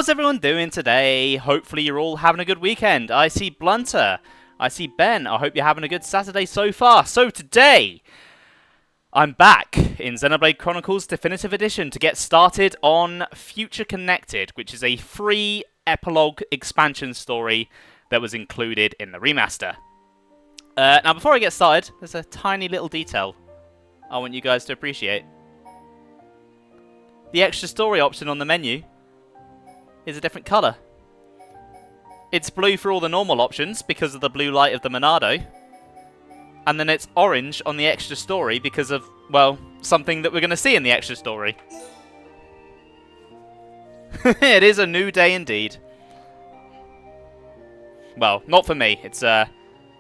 How's everyone doing today? Hopefully you're all having a good weekend. I see Blunter. I see Ben. I hope you're having a good Saturday so far. So today, I'm back in Xenoblade Chronicles Definitive Edition to get started on Future Connected, which is a free epilogue expansion story that was included in the remaster. Now before I get started, there's a tiny little detail I want you guys to appreciate. The extra story option on the menu is a different colour. It's blue for all the normal options because of the blue light of the Monado. And then it's orange on the extra story because of, well, something that we're going to see in the extra story. It is a new day indeed. Well, not for me. It's an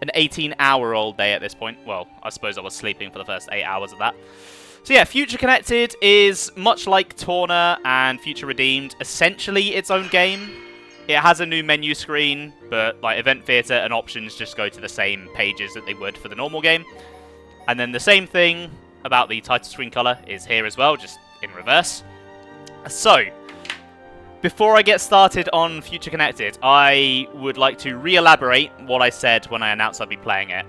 18-hour-old day at this point. Well, I suppose I was sleeping for the first 8 hours of that. So yeah, Future Connected is much like Torna and Future Redeemed, essentially its own game. It has a new menu screen, but like Event Theatre and options just go to the same pages that they would for the normal game. And then the same thing about the title screen colour is here as well, just in reverse. So, before I get started on Future Connected, I would like to re-elaborate what I said when I announced I'd be playing it.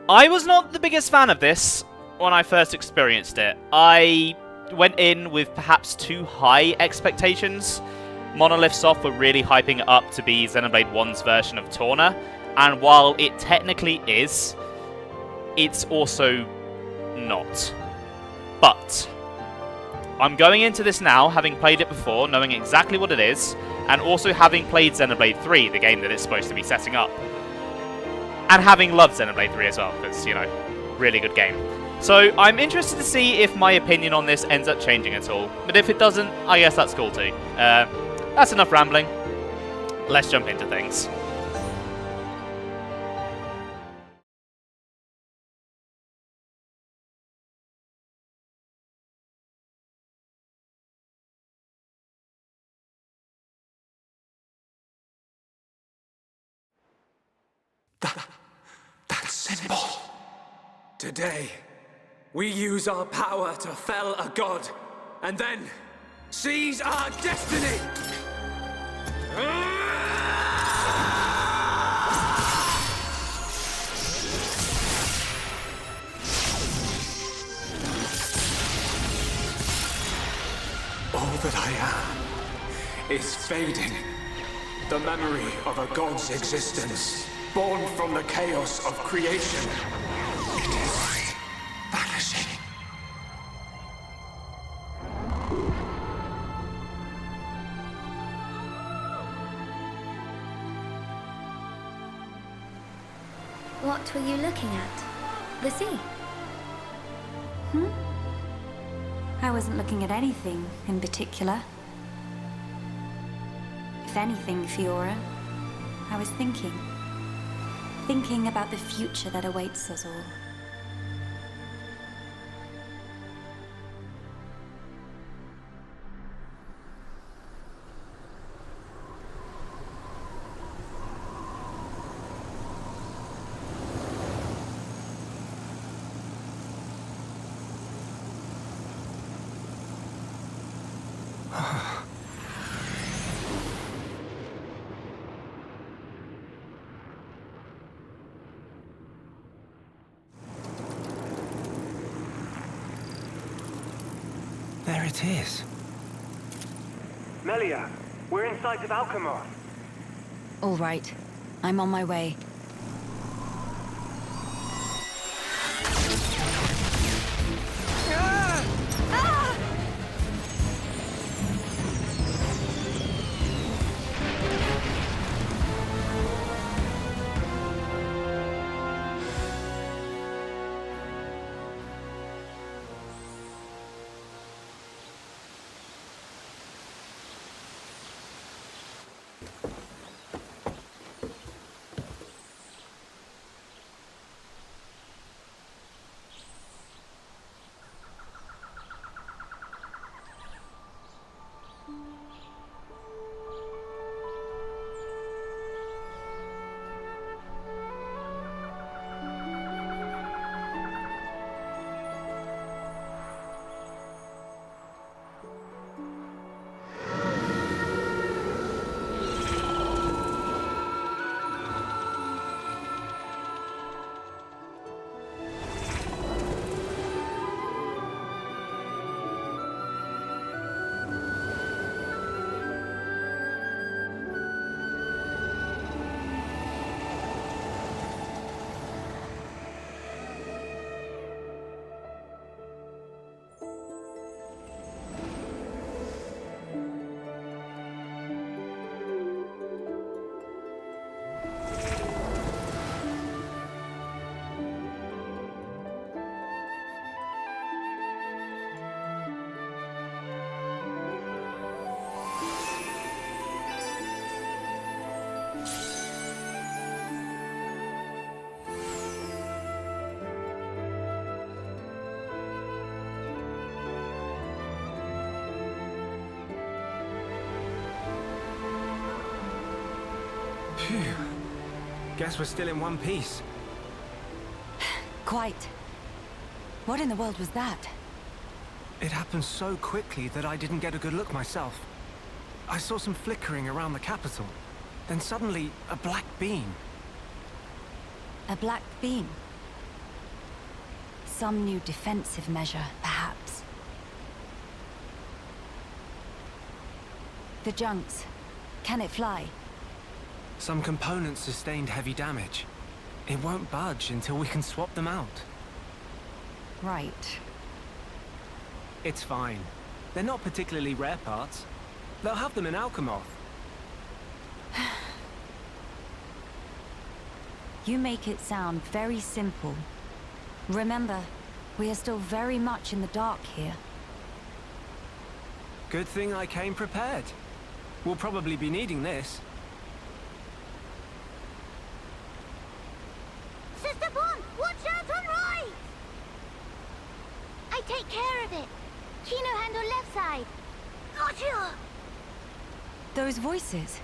I was not the biggest fan of this when I first experienced it. I went in with perhaps too high expectations. Monolith Soft were really hyping it up to be Xenoblade 1's version of Torna, and while it technically is, it's also not. But I'm going into this now, having played it before, knowing exactly what it is, and also having played Xenoblade 3, the game that it's supposed to be setting up. And having loved Xenoblade 3 as well, because, you know, really good game. So I'm interested to see if my opinion on this ends up changing at all. But if it doesn't, I guess that's cool too. That's enough rambling. Let's jump into things. That symbol. Today, we use our power to fell a god, and then seize our destiny! All that I am is fading. The memory of a god's existence, born from the chaos of creation. It is vanishing. What were you looking at? The sea? I wasn't looking at anything in particular. If anything, Fiora, I was thinking. Thinking about the future that awaits us all. There it is. Melia, we're in sight of Alchemar. All right, I'm on my way. Phew. Guess we're still in one piece. Quite. What in the world was that? It happened so quickly that I didn't get a good look myself. I saw some flickering around the capital. Then suddenly, a black beam. A black beam? Some new defensive measure, perhaps. The junks. Can it fly? Some components sustained heavy damage. It won't budge until we can swap them out. Right. It's fine. They're not particularly rare parts. They'll have them in Alchemoth. You make it sound very simple. Remember, we are still very much in the dark here. Good thing I came prepared. We'll probably be needing this. Sister Bon, watch out on right! I take care of it. Kino handle left side. Gotcha! Those voices.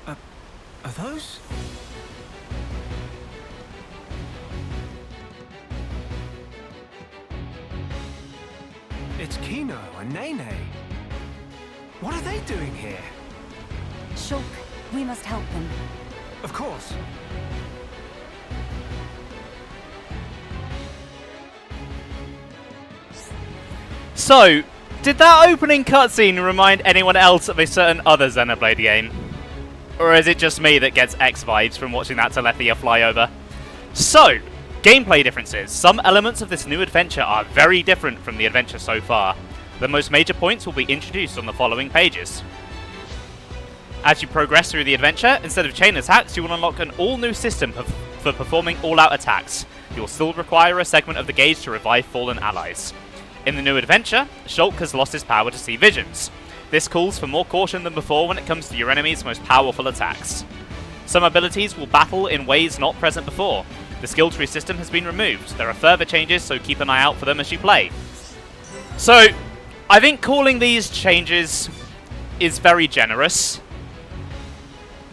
Are those? It's Kino and Nene. What are they doing here? Shulk, we must help them. Of course. So, did that opening cutscene remind anyone else of a certain other Xenoblade game? Or is it just me that gets X vibes from watching that Telethia fly over? So, gameplay differences. Some elements of this new adventure are very different from the adventure so far. The most major points will be introduced on the following pages. As you progress through the adventure, instead of chain attacks, you will unlock an all-new system for performing all-out attacks. You will still require a segment of the gauge to revive fallen allies. In the new adventure, Shulk has lost his power to see visions. This calls for more caution than before when it comes to your enemy's most powerful attacks. Some abilities will battle in ways not present before. The skill tree system has been removed. There are further changes, so keep an eye out for them as you play. So, I think calling these changes is very generous,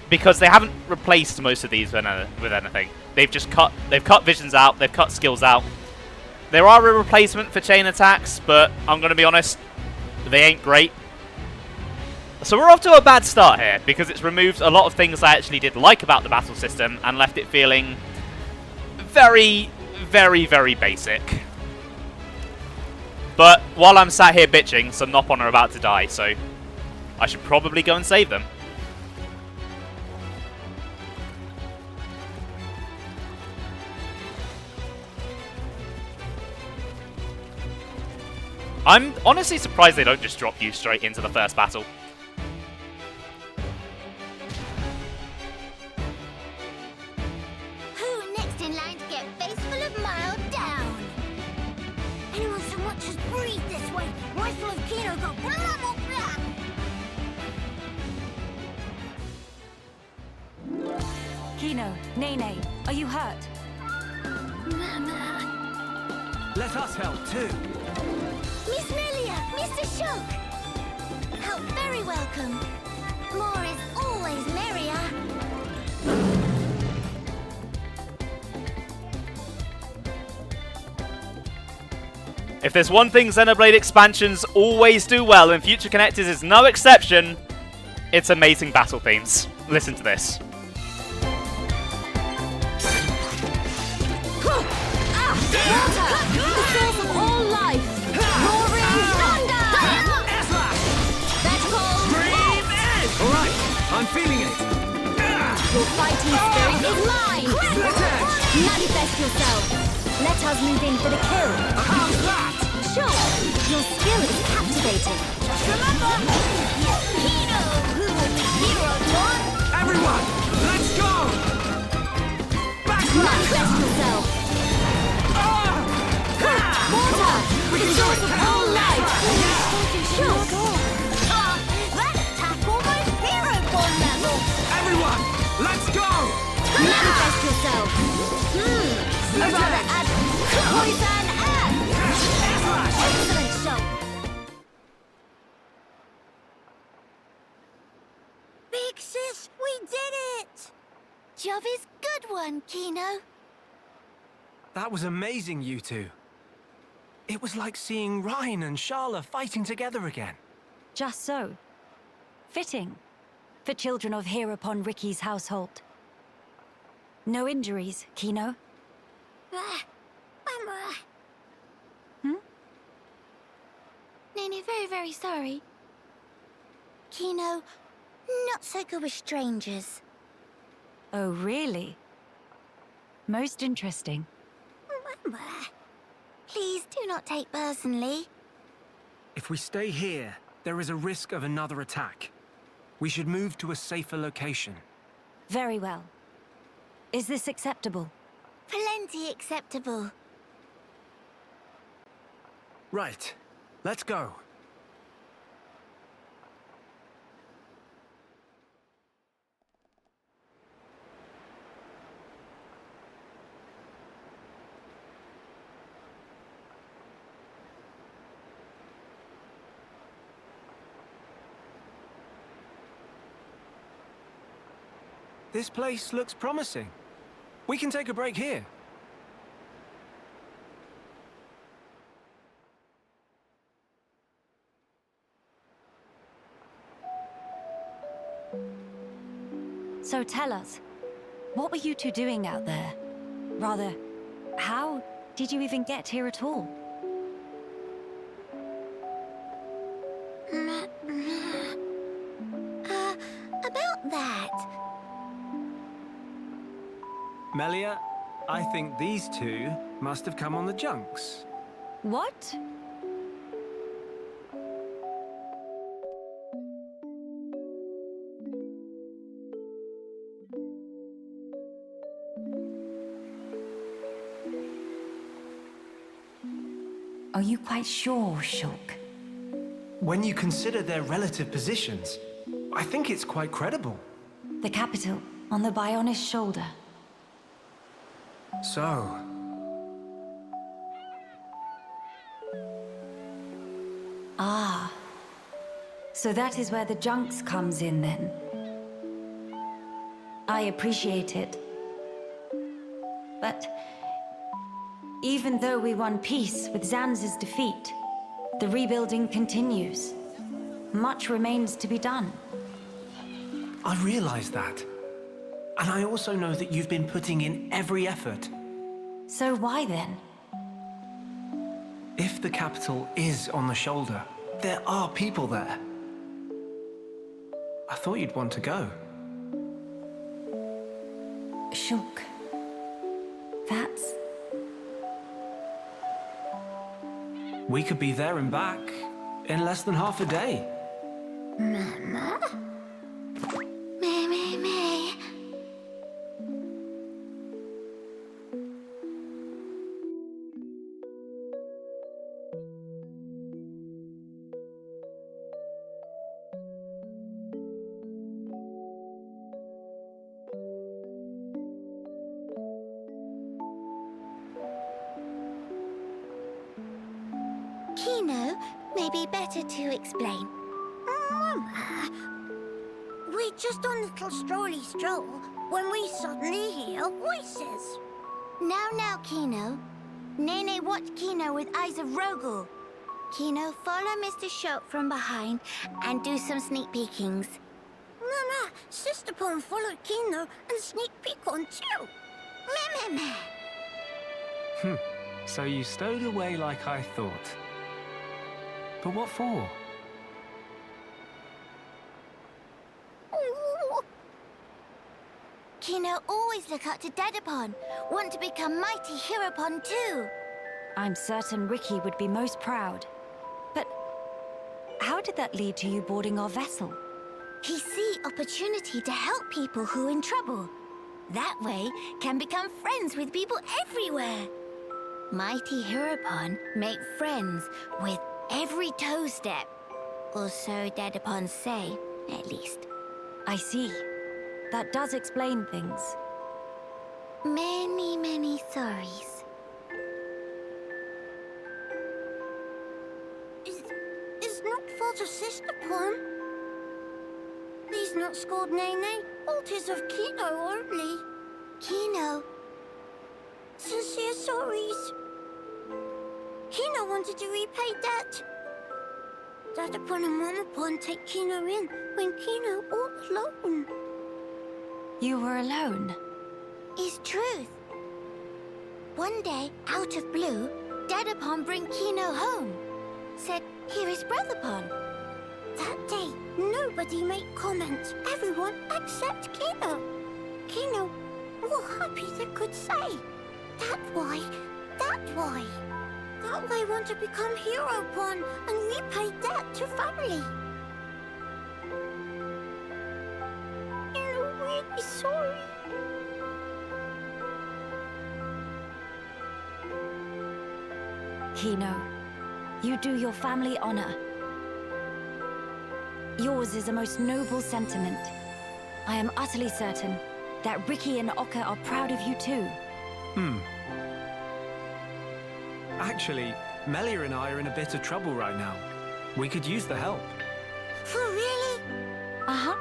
because they haven't replaced most of these with anything. They've cut visions out, they've cut skills out. There are a replacement for chain attacks, but I'm going to be honest, they ain't great. So we're off to a bad start here, because it's removed a lot of things I actually did like about the battle system, and left it feeling very, very, very basic. But while I'm sat here bitching, some Nopon are about to die, so I should probably go and save them. I'm honestly surprised they don't just drop you straight into the first battle. Who next in line to get face full of mild down? Anyone so much as breathe this way, rifle of Kino go blah blah blah! Kino, Nene, are you hurt? Let us help too. Miss Melia, Mr. Shulk! Help very welcome. More is always merrier. If there's one thing Xenoblade expansions always do well, and Future Connectors is no exception, it's amazing battle themes. Listen to this. Water, the source of all life. Roaring thunder! That's called Breathe in! Alright, I'm feeling it. your fighting spirit is mine. Split edge! Manifest yourself. Let us move in for the kill. How's that? Sure, your skill is captivating. Just remember, Kino, who will be hero one. Everyone, let's go! Backslash! Manifest yourself. Water, the source of all life. Sure. That attack almost hero form level. Everyone, let's go! Manifest yourself. I'd rather add poison and excellent show. job is good one, Kino. That was amazing, you two. It was like seeing Ryan and Sharla fighting together again. Just so. Fitting. For children of here upon Ricky's household. No injuries, Kino? No, very, very sorry. Kino, not so good with strangers. Oh, really? Most interesting. Please do not take personally. If we stay here, there is a risk of another attack. We should move to a safer location. Very well. Is this acceptable? Plenty acceptable. Right. Let's go. This place looks promising. We can take a break here. So tell us, what were you two doing out there? Rather, how did you even get here at all? About that. Melia, I think these two must have come on the junks. What? Are you quite sure, Shulk? When you consider their relative positions, I think it's quite credible. The capital, on the Bionis Shoulder. So, Ah. So that is where the junks comes in then. I appreciate it. But even though we won peace with Zanz's defeat, the rebuilding continues. Much remains to be done. I realize that. And I also know that you've been putting in every effort. So why then? If the capital is on the shoulder, there are people there. I thought you'd want to go. Shulk. That's... We could be there and back in less than half a day. Mama? Me. Kino, may be better to explain. Mama, we're just on a little strolly stroll when we suddenly hear voices. Now, Kino. Nene watch Kino with eyes of Rogel. Kino, follow Mr. Shulk from behind and do some sneak peekings. Mama, Sister Pon followed Kino and sneak peek on too. Meh. So you stowed away like I thought. But what for? Kino always look up to Dedapon. Want to become mighty Heropon too. I'm certain Ricky would be most proud. But how did that lead to you boarding our vessel? He see opportunity to help people who in trouble. That way can become friends with people everywhere. Mighty Heropon make friends with every toe step. Or so Dedapon say, at least. I see. That does explain things. Many sorries. Is not fault of Sister Pon. He's not scored Nene. Fault is of Kino only. Kino. Sincere sorries. Kino wanted to repay debt. Dad upon and Mom upon take Kino in when Kino all alone. You were alone? Is truth. One day, out of blue, Dad upon bring Kino home. Said, here is Brother Pon. That day, nobody made comments. Everyone except Kino. Kino, what happy they could say. That why. That way want to become hero Pon and repay debt to family. Kino really sorry. Kino, you do your family honor. Yours is a most noble sentiment. I am utterly certain that Ricky and Oka are proud of you too. Actually, Melia and I are in a bit of trouble right now. We could use the help. For really? Uh-huh.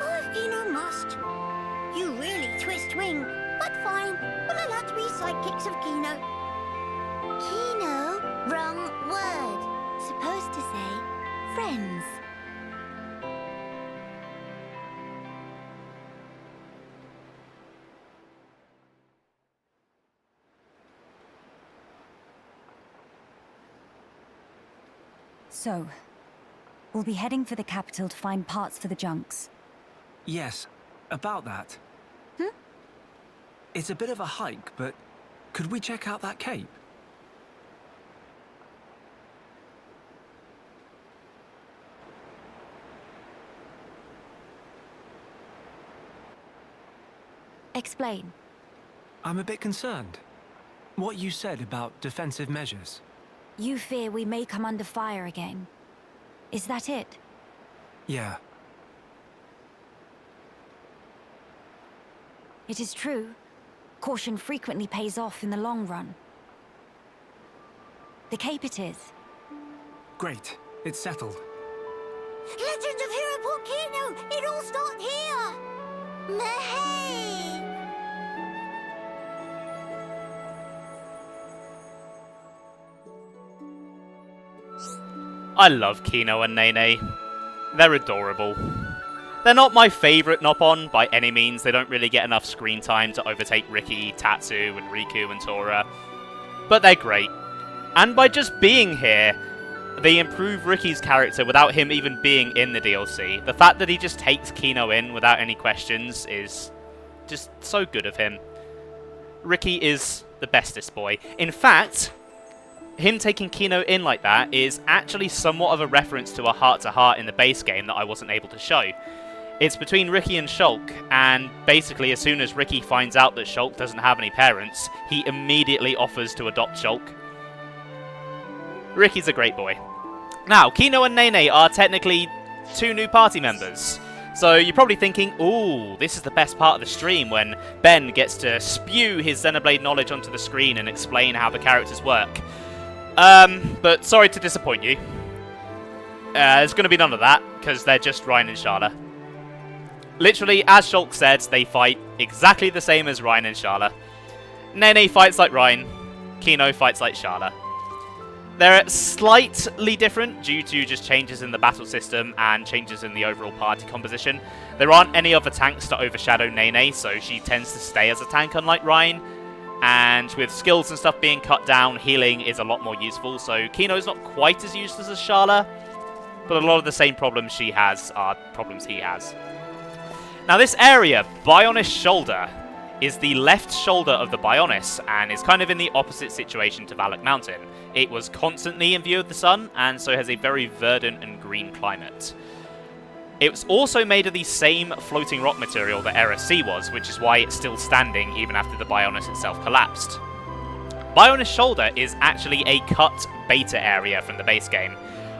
Oh, Kino must. You really twist wing. But fine, we'll allow to be sidekicks of Kino. Kino? Wrong word. Supposed to say friends. So, we'll be heading for the capital to find parts for the junks. Yes, about that. Hmm? It's a bit of a hike, but could we check out that cape? Explain. I'm a bit concerned. What you said about defensive measures. You fear we may come under fire again. Is that it? Yeah. It is true. Caution frequently pays off in the long run. The cape it is. Great. It's settled. Legend of Hero Volcano! It all started here! Mahey! I love Kino and Nene. They're adorable. They're not my favourite Nopon by any means. They don't really get enough screen time to overtake Ricky, Tatsu, and Riku and Tora. But they're great. And by just being here, they improve Ricky's character without him even being in the DLC. The fact that he just takes Kino in without any questions is just so good of him. Ricky is the bestest boy. In fact, him taking Kino in like that is actually somewhat of a reference to a heart-to-heart in the base game that I wasn't able to show. It's between Ricky and Shulk, and basically as soon as Ricky finds out that Shulk doesn't have any parents, he immediately offers to adopt Shulk. Ricky's a great boy. Now, Kino and Nene are technically 2 new party members. So you're probably thinking, ooh, this is the best part of the stream when Ben gets to spew his Xenoblade knowledge onto the screen and explain how the characters work. But sorry to disappoint you. There's going to be none of that, because they're just Ryan and Sharla. Literally, as Shulk said, they fight exactly the same as Ryan and Sharla. Nene fights like Ryan, Kino fights like Sharla. They're slightly different due to just changes in the battle system and changes in the overall party composition. There aren't any other tanks to overshadow Nene, so she tends to stay as a tank unlike Ryan. And with skills and stuff being cut down, healing is a lot more useful, so Kino's not quite as useless as Sharla, but a lot of the same problems she has are problems he has. Now this area, Bionis Shoulder, is the left shoulder of the Bionis, and is kind of in the opposite situation to Valak Mountain. It was constantly in view of the sun, and so has a very verdant and green climate. It was also made of the same floating rock material that Era C was, which is why it's still standing even after the Bionis itself collapsed. Bionis Shoulder is actually a cut beta area from the base game.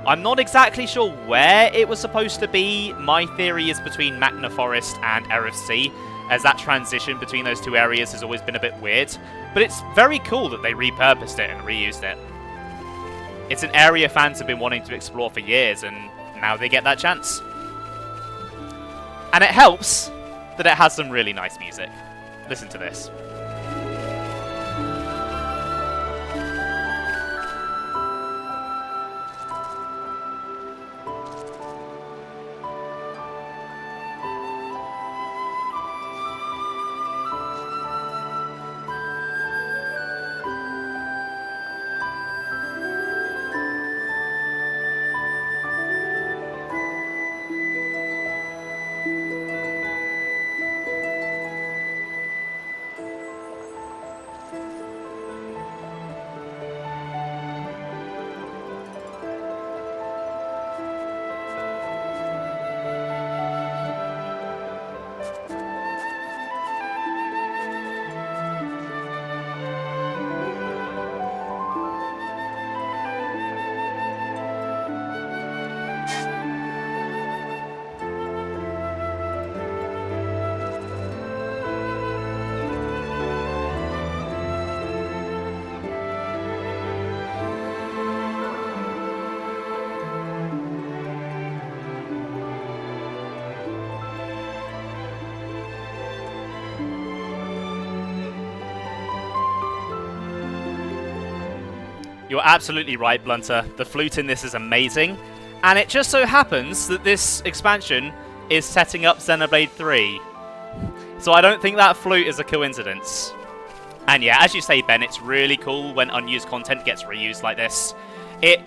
I'm not exactly sure where it was supposed to be. My theory is between Magna Forest and Era C, as that transition between those 2 areas has always been a bit weird. But it's very cool that they repurposed it and reused it. It's an area fans have been wanting to explore for years, and now they get that chance. And it helps that it has some really nice music. Listen to this. You're absolutely right, Blunter. The flute in this is amazing. And it just so happens that this expansion is setting up Xenoblade 3. So I don't think that flute is a coincidence. And yeah, as you say, Ben, it's really cool when unused content gets reused like this. It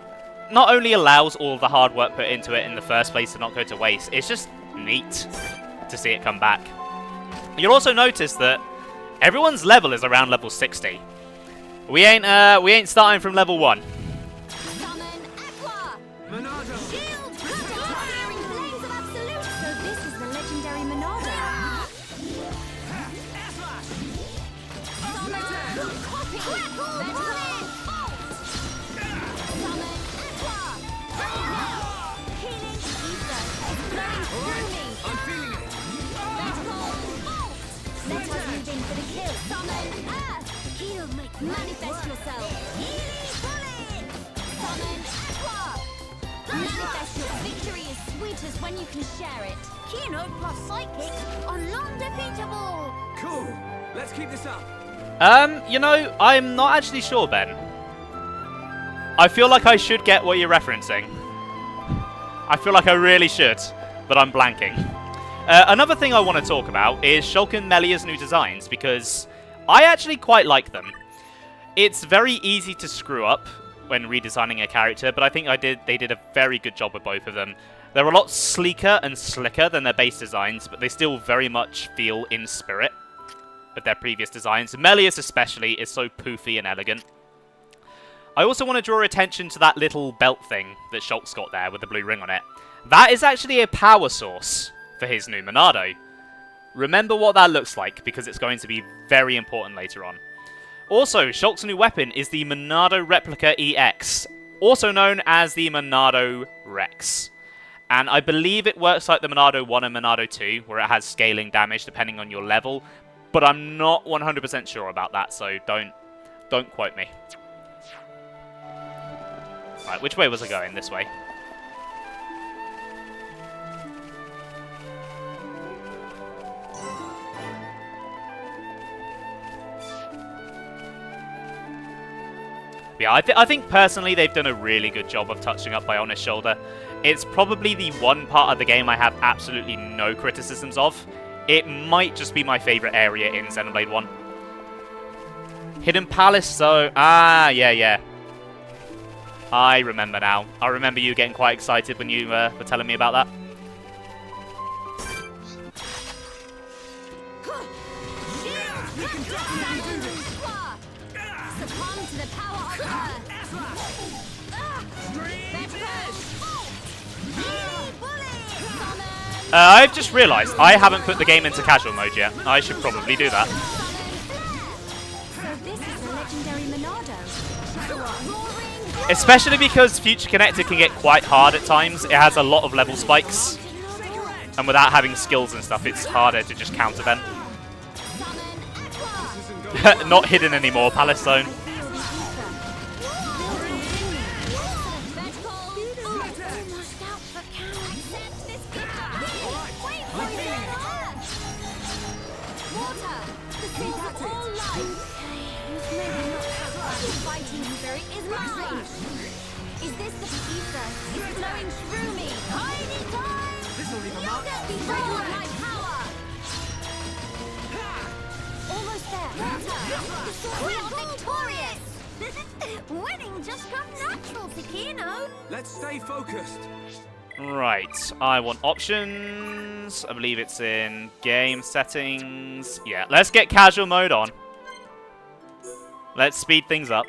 not only allows all the hard work put into it in the first place to not go to waste, it's just neat to see it come back. You'll also notice that everyone's level is around level 60. We ain't starting from level 1. Summon Aqua! Shield! Flaring flames of absolute! So this is the legendary Monado. Summon Copy! Crackle! Bullet! Bolt! Summon Aqua! Healing ether! Flowing through me! I'm feeling it! Vertical! Bolt! Let us move in for the kill! Summon Earth! Manifest yourself! Healing bullet! Summon Aqua! Manifest your victory is sweetest when you can share it. Kino plus psychic are non-defeatable! Cool. Let's keep this up. You know, I'm not actually sure, Ben. I feel like I should get what you're referencing. I feel like I really should, but I'm blanking. Another thing I want to talk about is Shulk and Melia's new designs, because I actually quite like them. It's very easy to screw up when redesigning a character, but I think they did a very good job with both of them. They're a lot sleeker and slicker than their base designs, but they still very much feel in spirit of their previous designs. Melia's especially is so poofy and elegant. I also want to draw attention to that little belt thing that Shulk's got there with the blue ring on it. That is actually a power source for his new Monado. Remember what that looks like, because it's going to be very important later on. Also, Shulk's new weapon is the Monado Replica EX, also known as the Monado Rex. And I believe it works like the Monado 1 and Monado 2, where it has scaling damage depending on your level, but I'm not 100% sure about that, so don't quote me. Right, which way was I going? This way. Yeah, I think personally they've done a really good job of touching up Bionis Shoulder. It's probably the one part of the game I have absolutely no criticisms of. It might just be my favourite area in Xenoblade 1. Hidden Palace, so... yeah. I remember now. I remember you getting quite excited when you were telling me about that. Succumb to the power of Earth! I've just realised I haven't put the game into casual mode yet. I should probably do that. So this is the legendary Monado. Especially because Future Connected can get quite hard at times. It has a lot of level spikes. And without having skills and stuff, it's harder to just counter them. Not hidden anymore, Palace Zone. Almost out for camp. Accept this gift. Wait for it. mine! Is this the ether? It's flowing through me! Tiny time! This'll leave a You'll mark. get before my power! Almost there! Water! We are victorious! Winning just comes natural to Kino! Let's stay focused. Right, I want options. I believe it's in game settings. Yeah, let's get casual mode on. Let's speed things up.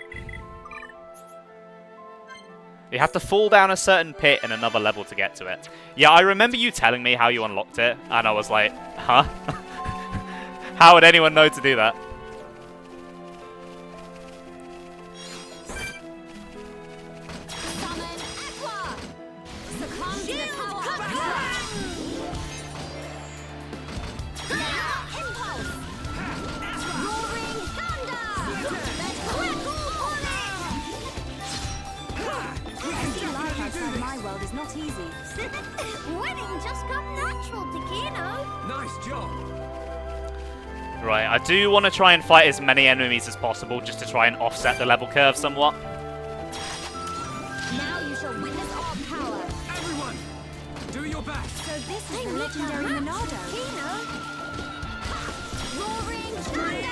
You have to fall down a certain pit in another level to get to it. Yeah, I remember you telling me how you unlocked it, and I was like, huh? How would anyone know to do that? Summon Aqua! Succumb to the power of Aqua! Impulse! Roaring Thunder! Crackle Bullet! Life outside my world is not easy. Winning just comes natural to Kino! Nice job. Right, I do want to try and fight as many enemies as possible just to try and offset the level curve somewhat. Now you shall witness our power! Everyone, do your best. So this is the legendary Monado. Kino! Roaring Thunder!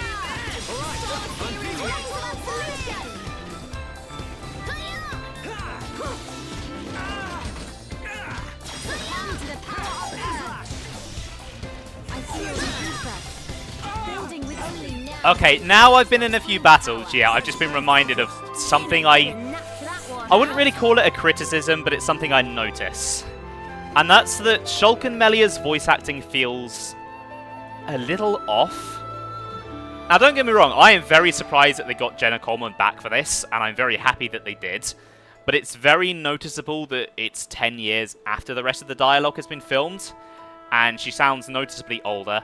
Blaze of Absolution! Succumb to the power of Earth! I feel the ether. Building with only now. Okay, now I've been in a few battles, yeah, I've just been reminded of something I wouldn't really call it a criticism, but it's something I notice. And that's that Shulk and Melia's voice acting feels a little off. Now, don't get me wrong, I am very surprised that they got Jenna Coleman back for this, and I'm very happy that they did. But it's very noticeable that it's 10 years after the rest of the dialogue has been filmed, and she sounds noticeably older.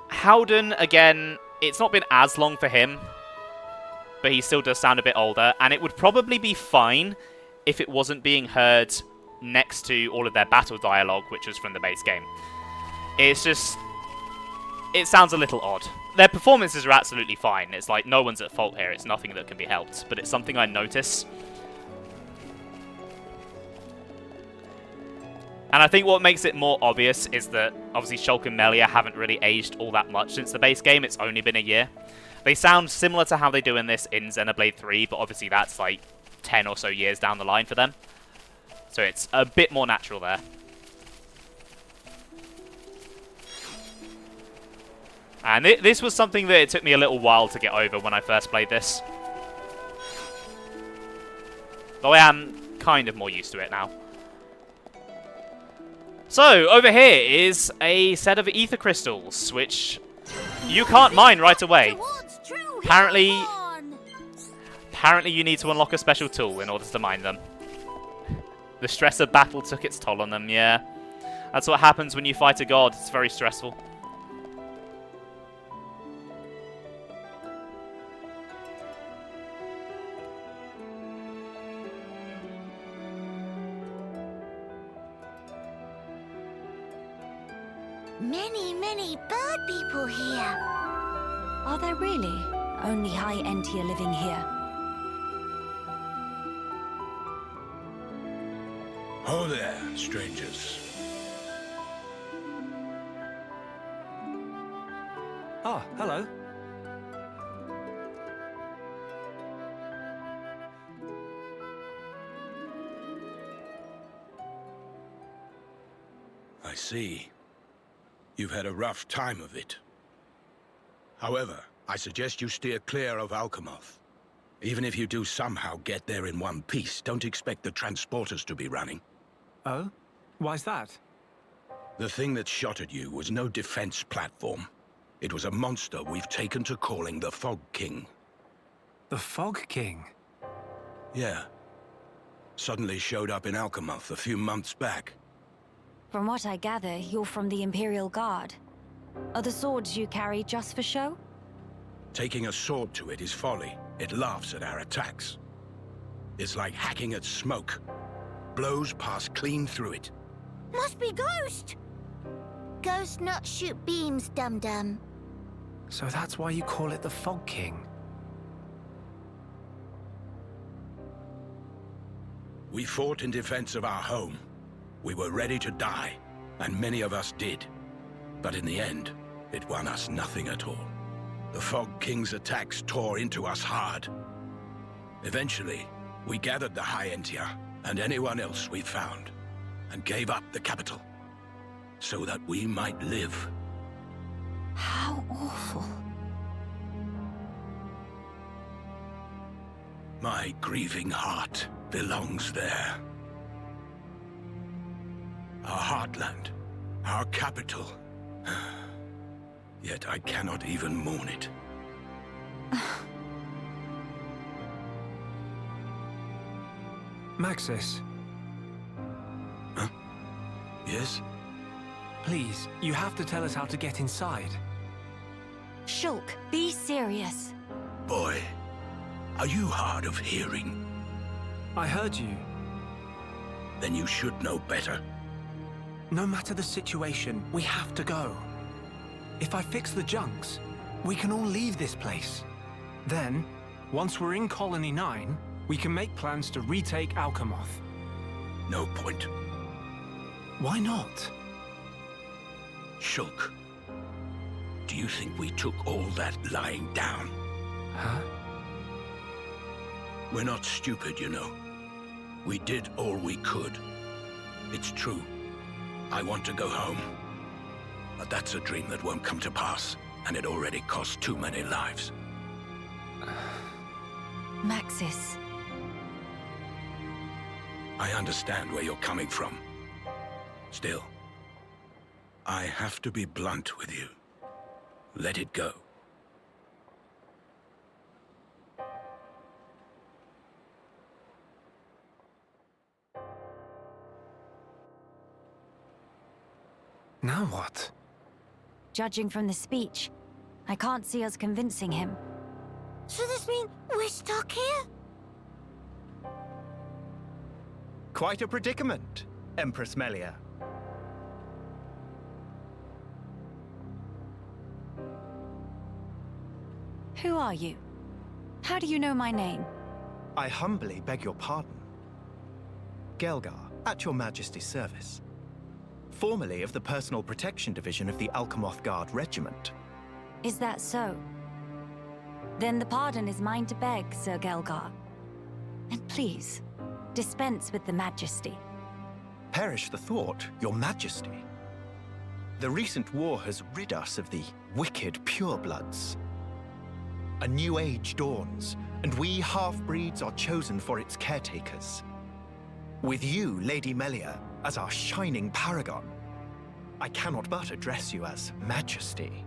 Howden, again, it's not been as long for him, but he still does sound a bit older, and it would probably be fine if it wasn't being heard next to all of their battle dialogue, which was from the base game. It's just... it sounds a little odd. Their performances are absolutely fine. It's like no one's at fault here. It's nothing that can be helped, but it's something I notice. And I think what makes it more obvious is that obviously Shulk and Melia haven't really aged all that much since the base game. It's only been a year. They sound similar to how they do in this in Xenoblade 3, but obviously that's like 10 or so years down the line for them. So it's a bit more natural there. And this was something that it took me a little while to get over when I first played this. Though I am kind of more used to it now. So, over here is a set of ether crystals, which you can't mine right away. Apparently you need to unlock a special tool in order to mine them. The stress of battle took its toll on them, yeah. That's what happens when you fight a god. It's very stressful. Many bird people here. Are there really? Only high Entia living here. Ho there, strangers. Ah, hello. I see. You've had a rough time of it. However, I suggest you steer clear of Alchemoth. Even if you do somehow get there in one piece, don't expect the transporters to be running. Oh? Why's that? The thing that shot at you was no defense platform. It was a monster we've taken to calling the Fog King. The Fog King? Yeah. Suddenly showed up in Alchemoth a few months back. From what I gather, you're from the Imperial Guard. Are the swords you carry just for show? Taking a sword to it is folly. It laughs at our attacks. It's like hacking at smoke. Blows pass clean through it. Must be Ghost. Ghost not shoot beams, dum-dum. So that's why you call it the Fog King? We fought in defense of our home. We were ready to die, and many of us did. But in the end, it won us nothing at all. The Fog King's attacks tore into us hard. Eventually, we gathered the High Entia and anyone else we found, and gave up the capital, so that we might live. How awful. My grieving heart belongs there. Our heartland, our capital. Yet I cannot even mourn it. Maxis, Huh? Yes? please, you have to tell us how to get inside. Shulk, be serious. Boy, are you hard of hearing? I heard you. Then you should know better. No matter the situation, we have to go. If I fix the junks, we can all leave this place. Then, once we're in Colony 9, we can make plans to retake Alchemoth. No point. Why not? Shulk, do you think we took all that lying down? Huh? We're not stupid, you know. We did all we could. It's true. I want to go home. But that's a dream that won't come to pass, and it already cost too many lives. Maxis. I understand where you're coming from. Still, I have to be blunt with you. Let it go. Now what? Judging from the speech, I can't see us convincing him. So this means we're stuck here? Quite a predicament, Empress Melia. Who are you? How do you know my name? I humbly beg your pardon. Gael'gar, at your Majesty's service. Formerly of the Personal Protection Division of the Alchemoth Guard Regiment. Is that so? Then the pardon is mine to beg, Sir Gael'gar. And please, dispense with the Majesty. Perish the thought, your Majesty. The recent war has rid us of the wicked purebloods. A new age dawns, and we half-breeds are chosen for its caretakers. With you, Lady Melia, as our shining paragon, I cannot but address you as Majesty.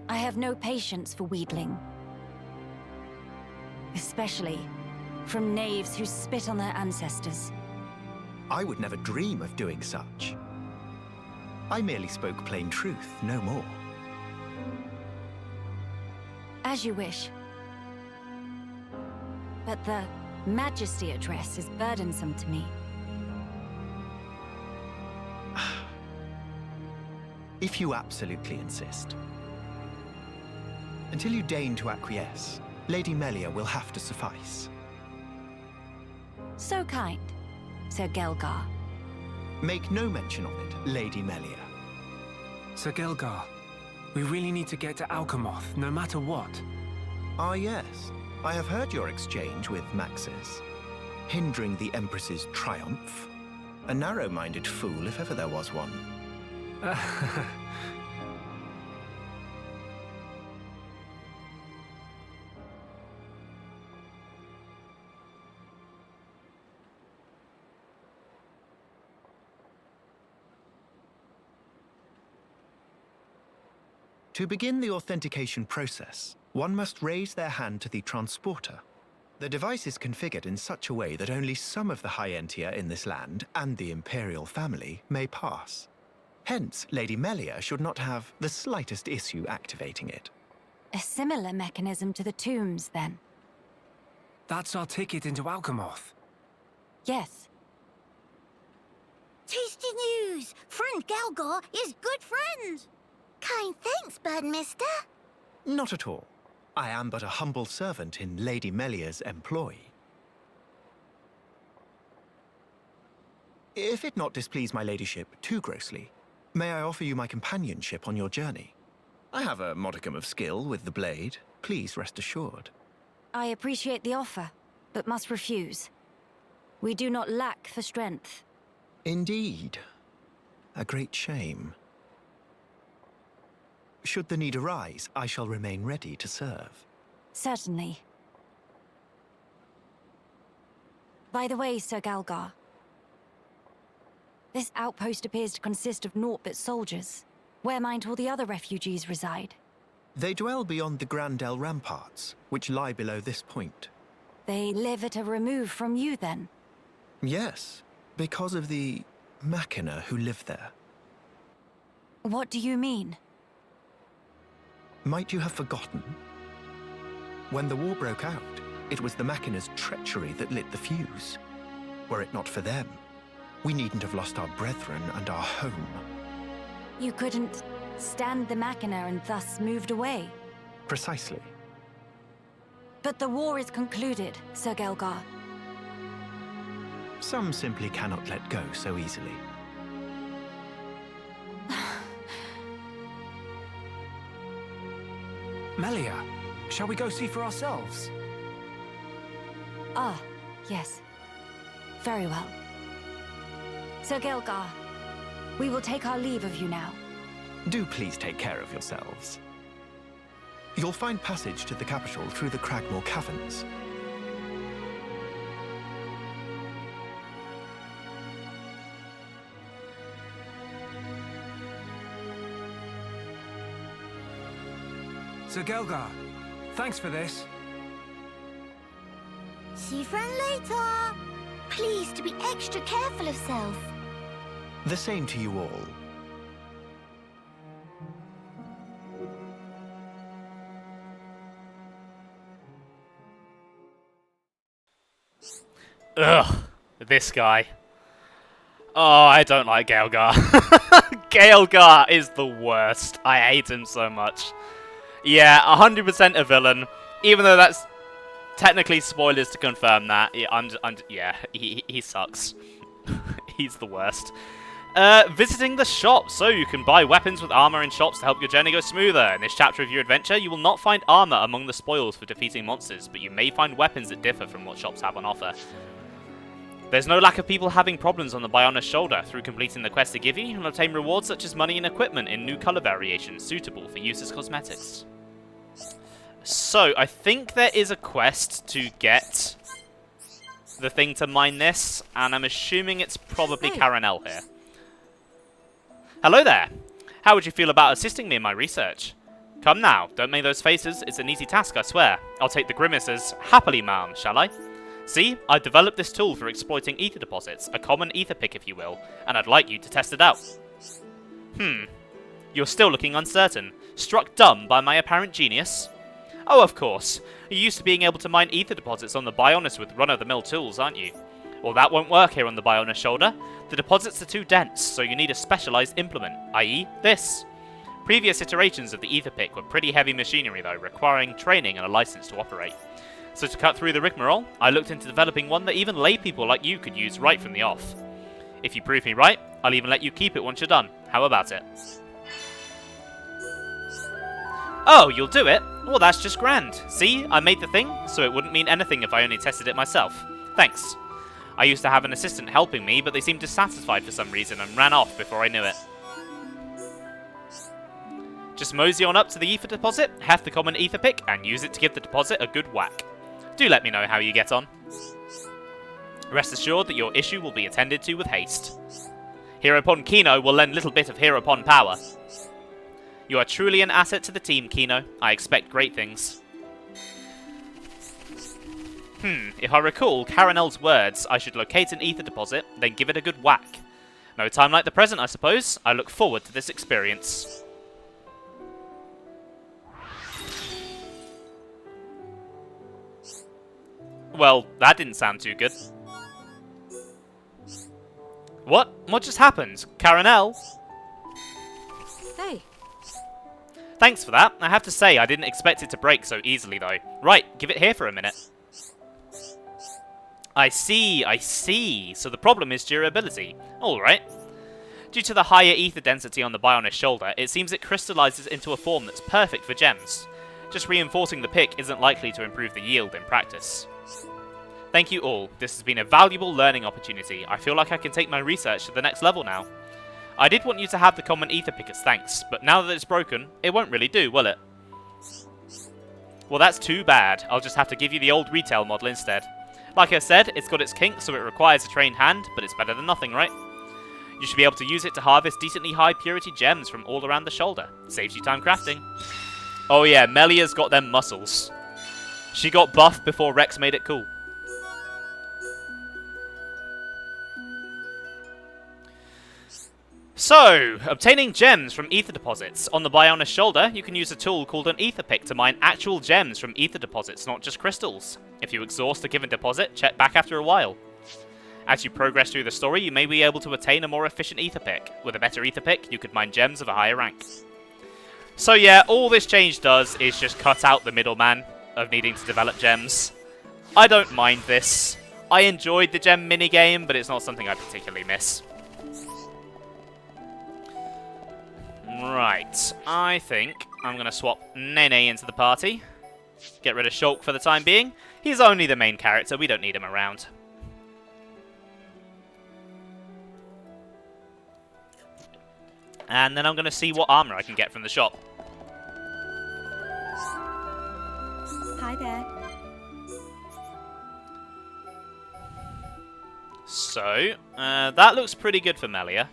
I have no patience for wheedling. Especially from knaves who spit on their ancestors. I would never dream of doing such. I merely spoke plain truth, no more. As you wish. But the Majesty address is burdensome to me. If you absolutely insist. Until you deign to acquiesce, Lady Melia will have to suffice. So kind, Sir Gael'gar. Make no mention of it, Lady Melia. Sir Gael'gar, we really need to get to Alchemoth, no matter what. Ah, yes. I have heard your exchange with Maxis. Hindering the Empress's triumph. A narrow-minded fool, if ever there was one. To begin the authentication process, one must raise their hand to the transporter. The device is configured in such a way that only some of the High Entia in this land and the Imperial family may pass. Hence, Lady Melia should not have the slightest issue activating it. A similar mechanism to the tombs, then. That's our ticket into Alchemoth. Yes. Tasty news! Friend Gael'gar is good friends! Kind thanks, Birdmister. Not at all. I am but a humble servant in Lady Melia's employ. If it not displease my ladyship too grossly, may I offer you my companionship on your journey? I have a modicum of skill with the blade. Please rest assured. I appreciate the offer, but must refuse. We do not lack for strength. Indeed. A great shame. Should the need arise, I shall remain ready to serve. Certainly. By the way, Sir Gael'gar, this outpost appears to consist of naught but soldiers. Where might all the other refugees reside? They dwell beyond the Gran Dell ramparts, which lie below this point. They live at a remove from you, then? Yes, because of the machina who live there. What do you mean? Might you have forgotten? When the war broke out, it was the machina's treachery that lit the fuse. Were it not for them, we needn't have lost our brethren and our home. You couldn't stand the machina and thus moved away? Precisely. But the war is concluded, Sir Gael'gar. Some simply cannot let go so easily. Melia, shall we go see for ourselves? Ah, yes. Very well. Sir Gael'gar, we will take our leave of you now. Do please take care of yourselves. You'll find passage to the capital through the Cragmore Caverns. Sir Gael'gar, thanks for this. See you friend later. Please to be extra careful of self. The same to you all. Ugh, this guy. Oh, I don't like Gael'gar. Gael'gar is the worst. I hate him so much. Yeah, 100% a villain. Even though that's technically spoilers to confirm that. Yeah, he sucks. He's the worst. Visiting the shop, so you can buy weapons with armor in shops to help your journey go smoother. In this chapter of your adventure, you will not find armor among the spoils for defeating monsters, but you may find weapons that differ from what shops have on offer. There's no lack of people having problems on the Bionis Shoulder. Through completing the quest they give you, you'll obtain rewards such as money and equipment in new color variations suitable for use as cosmetics. So, I think there is a quest to get the thing to mine this, and I'm assuming it's probably Gran Dell here. Hello there! How would you feel about assisting me in my research? Come now, don't make those faces, it's an easy task, I swear. I'll take the grimaces happily, ma'am, shall I? See, I developed this tool for exploiting ether deposits, a common ether pick if you will, and I'd like you to test it out. You're still looking uncertain. Struck dumb by my apparent genius? Oh, of course. You're used to being able to mine ether deposits on the Bionis with run-of-the-mill tools, aren't you? Well, that won't work here on the Bionis Shoulder. The deposits are too dense, so you need a specialized implement, i.e. this. Previous iterations of the ether pick were pretty heavy machinery though, requiring training and a license to operate. So to cut through the rigmarole, I looked into developing one that even laypeople like you could use right from the off. If you prove me right, I'll even let you keep it once you're done. How about it? Oh, you'll do it? Well, that's just grand. See, I made the thing, so it wouldn't mean anything if I only tested it myself. Thanks. I used to have an assistant helping me, but they seemed dissatisfied for some reason and ran off before I knew it. Just mosey on up to the ether deposit, heft the common ether pick, and use it to give the deposit a good whack. Do let me know how you get on. Rest assured that your issue will be attended to with haste. Hereupon Kino will lend little bit of hereupon power. You are truly an asset to the team, Kino. I expect great things. If I recall Gran Dell's words, I should locate an ether deposit, then give it a good whack. No time like the present, I suppose. I look forward to this experience. Well, that didn't sound too good. What? What just happened? Gran Dell? Hey. Thanks for that. I have to say, I didn't expect it to break so easily, though. Right, give it here for a minute. I see, I see. So the problem is durability. Alright. Due to the higher ether density on the Bionis Shoulder, it seems it crystallizes into a form that's perfect for gems. Just reinforcing the pick isn't likely to improve the yield in practice. Thank you all. This has been a valuable learning opportunity. I feel like I can take my research to the next level now. I did want you to have the common ether pick as thanks, but now that it's broken, it won't really do, will it? Well, that's too bad. I'll just have to give you the old retail model instead. Like I said, it's got its kinks, so it requires a trained hand, but it's better than nothing, right? You should be able to use it to harvest decently high purity gems from all around the shoulder. Saves you time crafting. Oh yeah, Melia's got them muscles. She got buffed before Rex made it cool. So, obtaining gems from ether deposits. On the Bionis Shoulder, you can use a tool called an ether pick to mine actual gems from ether deposits, not just crystals. If you exhaust a given deposit, check back after a while. As you progress through the story, you may be able to attain a more efficient ether pick. With a better ether pick, you could mine gems of a higher rank. So yeah, all this change does is just cut out the middleman of needing to develop gems. I don't mind this. I enjoyed the gem minigame, but it's not something I particularly miss. Right, I think I'm going to swap Nene into the party. Get rid of Shulk for the time being. He's only the main character, we don't need him around. And then I'm going to see what armor I can get from the shop. Hi there. So, that looks pretty good for Melia.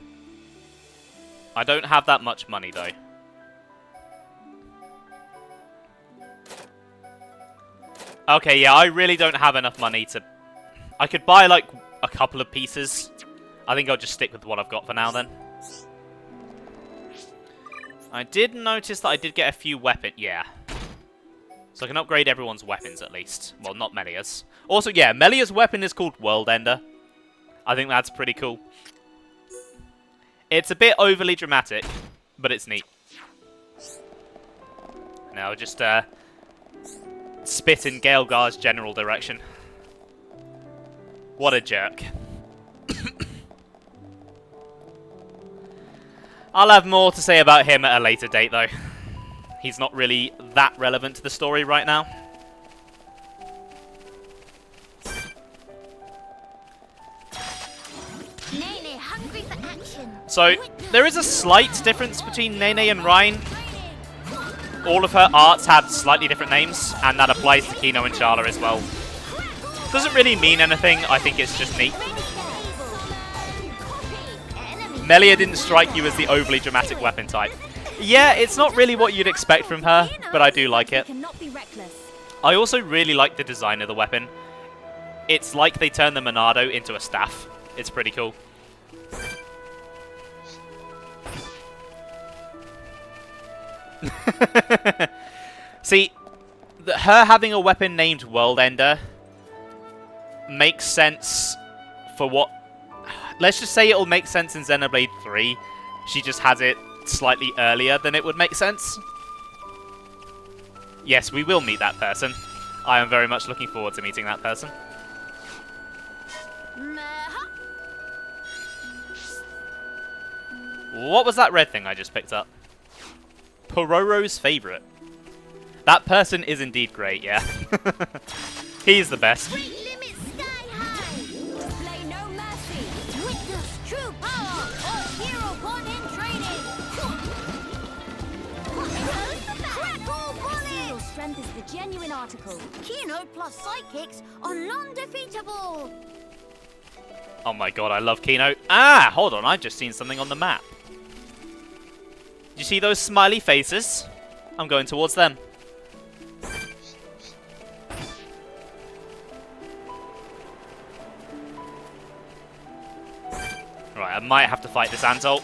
I don't have that much money, though. Okay, yeah, I really don't have enough money to... I could buy, like, a couple of pieces. I think I'll just stick with what I've got for now, then. I did notice that I did get a few weapons. Yeah. So I can upgrade everyone's weapons, at least. Well, not Melia's. Also, yeah, Melia's weapon is called World Ender. I think that's pretty cool. It's a bit overly dramatic, but it's neat. Now just spit in Gael'gar's general direction. What a jerk. I'll have more to say about him at a later date, though. He's not really that relevant to the story right now. Nene, hungry for action. So, there is a slight difference between Nene and Ryan. All of her arts have slightly different names, and that applies to Kino and Shala as well. Doesn't really mean anything, I think it's just neat. Melia didn't strike you as the overly dramatic weapon type. Yeah, it's not really what you'd expect from her, but I do like it. I also really like the design of the weapon. It's like they turned the Monado into a staff. It's pretty cool. See, her having a weapon named World Ender makes sense for what... Let's just say it'll make sense in Xenoblade 3. She just has it slightly earlier than it would make sense. Yes, we will meet that person. I am very much looking forward to meeting that person. What was that red thing I just picked up? Pororo's favourite. That person is indeed great, yeah. He's the best. Strength is the genuine article. Kino plus psychics are non-defeatable. Oh my god, I love Kino. Ah, hold on, I've just seen something on the map. You see those smiley faces? I'm going towards them. Right, I might have to fight this Antol.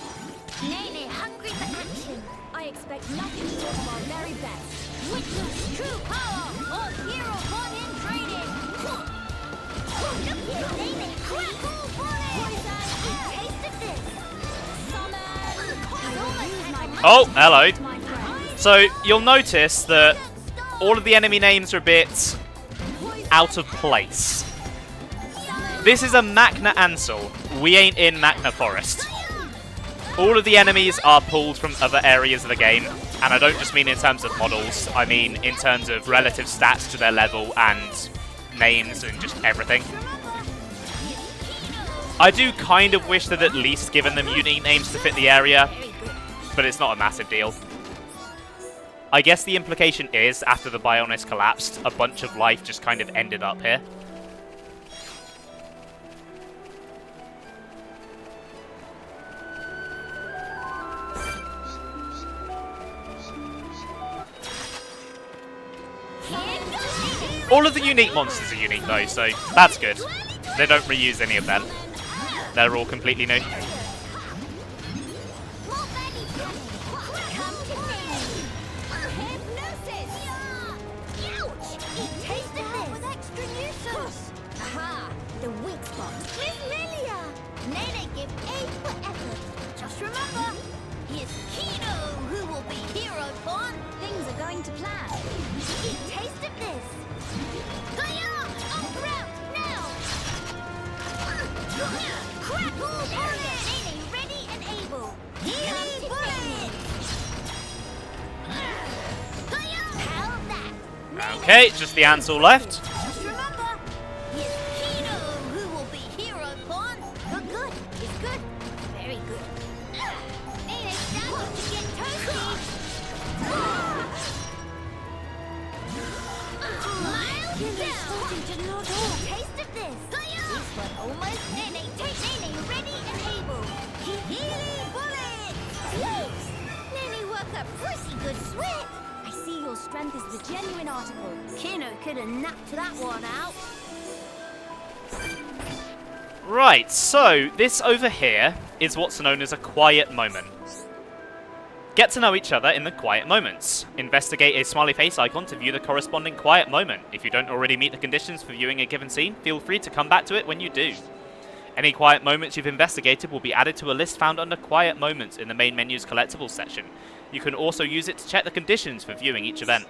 Nene, hungry for action. I expect nothing short of our very best. Witness true power of hero born in training. Nene, crackle bullet. Taste of this. Oh, hello. So, you'll notice that all of the enemy names are a bit out of place. This is a Machna Ansel. We ain't in Machna Forest. All of the enemies are pulled from other areas of the game, and I don't just mean in terms of models, I mean in terms of relative stats to their level and names and just everything. I do kind of wish that at least given them unique names to fit the area, but it's not a massive deal. I guess the implication is, after the Bionis collapsed, a bunch of life just kind of ended up here. All of the unique monsters are unique though, so that's good. They don't reuse any of them. They're all completely new. The weak spot. Miss Melia! Nene give aid for effort. Just remember, it's Kino who will be hero born. Things are going to plan. Eat taste of this. Hiya! On ground, now! Crackle bullet! Nene ready and able. Healing bullet! Hiya! How that? Okay, just the Ansel left. Just remember, it's Kino who will be hero born. But good, it's good. Very good. Nene's starting to get toasty. Taste of this. This one almost. Nene, take Nene ready and able. Healing bullet. Nene worked a pretty good sweat. I see your strength is the genuine article. Kino could have knocked that one out. Right, so this over here is what's known as a quiet moment. Get to know each other in the quiet moments. Investigate a smiley face icon to view the corresponding quiet moment. If you don't already meet the conditions for viewing a given scene, feel free to come back to it when you do. Any quiet moments you've investigated will be added to a list found under quiet moments in the main menu's collectibles section. You can also use it to check the conditions for viewing each event.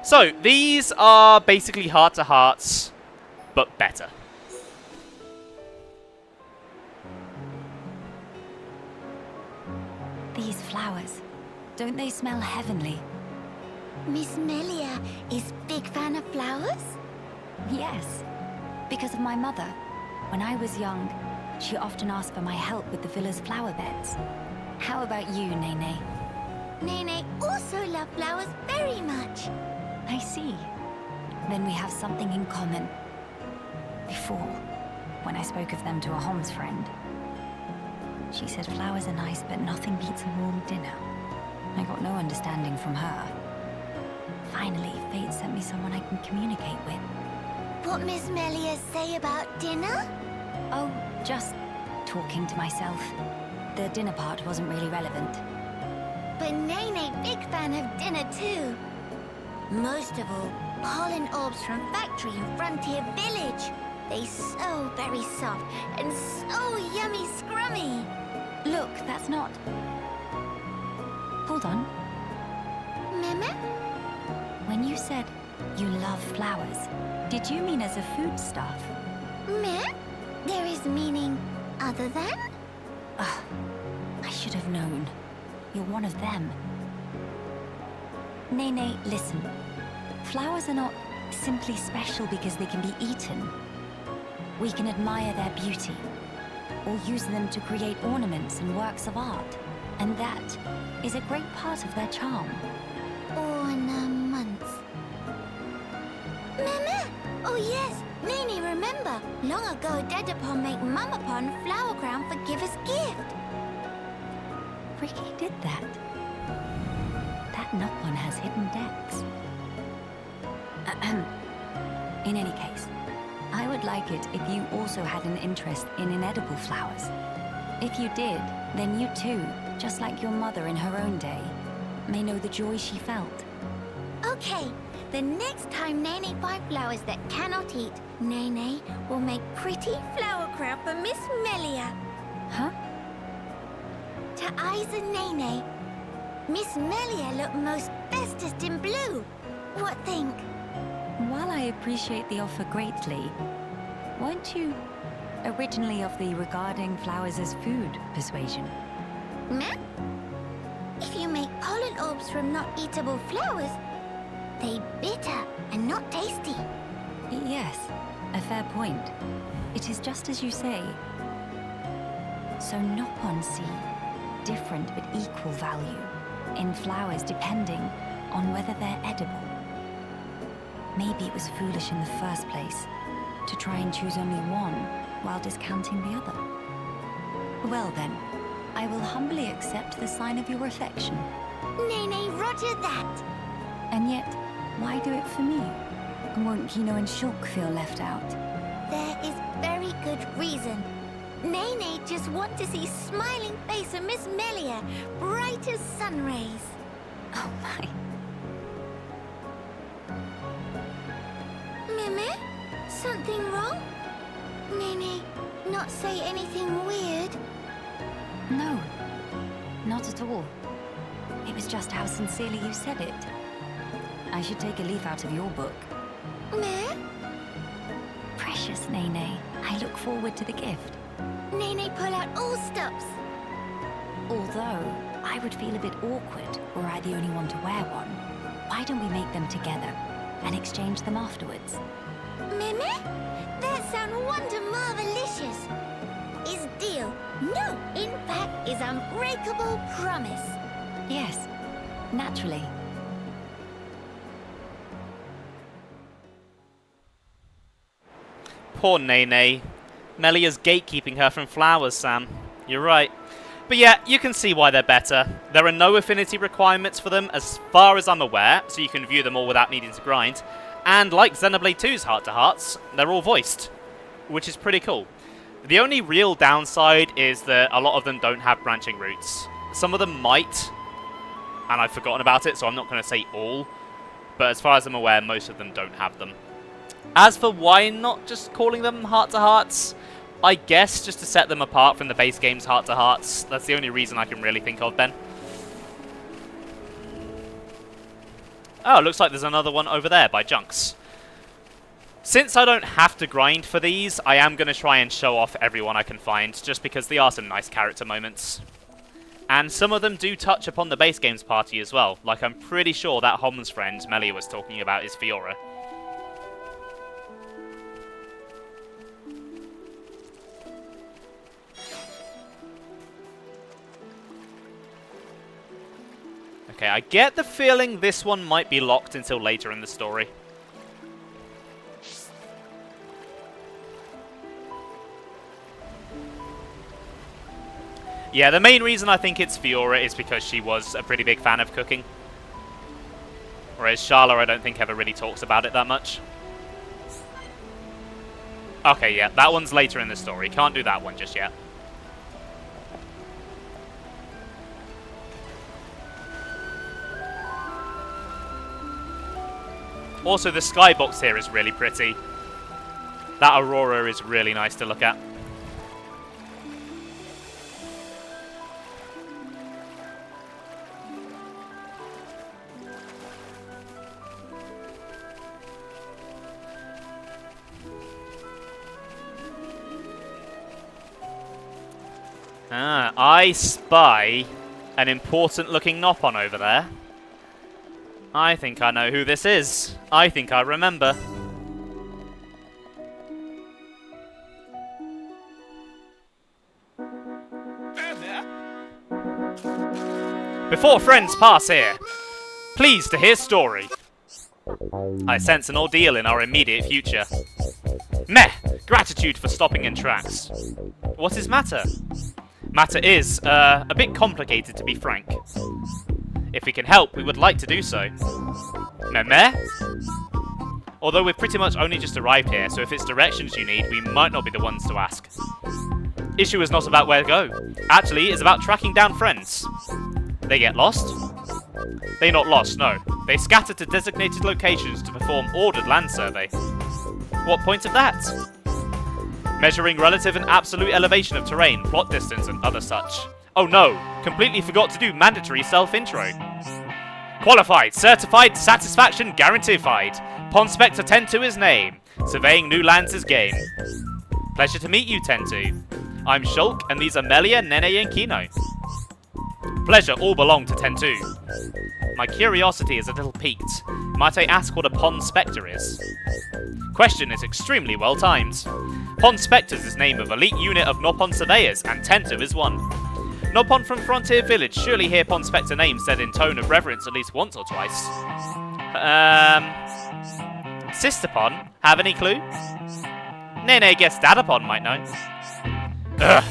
So, these are basically heart-to-hearts, but better. These flowers, don't they smell heavenly? Miss Melia is big fan of flowers? Yes, because of my mother. When I was young, she often asked for my help with the villa's flower beds. How about you, Nene? Nene also loves flowers very much. I see. Then we have something in common. Before, when I spoke of them to a Homs friend, she said flowers are nice, but nothing beats a warm dinner. I got no understanding from her. Finally, fate sent me someone I can communicate with. What Miss Melia say about dinner? Oh, just talking to myself. The dinner part wasn't really relevant. But Nene big fan of dinner too. Most of all, pollen orbs from factory in Frontier Village. They so very soft and so yummy scrummy. Look, that's not... Hold on. Meme? When you said you love flowers, did you mean as a foodstuff? Me? There is meaning other than? Ugh, I should have known. You're one of them. Nene, listen. Flowers are not simply special because they can be eaten. We can admire their beauty, or use them to create ornaments and works of art. And that is a great part of their charm. Ornaments. Meme! Oh yes, Nene remember. Long ago Dedapon make Mamapon flower crown for giver's gift. Ricky did that. That Nopon has hidden depths. In any case, I would like it if you also had an interest in inedible flowers. If you did, then you too, just like your mother in her own day, may know the joy she felt. Okay, the next time Nene finds flowers that cannot eat, Nene will make pretty flower crown for Miss Melia. Huh? To eyes and Nene, Miss Melia look most bestest in blue. What think? While I appreciate the offer greatly, weren't you originally of the regarding flowers as food persuasion? Meh? If you make pollen orbs from not eatable flowers, they bitter and not tasty. Yes, a fair point. It is just as you say. So Nopon see different but equal value in flowers depending on whether they're edible. Maybe it was foolish in the first place to try and choose only one while discounting the other. Well then, I will humbly accept the sign of your affection. Nay, roger that. And yet, why do it for me? Won't Kino and Shulk feel left out? There is very good reason. Nay just want to see smiling face of Miss Melia, bright as sun rays. Oh my. Mimi? Something wrong? Nay, not say anything weird. No, not at all. It was just how sincerely you said it. I should take a leaf out of your book. Meh? Precious Nene, I look forward to the gift. Nay, pull out all stops. Although, I would feel a bit awkward were I the only one to wear one. Why don't we make them together and exchange them afterwards? Mimi? That sound wonder marvelicious. Is deal. No, in fact, is unbreakable promise. Yes, naturally. Poor Nene. Melia's gatekeeping her from flowers, Sam. You're right. But yeah, you can see why they're better. There are no affinity requirements for them as far as I'm aware, so you can view them all without needing to grind. And like Xenoblade 2's Heart-to-Hearts, they're all voiced, which is pretty cool. The only real downside is that a lot of them don't have branching roots. Some of them might, and I've forgotten about it, so I'm not going to say all. But as far as I'm aware, most of them don't have them. As for why not just calling them Heart-to-Hearts, I guess just to set them apart from the base game's Heart-to-Hearts. That's the only reason I can really think of, Ben. Oh, looks like there's another one over there by Junks. Since I don't have to grind for these, I am going to try and show off everyone I can find, just because they are some nice character moments. And some of them do touch upon the base game's party as well, like I'm pretty sure that Hom's friend Melia was talking about is Fiora. Okay, I get the feeling this one might be locked until later in the story. Yeah, the main reason I think it's Fiora is because she was a pretty big fan of cooking. Whereas Sharla, I don't think ever really talks about it that much. Okay, yeah, that one's later in the story. Can't do that one just yet. Also, the skybox here is really pretty. That aurora is really nice to look at. Ah, I spy an important looking Nopon over there. I think I know who this is. I think I remember. Before friends pass here, pleased to hear story. I sense an ordeal in our immediate future. Meh! Gratitude for stopping in tracks. What is matter? Matter is, a bit complicated to be frank. If we can help, we would like to do so. Meh? Although we've pretty much only just arrived here, so if it's directions you need, we might not be the ones to ask. Issue is not about where to go. Actually, it's about tracking down friends. They get lost? They're not lost, no. They scatter to designated locations to perform ordered land survey. What point of that? Measuring relative and absolute elevation of terrain, plot distance, and other such. Oh no, completely forgot to do mandatory self-intro. Qualified, certified, satisfaction guaranteed. Ponspect attend to his name. Surveying new lands is game. Pleasure to meet you, Tentu. I'm Shulk, and these are Melia, Nene, and Kino. Pleasure all belong to Tentu. My curiosity is a little piqued. Might I ask what a Pond Spectre is? Question is extremely well timed. Pond Spectres is name of elite unit of Nopon surveyors, and Tentu is one. Nopon from Frontier Village surely hear Pond Spectre name said in tone of reverence at least once or twice. Sister Pon, have any clue? Nene guess Dadapon might know. Ugh,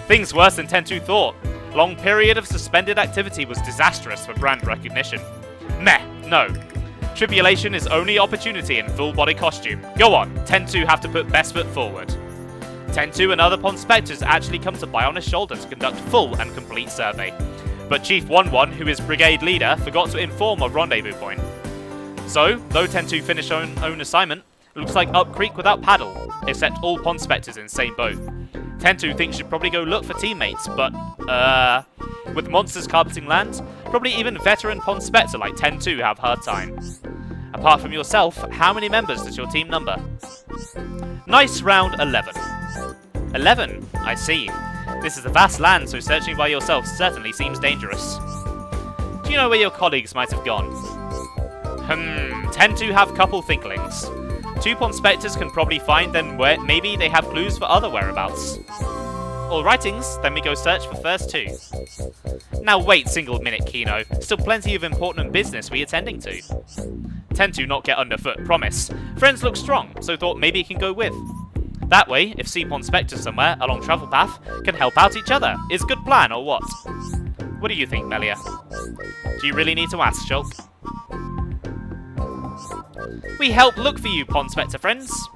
things worse than Tentu thought. Long period of suspended activity was disastrous for brand recognition. Meh, no. Tribulation is only opportunity in full body costume. Go on, Tentu have to put best foot forward. Tentu and other Pond Spectres actually come to Bionis Shoulder to conduct full and complete survey. But Chief 1-1, who is brigade leader, forgot to inform of rendezvous point. So, though Tentu finished own assignment, it looks like up creek without paddle, except all Pond Spectres in the same boat. Tentu thinks should probably go look for teammates, but, with monsters carpeting land, probably even veteran Pond Spectre like Tentu have hard time. Apart from yourself, how many members does your team number? Nice round 11. 11, I see. This is a vast land, so searching by yourself certainly seems dangerous. Do you know where your colleagues might have gone? Tentu have couple thinklings. 2 Pond Spectres can probably find them where maybe they have clues for other whereabouts. All rightings, then we go search for first 2. Now wait single minute, Kino. Still plenty of important business we attending to. Tentu not get underfoot, promise. Friends look strong, so thought maybe he can go with. That way, if see Pond Spectres somewhere along travel path, can help out each other. Is good plan or what? What do you think, Melia? Do you really need to ask, Shulk? We help look for you, Pond Spectre friends.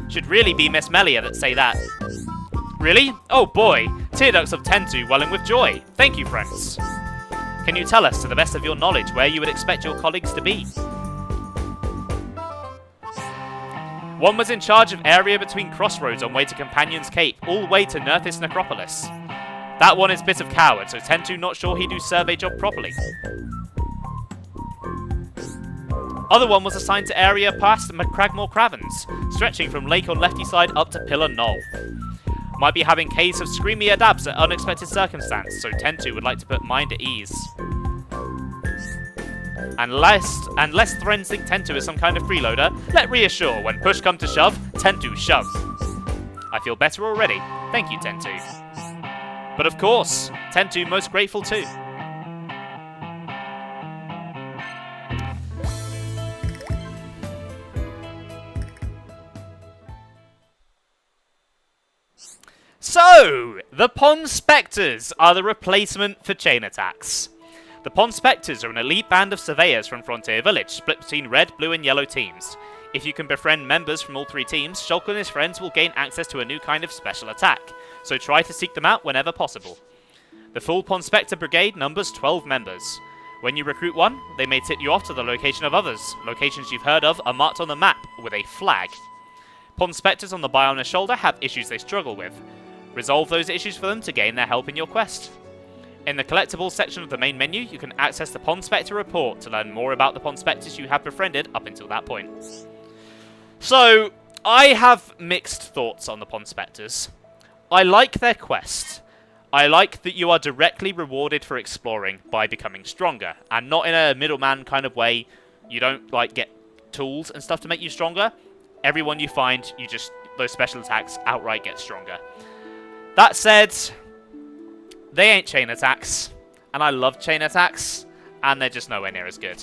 Should really be Miss Melia that say that. Really? Oh boy, tear ducts of Tentu welling with joy. Thank you, friends. Can you tell us, to the best of your knowledge, where you would expect your colleagues to be? One was in charge of area between crossroads on way to Companion's Cape, all way to Nerthis Necropolis. That one is bit of coward, so Tentu not sure he do survey job properly. Other one was assigned to area past Cragmore Cravens, stretching from lake on lefty side up to Pillar Knoll. Might be having case of screamy adabs at unexpected circumstance, so Tentu would like to put mind at ease. And lest friends think Tentu is some kind of freeloader, let reassure, when push come to shove, Tentu shove. I feel better already. Thank you, Tentu. But of course, Tentu most grateful too. So, the Pond Spectres are the replacement for chain attacks. The Pond Spectres are an elite band of surveyors from Frontier Village, split between red, blue and yellow teams. If you can befriend members from all 3 teams, Shulk and his friends will gain access to a new kind of special attack, so try to seek them out whenever possible. The full Pond Spectre Brigade numbers 12 members. When you recruit one, they may tip you off to the location of others. Locations you've heard of are marked on the map with a flag. Pond Spectres on the Bionis Shoulder have issues they struggle with. Resolve those issues for them to gain their help in your quest. In the collectibles section of the main menu, you can access the Pond Spectre report to learn more about the Pond Spectres you have befriended up until that point. So, I have mixed thoughts on the Pond Spectres. I like their quest. I like that you are directly rewarded for exploring by becoming stronger, and not in a middleman kind of way. You don't like get tools and stuff to make you stronger. Everyone you find, you just, those special attacks outright get stronger. That said, they ain't chain attacks, and I love chain attacks, and they're just nowhere near as good.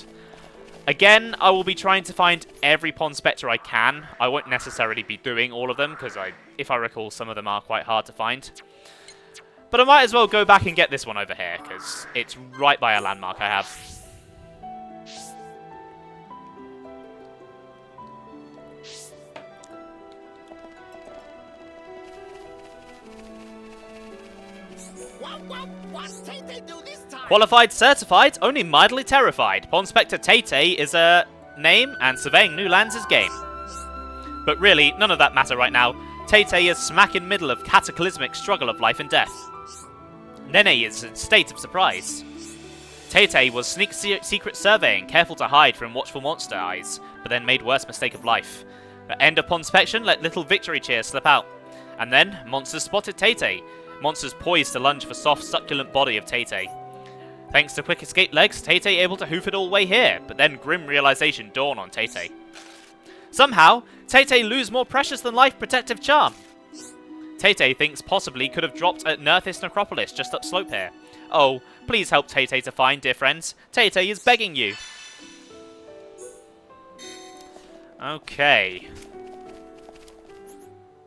Again, I will be trying to find every Pond Spectre I can. I won't necessarily be doing all of them, because if I recall, some of them are quite hard to find. But I might as well go back and get this one over here, because it's right by a landmark I have. Qualified, certified, only mildly terrified. Pond Spectre Tay is a name, and surveying new lands is game. But really, none of that matter right now. Tay is smack in middle of cataclysmic struggle of life and death. Nene is in state of surprise. Tay was secret surveying, careful to hide from watchful monster eyes, but then made worse mistake of life. The end of Pond Spection let little victory cheers slip out. And then, monsters spotted Tay-Tay. Monsters poised to lunge for soft, succulent body of Tay-Tay. Thanks to quick escape legs, Tay-Tay able to hoof it all the way here, but then grim realization dawned on Tay-Tay. Somehow, Tay-Tay lose more precious than life protective charm. Tay-Tay thinks possibly could have dropped at Nerthis Necropolis just upslope here. Oh, please help Tay-Tay to find, dear friends. Tay-Tay is begging you. Okay.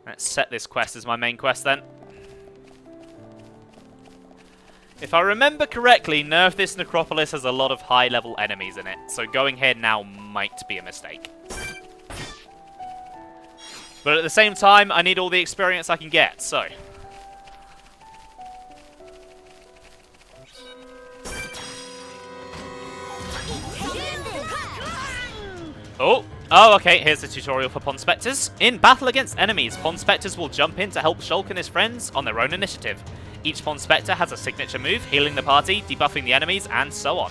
Let's set this quest as my main quest then. If I remember correctly, Nerthis Necropolis has a lot of high-level enemies in it, so going here now might be a mistake. But at the same time, I need all the experience I can get, so... Oh, okay, here's the tutorial for Pond Spectres. In battle against enemies, Pond Spectres will jump in to help Shulk and his friends on their own initiative. Each Pond Spectre has a signature move, healing the party, debuffing the enemies, and so on.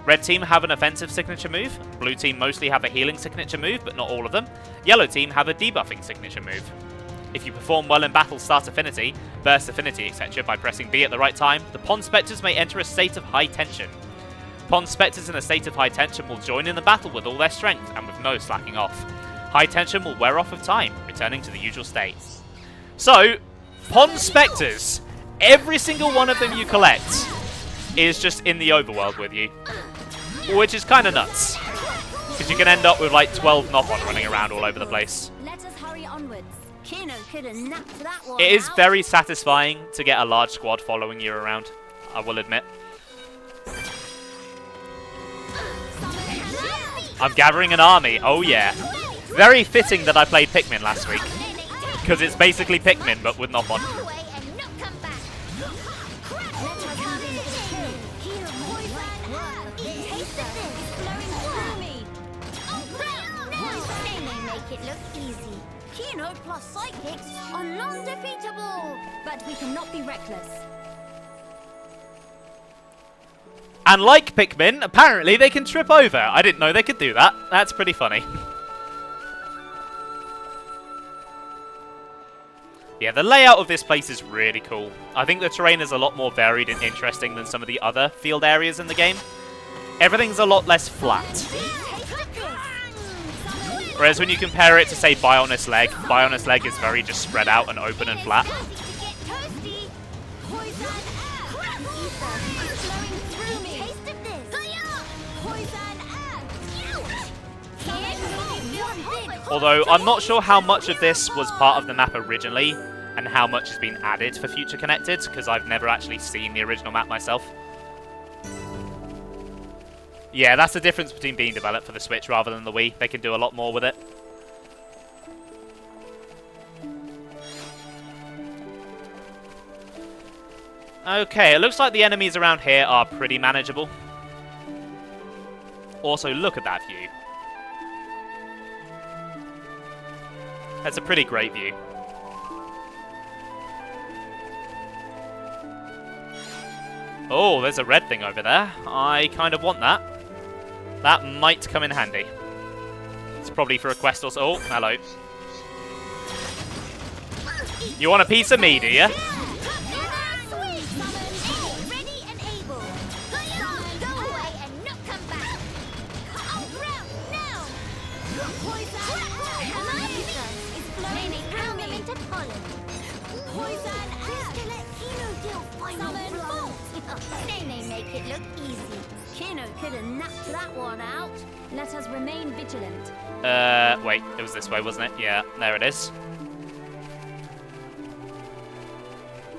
Red team have an offensive signature move, blue team mostly have a healing signature move, but not all of them. Yellow team have a debuffing signature move. If you perform well in battle, start affinity, burst affinity, etc. by pressing B at the right time, the Pond Spectres may enter a state of high tension. Pond Spectres in a state of high tension will join in the battle with all their strength and with no slacking off. High tension will wear off with time, returning to the usual state. So, Pond Spectres, every single one of them you collect is just in the overworld with you. Which is kind of nuts. Because you can end up with like 12 knock-on running around all over the place. Let us hurry onwards. Kino could have napped that one It is out. very satisfying to get a large squad following you around, I will admit. I'm gathering an army, oh yeah. Very fitting that I played Pikmin last week. Because it's basically Pikmin, but with knock-on. It look easy. Kino plus psychics are non-defeatable. But we cannot be reckless. And like Pikmin, apparently they can trip over. I didn't know they could do that. That's pretty funny. Yeah, the layout of this place is really cool. I think the terrain is a lot more varied and interesting than some of the other field areas in the game. Everything's a lot less flat. Whereas when you compare it to, say, Bionis Leg is very just spread out and open and flat. Although, I'm not sure how much of this was part of the map originally, and how much has been added for Future Connected, because I've never actually seen the original map myself. Yeah, that's the difference between being developed for the Switch rather than the Wii. They can do a lot more with it. Okay, it looks like the enemies around here are pretty manageable. Also, look at that view. That's a pretty great view. Oh, there's a red thing over there. I kind of want that. That might come in handy. It's probably for a quest or so. Oh, hello. You want a piece of me, do you? It look easy. Kino could have napped that one out. Let us remain vigilant. Wait, it was this way, wasn't it? Yeah, there it is.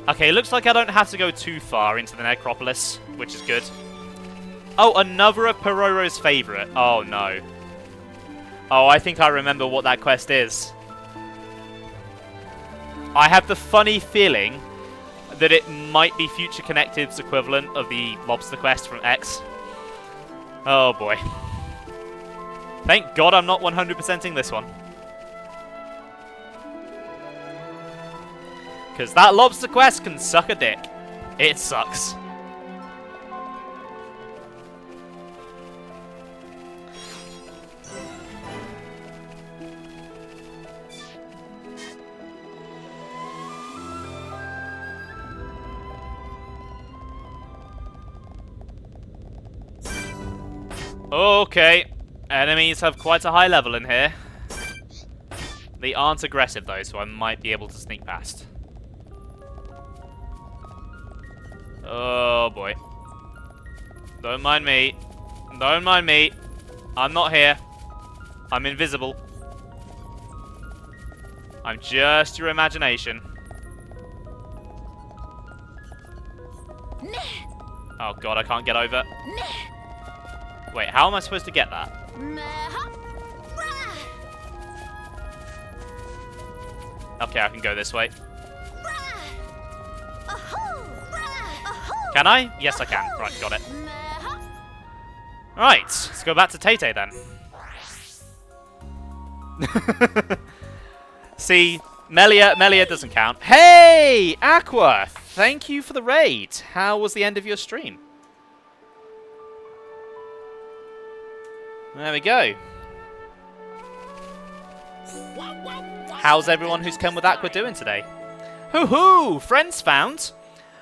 Okay, looks like I don't have to go too far into the Necropolis, which is good. Oh, another of Pororo's favourite. Oh, no. Oh, I think I remember what that quest is. I have the funny feeling that it might be Future Connective's equivalent of the Lobster Quest from X. Oh boy. Thank God I'm not 100%ing this one. Because that Lobster Quest can suck a dick. It sucks. Okay. Enemies have quite a high level in here. They aren't aggressive though, so I might be able to sneak past. Oh boy. Don't mind me. Don't mind me. I'm not here. I'm invisible. I'm just your imagination. Oh god, I can't get over. Wait, how am I supposed to get that? Okay, I can go this way. Can I? Yes, I can. Right, got it. Right, let's go back to Tay-Tay then. See, Melia doesn't count. Hey, Aqua! Thank you for the raid. How was the end of your stream? There we go. How's everyone who's come with Aqua doing today? Hoo-hoo! Friends found!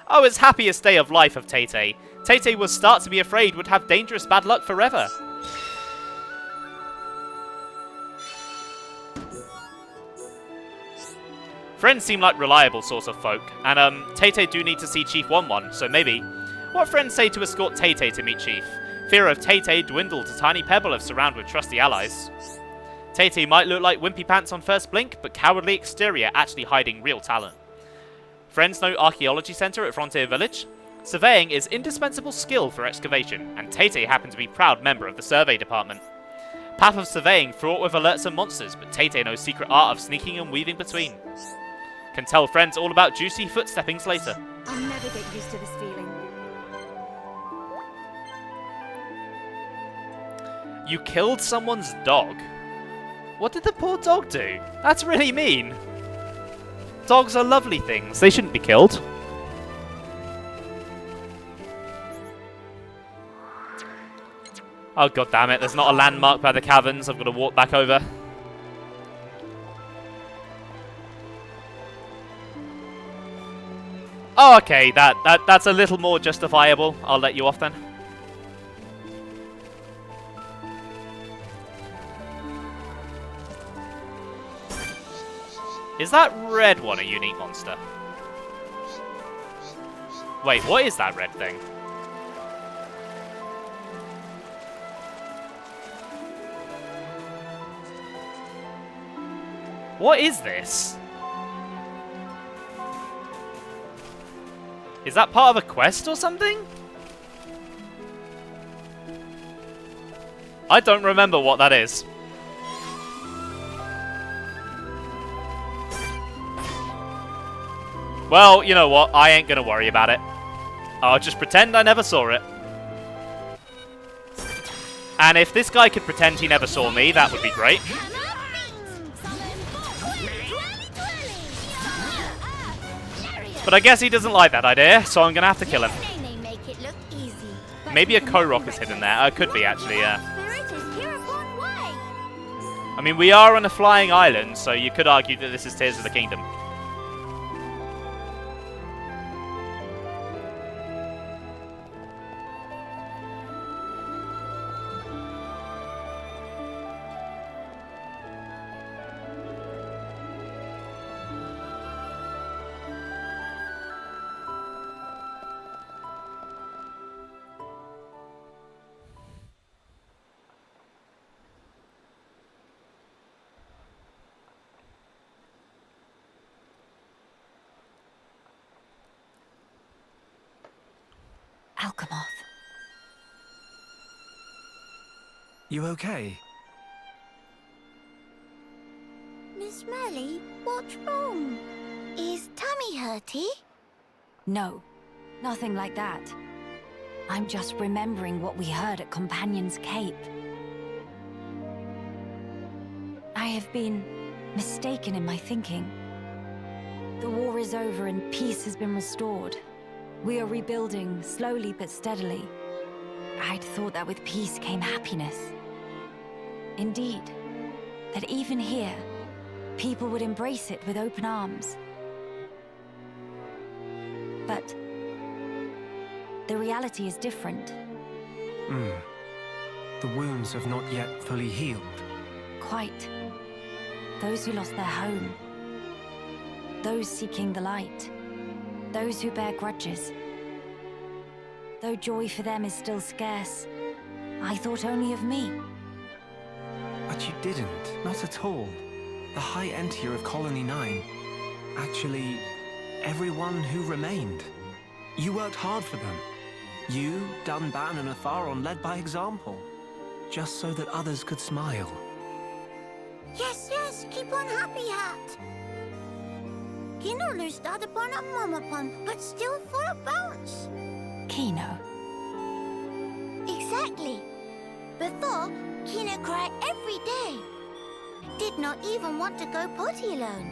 Oh, it's happiest day of life of Tay-Tay. Tay-Tay was start to be afraid would have dangerous bad luck forever. Friends seem like reliable sorts of folk, and Tay-Tay do need to see Chief 1-1, so maybe. What friends say to escort Tay-Tay to meet Chief? Fear of Tay-Tay dwindled to tiny pebble if surrounded with trusty allies. Tay-Tay might look like wimpy pants on first blink, but cowardly exterior actually hiding real talent. Friends know Archaeology Center at Frontier Village. Surveying is indispensable skill for excavation, and Tay-Tay happened to be proud member of the survey department. Path of surveying fraught with alerts and monsters, but Tay-Tay knows secret art of sneaking and weaving between. Can tell friends all about juicy footsteppings later. I'll never get used to this feeling. You killed someone's dog? What did the poor dog do? That's really mean. Dogs are lovely things. They shouldn't be killed. Oh god damn it, there's not a landmark by the caverns. I've got to walk back over. Oh, okay, that's a little more justifiable. I'll let you off then. Is that red one a unique monster? Wait, what is that red thing? What is this? Is that part of a quest or something? I don't remember what that is. Well, you know what? I ain't gonna worry about it. I'll just pretend I never saw it. And if this guy could pretend he never saw me, that would be great. But I guess he doesn't like that idea, so I'm gonna have to kill him. Maybe a Korok is hidden there. Could be, actually, yeah. I mean, we are on a flying island, so you could argue that this is Tears of the Kingdom. Alchemoth. You okay? Miss Melly, what's wrong? Is tummy hurty? No, nothing like that. I'm just remembering what we heard at Companion's Cape. I have been mistaken in my thinking. The war is over and peace has been restored. We are rebuilding, slowly but steadily. I'd thought that with peace came happiness. Indeed, that even here, people would embrace it with open arms. But the reality is different. the wounds have not yet fully healed. Quite. Those who lost their home. Those seeking the light. Those who bear grudges. Though joy for them is still scarce, I thought only of me. But you didn't, not at all. The High Entier of Colony 9. Actually, everyone who remained. You worked hard for them. You, Dunban, and Atharon led by example. Just so that others could smile. Yes, yes, keep on happy, Hat. Kino loosed out upon a Momopon, but still full of bounce. Kino. Exactly. Before, Kino cried every day. Did not even want to go potty alone.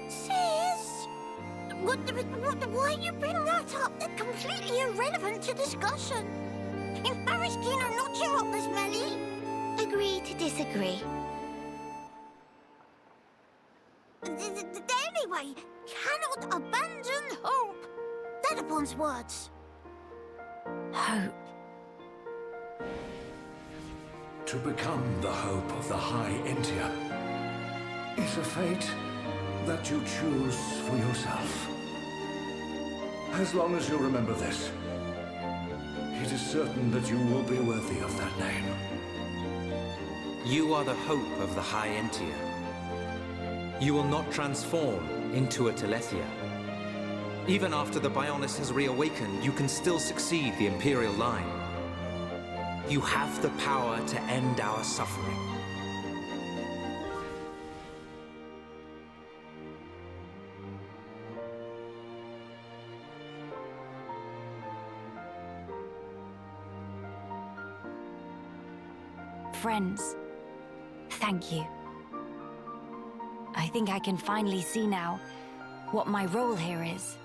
Sis? Why you bring that up? That's completely irrelevant to discussion. Embarrass Kino not cheer up this Melly. Agree to disagree. Anyway, cannot abandon hope. Dedapon's words. Hope. To become the hope of the High Entier is a fate that you choose for yourself. As long as you remember this, it is certain that you will be worthy of that name. You are the hope of the High Entier. You will not transform into a Telethia. Even after the Bionis has reawakened, you can still succeed the Imperial line. You have the power to end our suffering. Friends, thank you. I think I can finally see now what my role here is.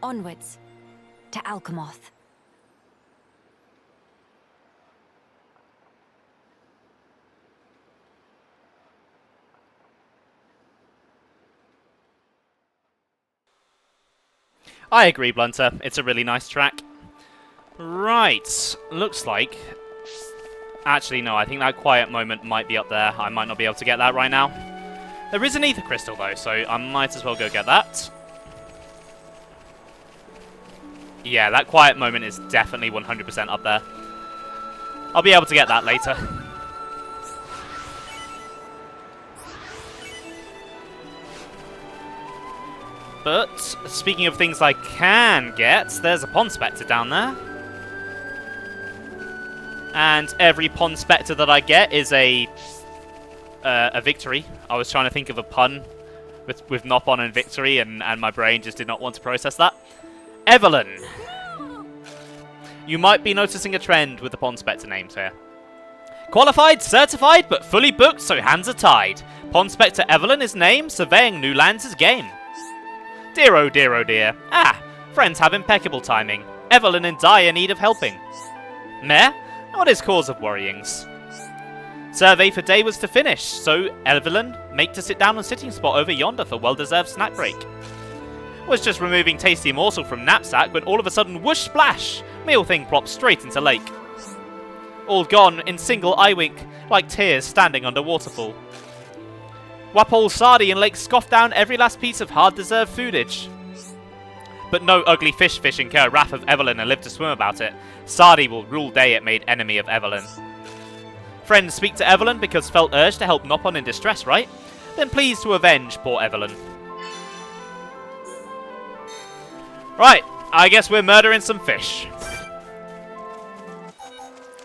Onwards to Alchemoth. I agree, Blunter. It's a really nice track. Right. Looks like... Actually, no. I think that quiet moment might be up there. I might not be able to get that right now. There is an ether crystal, though, so I might as well go get that. Yeah, that quiet moment is definitely 100% up there. I'll be able to get that later. But, speaking of things I can get, there's a Pond Spectre down there. And every Pond Spectre that I get is a victory. I was trying to think of a pun with Nopon and victory, and my brain just did not want to process that. Evelyn. You might be noticing a trend with the Pond Spectre names here. Qualified, certified, but fully booked, so hands are tied. Pond Spectre Evelyn is name, surveying new lands is game. Dear oh dear oh dear. Ah, friends have impeccable timing. Evelyn in dire need of helping. Mare, what is cause of worryings? Survey for day was to finish, so Evelyn make to sit down on sitting spot over yonder for well-deserved snack break. Was just removing tasty morsel from knapsack when all of a sudden whoosh splash, meal thing plops straight into lake. All gone in single eye wink, like tears standing under waterfall. Wapole Sardi and Lake scoff down every last piece of hard-deserved foodage. But no ugly fish incur wrath of Evelyn and live to swim about it. Sardi will rule day it made enemy of Evelyn. Friends speak to Evelyn because felt urged to help Nopon in distress, right? Then please to avenge poor Evelyn. Right, I guess we're murdering some fish.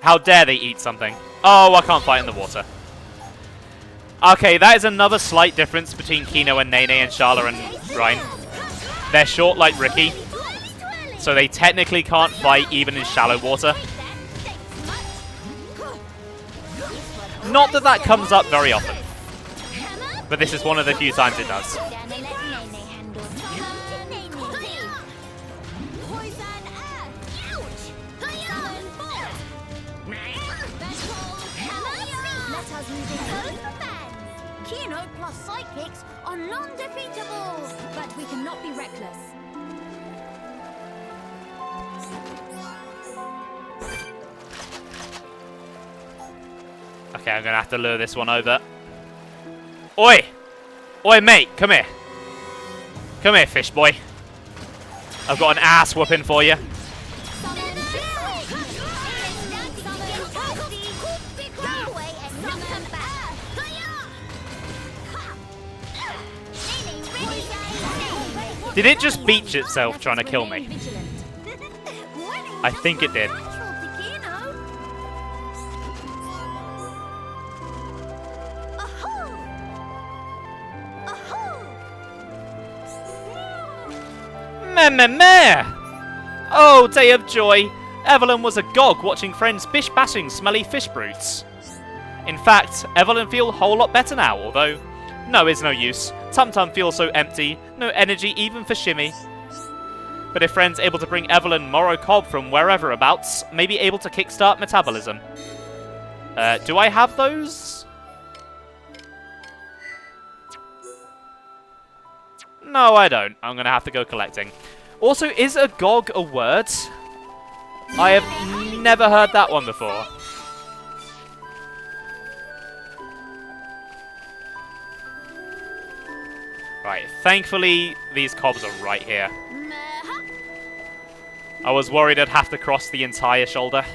How dare they eat something? Oh, I can't fight in the water. Okay, that is another slight difference between Kino and Nene and Shala and Ryan. They're short like Ricky, so they technically can't fight even in shallow water. Not that that comes up very often, but this is one of the few times it does. Kino plus psychics are non-defeatable, But we cannot be reckless. Okay, I'm going to have to lure this one over. Oi! Oi, mate, come here. Come here, fish boy. I've got an ass whooping for you. Did it just beach itself trying to kill me? I think it did. Meh. Oh, day of joy. Evelyn was agog watching friends bish-bashing smelly fish brutes. In fact, Evelyn feels a whole lot better now, although no is no use. Tum Tum feels so empty, no energy even for shimmy. But if friends able to bring Evelyn Morrow Cob from wherever abouts, may be able to kickstart metabolism. Do I have those? No, I don't. I'm going to have to go collecting. Also, is agog a word? I have never heard that one before. Right, thankfully, these cobs are right here. I was worried I'd have to cross the entire shoulder.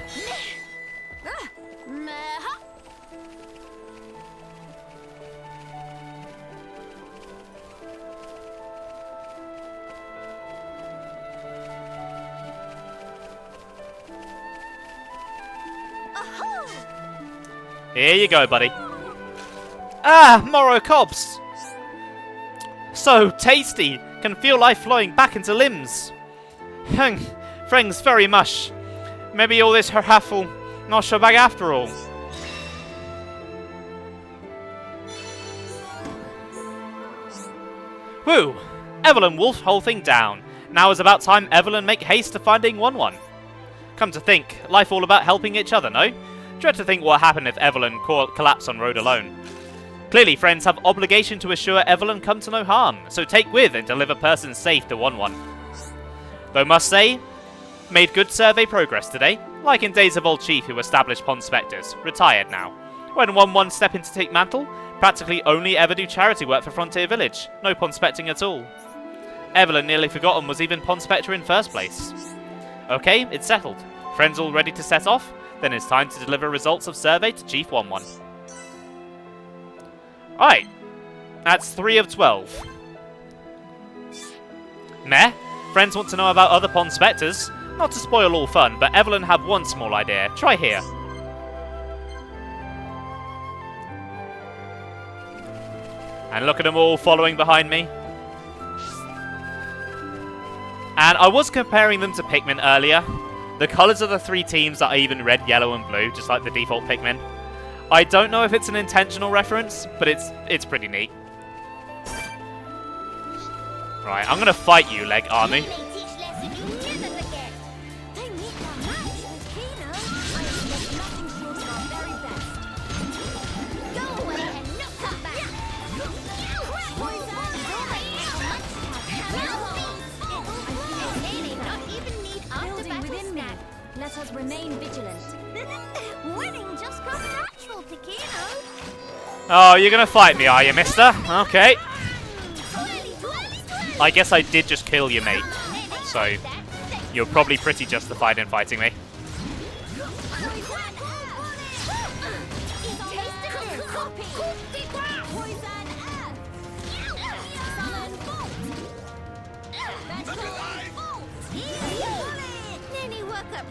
Here you go, buddy. Ah, Morrow Cobs! So tasty! Can feel life flowing back into limbs. Thanks very much. Maybe all this herhaffle not so bad after all. Whew! Evelyn wolfed whole thing down. Now is about time Evelyn make haste to finding 1-1. Come to think, life all about helping each other, no? Dread to think what happened if Evelyn collapsed on road alone. Clearly, friends have obligation to assure Evelyn come to no harm, so take with and deliver person safe to 1-1. Though must say, made good survey progress today, like in days of old chief who established pond spectres, retired now. When 1-1 step in to take mantle, practically only ever do charity work for Frontier Village, no pond specting at all. Evelyn nearly forgotten was even pond spectre in first place. Okay, it's settled. Friends all ready to set off? Then it's time to deliver results of survey to Chief 1-1. Alright, that's 3 of 12. Meh? Friends want to know about other pond spectres? Not to spoil all fun, but Evelyn have one small idea. Try here. And look at them all following behind me. And I was comparing them to Pikmin earlier. The colours of the 3 teams are even red, yellow and blue, just like the default Pikmin. I don't know if it's an intentional reference, but it's pretty neat. Right, I'm going to fight you, Leg Army. Let us remain vigilant. Winning just comes natural to Kino. Oh, you're gonna fight me, are you, mister? Okay. I guess I did just kill you, mate. So, you're probably pretty justified in fighting me.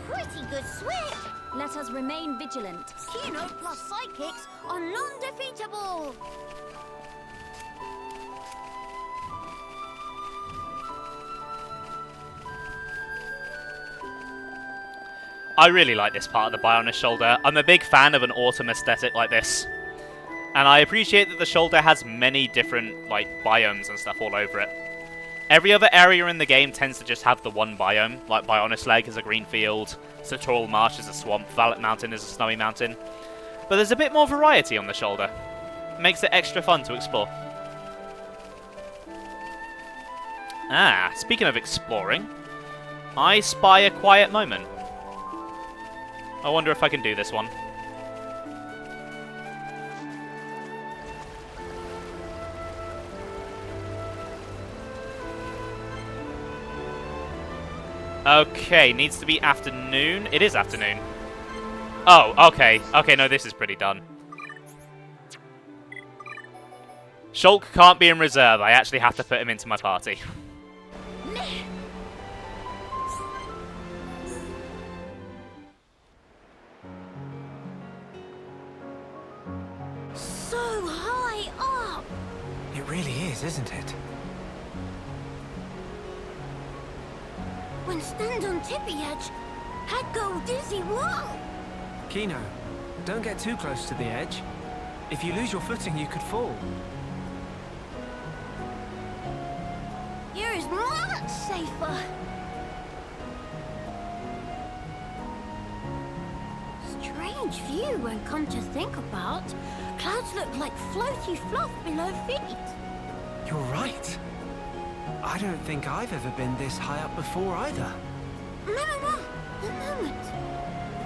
Pretty good sweat. Let us remain vigilant. Kino plus psychics are non-defeatable. I really like this part of the Bionis Shoulder. I'm a big fan of an autumn aesthetic like this. And I appreciate that the shoulder has many different like biomes and stuff all over it. Every other area in the game tends to just have the one biome, like Bionis Leg is a green field, Satral Marsh is a swamp, Valet Mountain is a snowy mountain. But there's a bit more variety on the shoulder. It makes it extra fun to explore. Ah, speaking of exploring, I spy a quiet moment. I wonder if I can do this one. Okay, needs to be afternoon. It is afternoon. Oh, okay. Okay, no, this is pretty done. Shulk can't be in reserve. I actually have to put him into my party. So high up! It really is, isn't it? When stand on tippy edge, I'd go dizzy. Whoa! Kino, don't get too close to the edge. If you lose your footing, you could fall. Here is much safer. Strange view when come to think about. Clouds look like floaty fluff below feet. You're right. I don't think I've ever been this high up before either. No. A moment.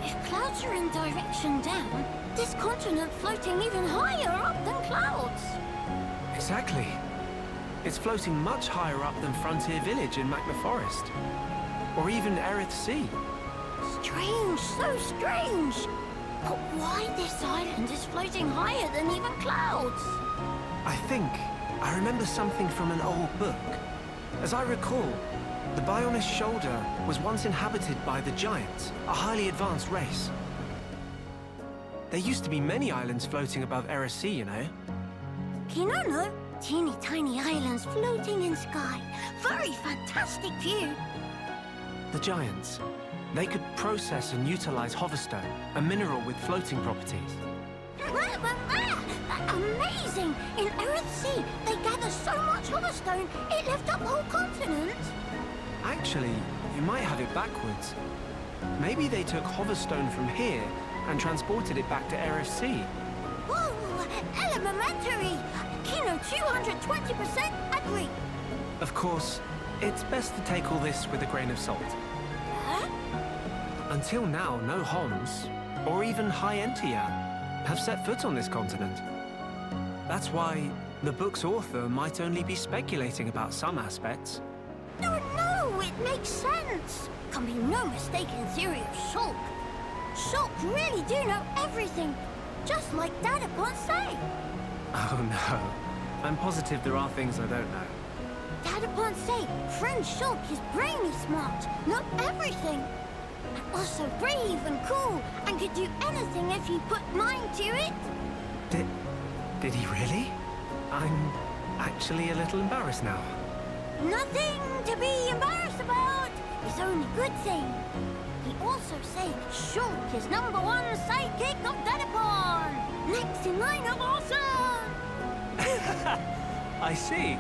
If clouds are in direction down, this continent floating even higher up than clouds. Exactly. It's floating much higher up than Frontier Village in Magna Forest. Or even Erith Sea. Strange, so strange. But why this island is floating higher than even clouds? I remember something from an old book. As I recall, the Bionis Shoulder was once inhabited by the Giants, a highly advanced race. There used to be many islands floating above Erith Sea, you know. Kino no. Teeny tiny islands floating in sky. Very fantastic view. The Giants. They could process and utilize hoverstone, a mineral with floating properties. Amazing! In Erith Sea, they gather so much hoverstone, it left up whole continent. Actually, you might have it backwards. Maybe they took hoverstone from here and transported it back to Erith Sea. Whoa! Elementary! Kino 220% agree. Of course, it's best to take all this with a grain of salt. Huh? Until now, no Homs, or even High Entia, have set foot on this continent. That's why the book's author might only be speculating about some aspects. No, it makes sense. Can be no mistaken theory of Shulk. Shulk really do know everything, just like Dad upon say. Oh no, I'm positive there are things I don't know. Dad upon say, friend Shulk is brainy smart, know everything. And also brave and cool, and could do anything if he put mind to it. Did he really? I'm actually a little embarrassed now. Nothing to be embarrassed about. It's only good thing. He also say Shulk is #1 sidekick of Dadapon. Next in line of awesome. I see.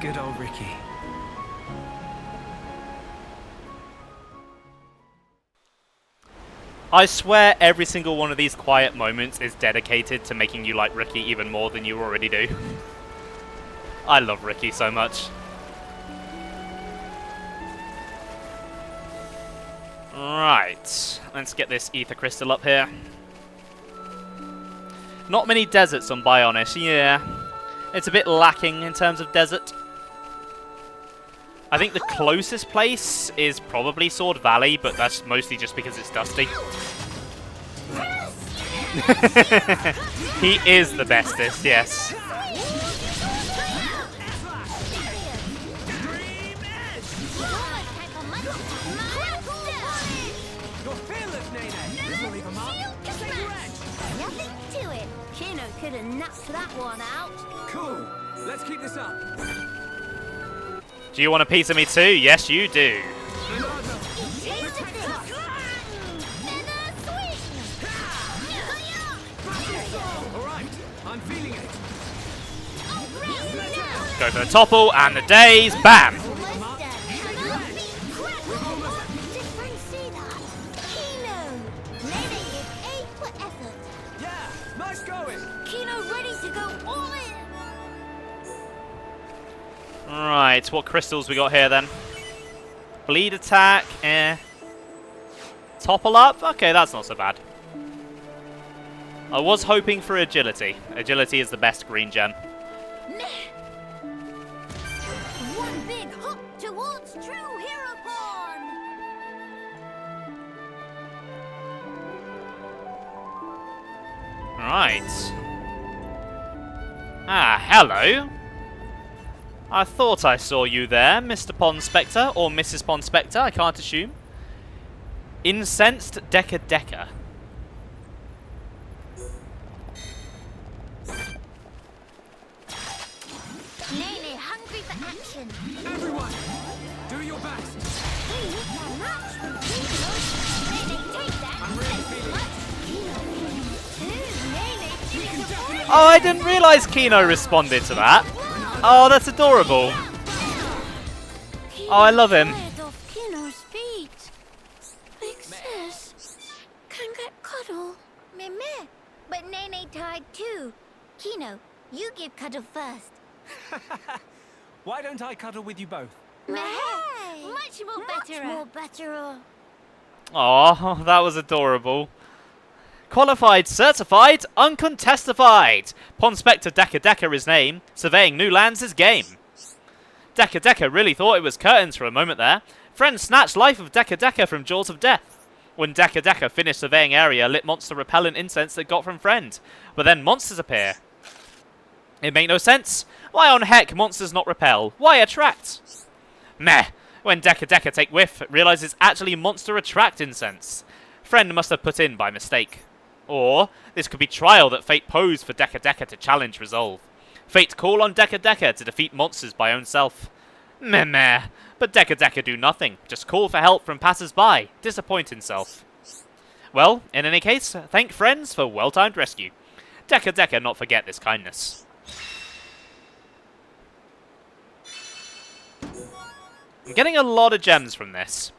Good old Ricky. I swear every single one of these quiet moments is dedicated to making you like Ricky even more than you already do. I love Ricky so much. Right, let's get this ether crystal up here. Not many deserts on Bionis, yeah. It's a bit lacking in terms of desert. I think the closest place is probably Sword Valley, but that's mostly just because it's dusty. He is the bestest, yes. Nothing to it. Kino could have knocked that one out. Cool. Let's keep this up. Do you want a piece of me too? Yes, you do. Alright, I'm feeling it. Go for the topple and the days, bam! Nice going. Kino ready to go all in. Right, what crystals we got here then? Bleed attack, Topple up? Okay, that's not so bad. I was hoping for agility. Agility is the best green gem. One big hop Right. Ah, hello. I thought I saw you there, Mr. Pond Spectre, or Mrs. Pond Spectre, I can't assume. Incensed Decker. Nene, hungry for action. Everyone, do your best. Nene, take that. I'm really feeling it. Oh, I didn't realise Kino responded to that. Oh, that's adorable. Oh, I love him. Off Kino's feet. Big sis can get cuddle. Meh. But Nene tied too. Kino, you give cuddle first. Why don't I cuddle with you both? Meh. Much more better. Oh, that was adorable. Qualified, certified, uncontestified. Pond Spectre Decker his name. Surveying new lands his game. Decker really thought it was curtains for a moment there. Friend snatched life of Decker from jaws of death. When Decker finished surveying area, lit monster repellent incense that got from friend. But then monsters appear. It make no sense. Why on heck monsters not repel? Why attract? Meh. When Decker take whiff, realise it's actually monster attract incense. Friend must have put in by mistake. Or, this could be trial that fate posed for Decker to challenge resolve. Fate call on Decker to defeat monsters by own self. Meh. But Decker do nothing, just call for help from passers-by, disappoint himself. Well, in any case, thank friends for well-timed rescue. Decker not forget this kindness. I'm getting a lot of gems from this.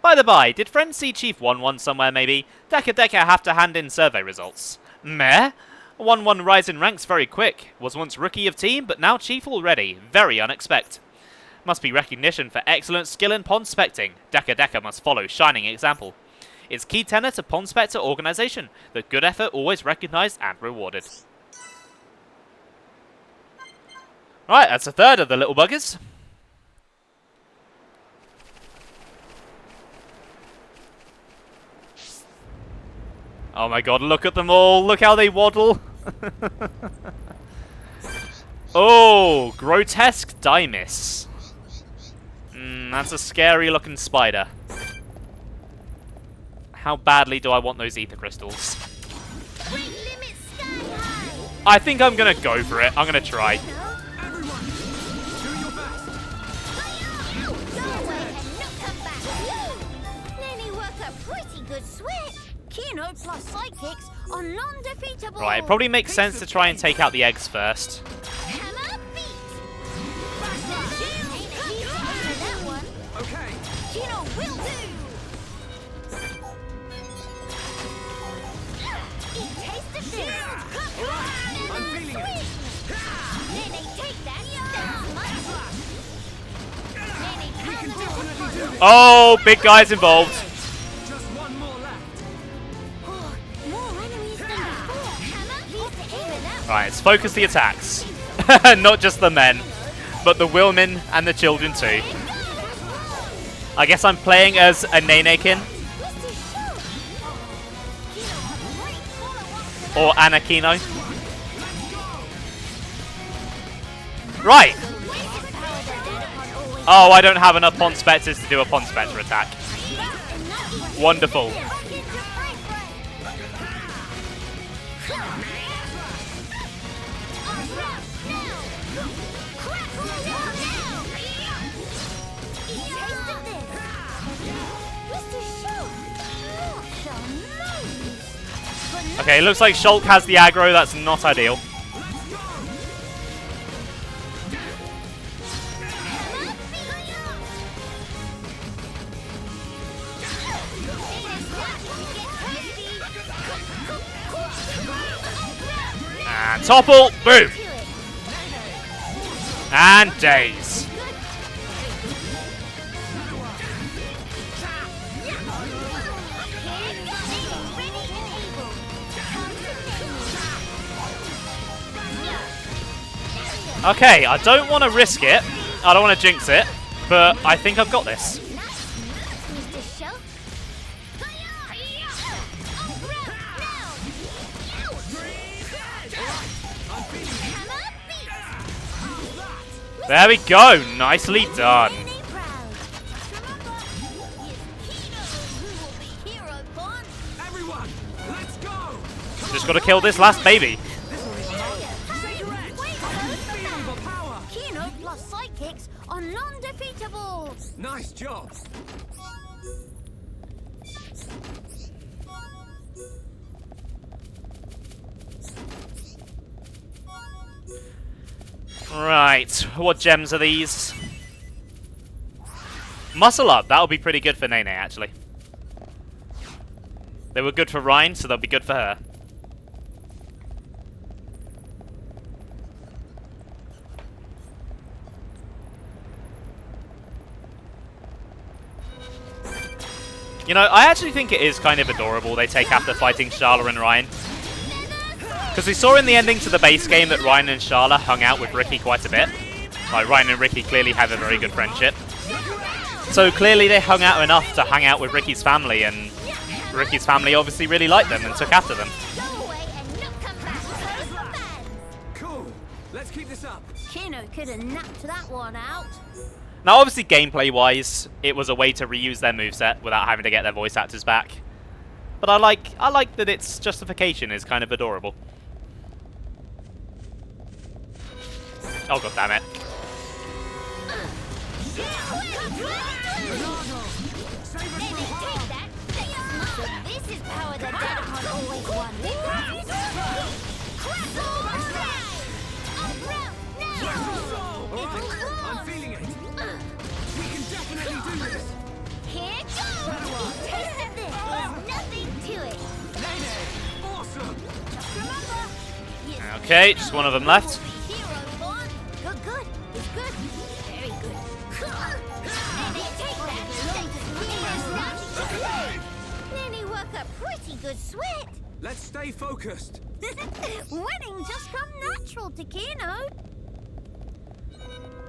By the by, did friends see Chief 1-1 somewhere maybe? Decker have to hand in survey results. Meh? 1-1 rise in ranks very quick. Was once rookie of team, but now chief already. Very unexpected. Must be recognition for excellent skill in pond specting. Decker must follow shining example. It's key tenet of Pond Spectre organisation that good effort always recognised and rewarded. Right, that's a third of the little buggers. Oh my god, look at them all. Look how they waddle. Oh, grotesque Dymis. That's a scary looking spider. How badly do I want those ether crystals? I think I'm gonna go for it. I'm gonna try. Kino plus psychics are non-defeatable. Right, it probably makes sense to try and take out the eggs first. Okay. Kino will do. Taste the this. I'm feeling it. Nene, take that. Nene, Oh, big guy's involved. Just one more left. more enemies than before. Right, let's focus the attacks. Not just the men, but the women and the children too. I guess I'm playing as a Nenekin. Or Anakino. Right! Oh, I don't have enough Pond Spectres to do a Pond Spectre attack. Wonderful. Okay, looks like Shulk has the aggro. That's not ideal. And topple. Boom. And daze. Okay, I don't want to risk it. I don't want to jinx it. But I think I've got this. There we go. Nicely done. Everyone, let's go! Just got to kill this last baby. Kino plus sidekicks are non-defeatable. Nice job. Right, what gems are these? Muscle up, that'll be pretty good for Nene, actually. They were good for Ryan, so they'll be good for her. You know, I actually think it is kind of adorable they take after fighting Sharla and Ryan. Because we saw in the ending to the base game that Ryan and Sharla hung out with Ricky quite a bit. Like, Ryan and Ricky clearly have a very good friendship. So clearly they hung out enough to hang out with Ricky's family, and Ricky's family obviously really liked them and took after them. Cool. Let's keep this up. Kino could have napped that one out. Now obviously gameplay-wise, it was a way to reuse their moveset without having to get their voice actors back. But I like that its justification is kind of adorable. Oh god damn it. This is power that Dedicon always wanted. I'm feeling it. We can definitely do this. Here goes! Taste of this! There's nothing to it. Awesome. Just remember, Okay, just one of them left. hero born. Good, good. It's good. Very good. Nene, take that. Nene work a pretty good sweat. Let's stay focused. Winning just come natural to Kino.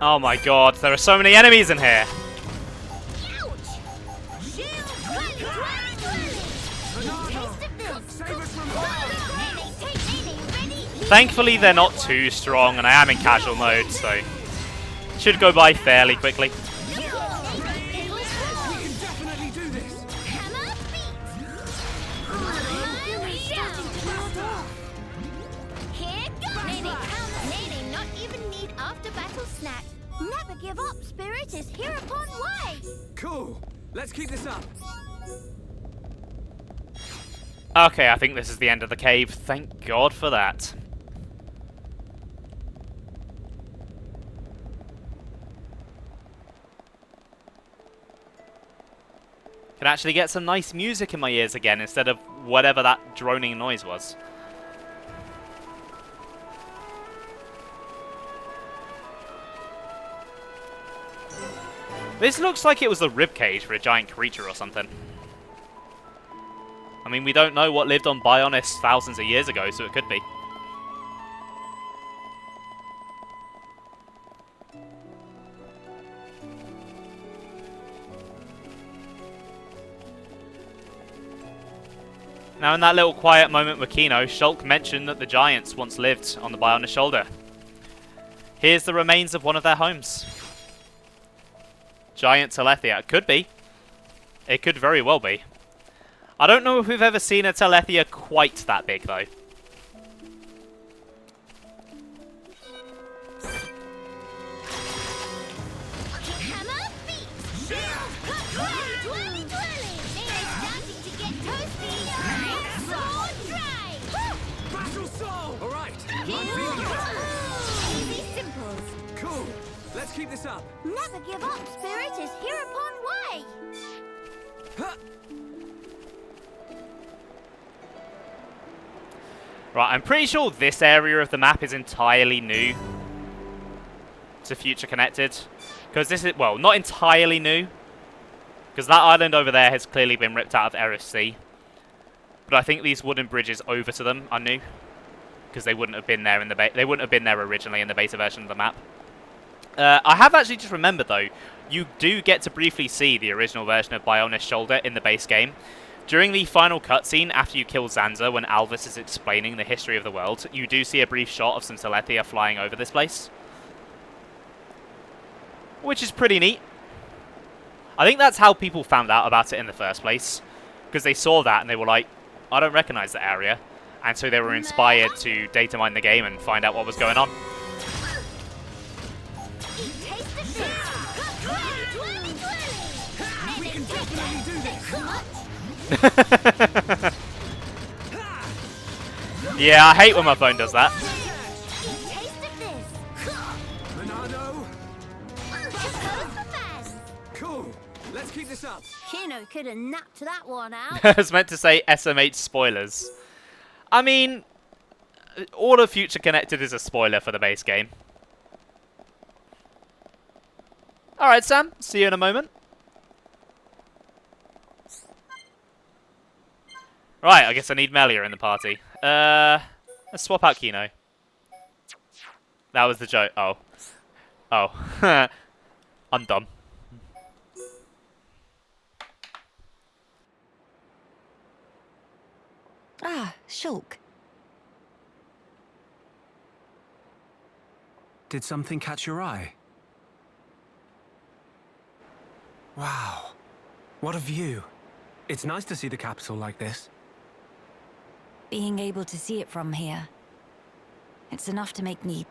Oh my god, there are so many enemies in here. Ouch! Shield taste of this. Save us from Nene, take Nene, ready? Thankfully they're not too strong and I am in casual mode, so should go by fairly quickly. We can definitely do this. Hammer beat. Here goes. Nene, not even need after battle snack. Never give up, Spirit is hereupon way. Cool. Let's keep this up. Okay, I think this is the end of the cave. Thank God for that. Can actually get some nice music in my ears again instead of whatever that droning noise was. This looks like it was the ribcage for a giant creature or something. I mean, we don't know what lived on Bionis thousands of years ago, so it could be. Now, in that little quiet moment with Kino, Shulk mentioned that the giants once lived on the Bionis Shoulder. Here's the remains of one of their homes. Giant Telethia. It could be. It could very well be. I don't know if we've ever seen a Telethia quite that big, though. Hammer beat. Shield twirly, twirly. Nene's starting to get toasty. Sword drive. Battle soul. All right. I'm feeling it. Easy simples. Cool. Let's keep this up. Never give up, Spirit is hereupon way. Huh. Right, I'm pretty sure this area of the map is entirely new to Future Connected. Because this is, well, not entirely new. Because that island over there has clearly been ripped out of Eris Sea. But I think these wooden bridges over to them are new. Because they wouldn't have been there in the they wouldn't have been there originally in the beta version of the map. I have actually just remembered, though, you do get to briefly see the original version of Bionis Shoulder in the base game. During the final cutscene, after you kill Zanza, when Alvis is explaining the history of the world, you do see a brief shot of some Telethia flying over this place. which is pretty neat. I think that's how people found out about it in the first place, because they saw that and they were like, I don't recognize the area, and so they were inspired to data mine the game and find out what was going on. Yeah, I hate when my phone does that. Cool. Let's keep this up. Kino could have napped that one out. I was meant to say SMH spoilers. I mean, all of Future Connected is a spoiler for the base game. Alright, Sam. See you in a moment. Right, I guess I need Melia in the party. Let's swap out Kino. That was the joke. Oh. Oh. I'm dumb. Ah, Shulk. Did something catch your eye? Wow. What a view. It's nice to see the capital like this. Being able to see it from here, it's enough to make me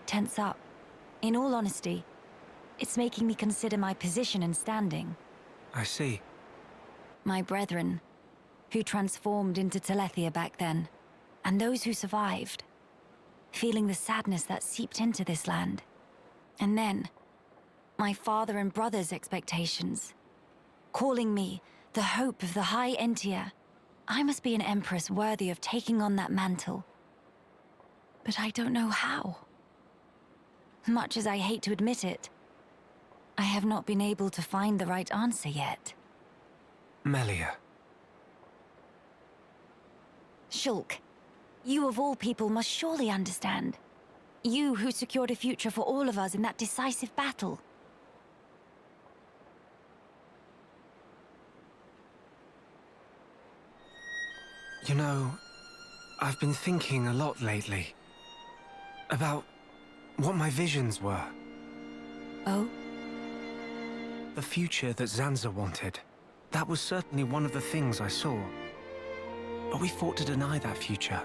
tense up. In all honesty, it's making me consider my position and standing. I see. My brethren, who transformed into Telethia back then, and those who survived, feeling the sadness that seeped into this land. And then, my father and brother's expectations, calling me the hope of the High Entia. I must be an empress worthy of taking on that mantle. But I don't know how. Much as I hate to admit it, I have not been able to find the right answer yet. Melia. Shulk, you of all people must surely understand. You who secured a future for all of us in that decisive battle. You know, I've been thinking a lot lately about what my visions were. Oh? The future that Zanza wanted. That was certainly one of the things I saw. But we fought to deny that future.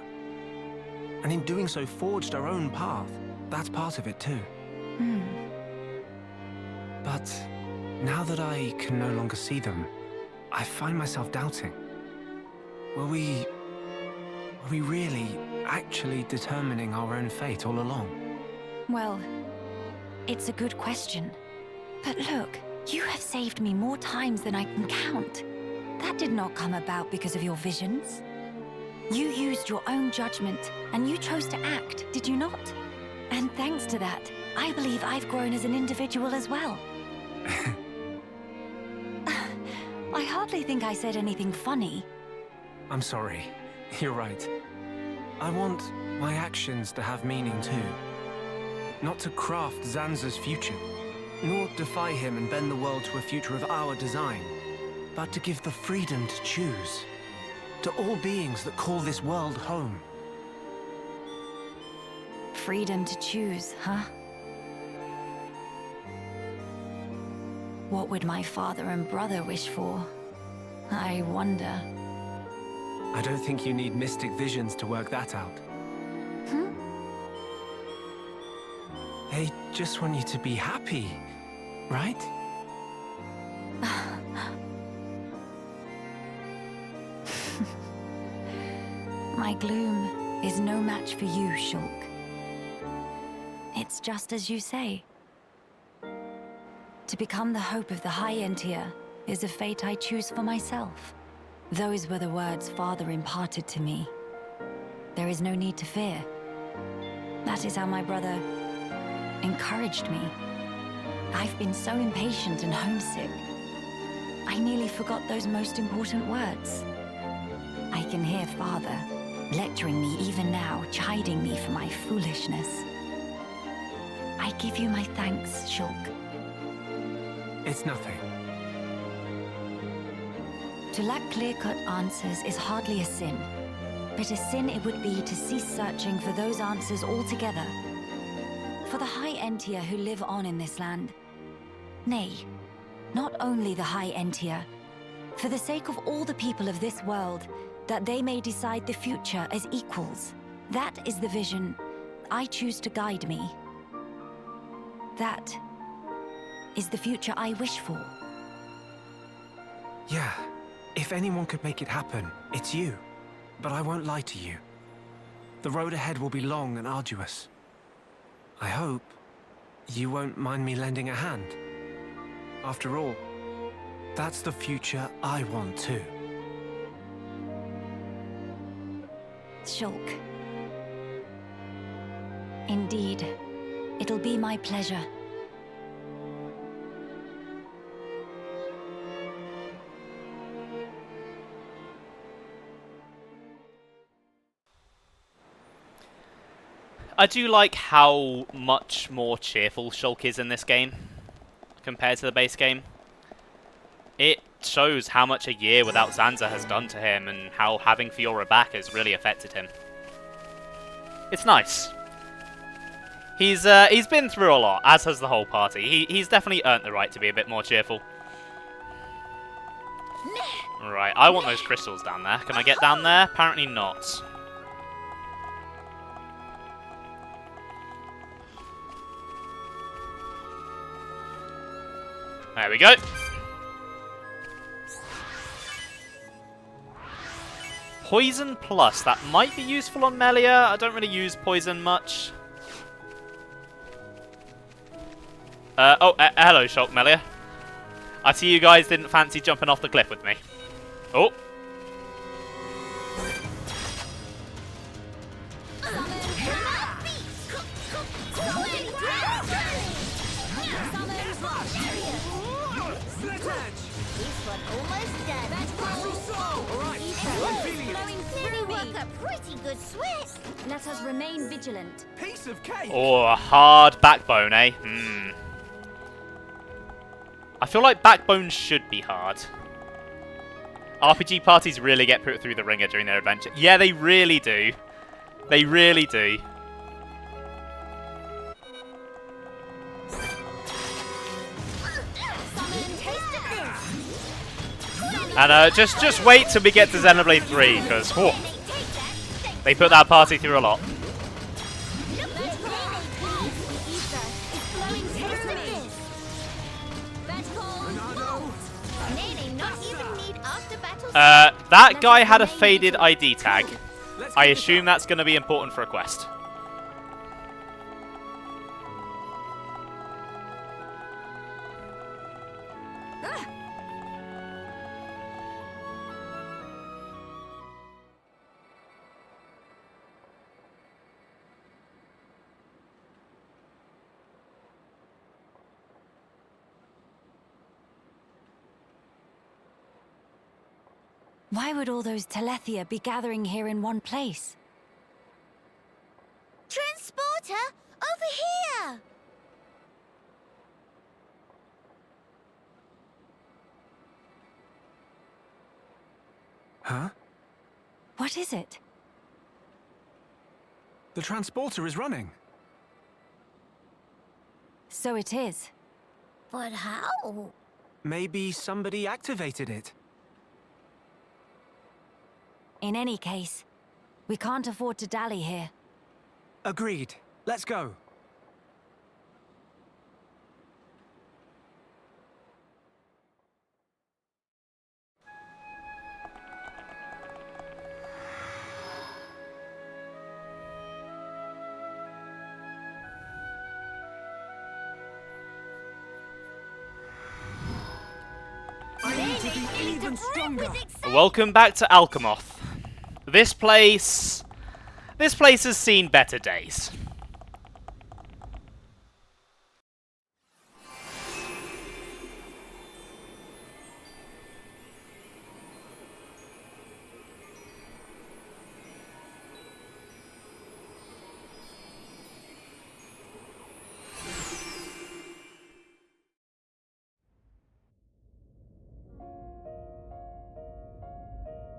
And in doing so, forged our own path. That's part of it too. But now that I can no longer see them, I find myself doubting. Were we really, actually determining our own fate all along? Well, it's a good question. But look, you have saved me more times than I can count. That did not come about because of your visions. You used your own judgment, and you chose to act, did you not? And thanks to that, I believe I've grown as an individual as well. I hardly think I said anything funny. I'm sorry. You're right. I want my actions to have meaning too. Not to craft Zanza's future, nor defy him and bend the world to a future of our design, but to give the freedom to choose. To all beings that call this world home. Freedom to choose, huh? What would my father and brother wish for? I wonder. I don't think you need mystic visions to work that out. They just want you to be happy, right? My gloom is no match for you, Shulk. It's just as you say. To become the hope of the High Entia is a fate I choose for myself. Those were the words Father imparted to me. There is no need to fear. That is how my brother encouraged me. I've been so impatient and homesick. I nearly forgot those most important words. I can hear Father lecturing me even now, chiding me for my foolishness. I give you my thanks, Shulk. It's nothing. To lack clear-cut answers is hardly a sin, but a sin it would be to cease searching for those answers altogether. For the High Entia who live on in this land, Nay, not only the High Entier. For the sake of all the people of this world, that they may decide the future as equals. That is the vision I choose to guide me. That is the future I wish for. Yeah, if anyone could make it happen, it's you. But I won't lie to you. The road ahead will be long and arduous. I hope you won't mind me lending a hand. After all, that's the future I want too. Shulk. Indeed, it'll be my pleasure. I do like how much more cheerful Shulk is in this game compared to the base game. It shows how much a year without Zanza has done to him and how having Fiora back has really affected him. It's nice. He's been through a lot, as has the whole party. He's definitely earned the right to be a bit more cheerful. Right, I want those crystals down there. Can I get down there? Apparently not. There we go. Poison plus. That might be useful on Melia. I don't really use poison much. Hello, Shulk Melia. I see you guys didn't fancy jumping off the cliff with me. Oh. Pretty good sweat. Let us remain vigilant. Piece of cake. Oh, a hard backbone, eh? I feel like backbone should be hard. RPG parties really get put through the ringer during their adventure. Yeah, they really do. They really do. And just wait till we get to Xenoblade 3, because they put that party through a lot. That guy had a faded ID tag. I assume that's going to be important for a quest. Why would all those Telethia be gathering here in one place? Transporter, over here! Huh? What is it? The transporter is running. So it is. But how? Maybe somebody activated it. In any case, we can't afford to dally here. Agreed. Let's go. I need to be even stronger. Welcome back to Alchemoth. This place has seen better days.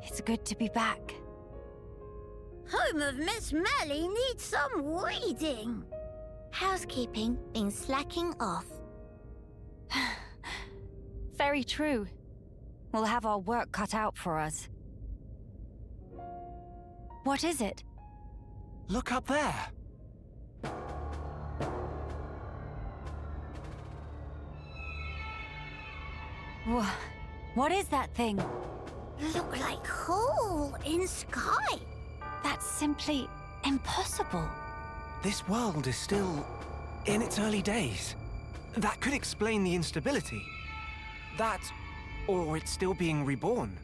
It's good to be back. Home of Miss Melly needs some weeding. Housekeeping been slacking off. very true. We'll have our work cut out for us. What is it? Look up there. What is that thing? Look like hole in sky. That's simply impossible. This world is still in its early days. That could explain the instability. That, or it's still being reborn.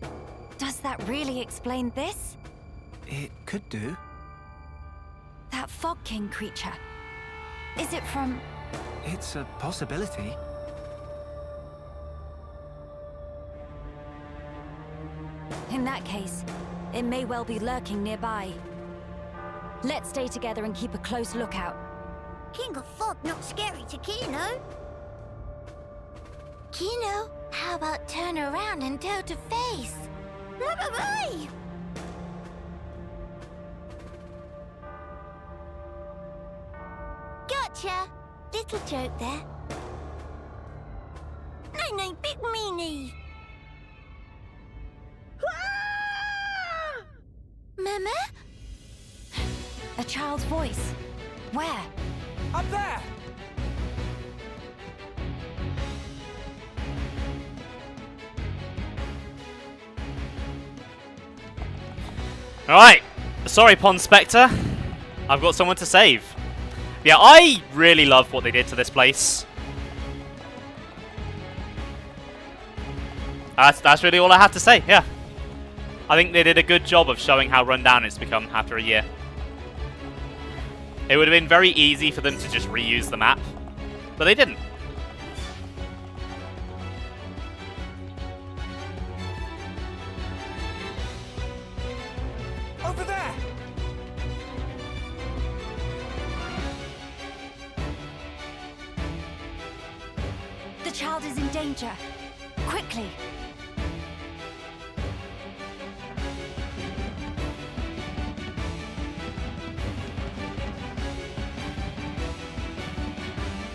Does that really explain this? It could do. That Fog King creature. Is it from... It's a possibility. In that case, it may well be lurking nearby. Let's stay together and keep a close lookout. King of Fog not scary to Kino. Kino, how about turn around and toe to face? Bye-bye! Gotcha! Little joke there. No, big meanie! Mama? A child's voice. Where? Up there! Alright, sorry Pond Spectre. I've got someone to save. Yeah, I really love what they did to this place. That's really all I have to say, yeah. I think they did a good job of showing how run down it's become after a year. It would have been very easy for them to just reuse the map, but they didn't. Over there! The child is in danger. Quickly!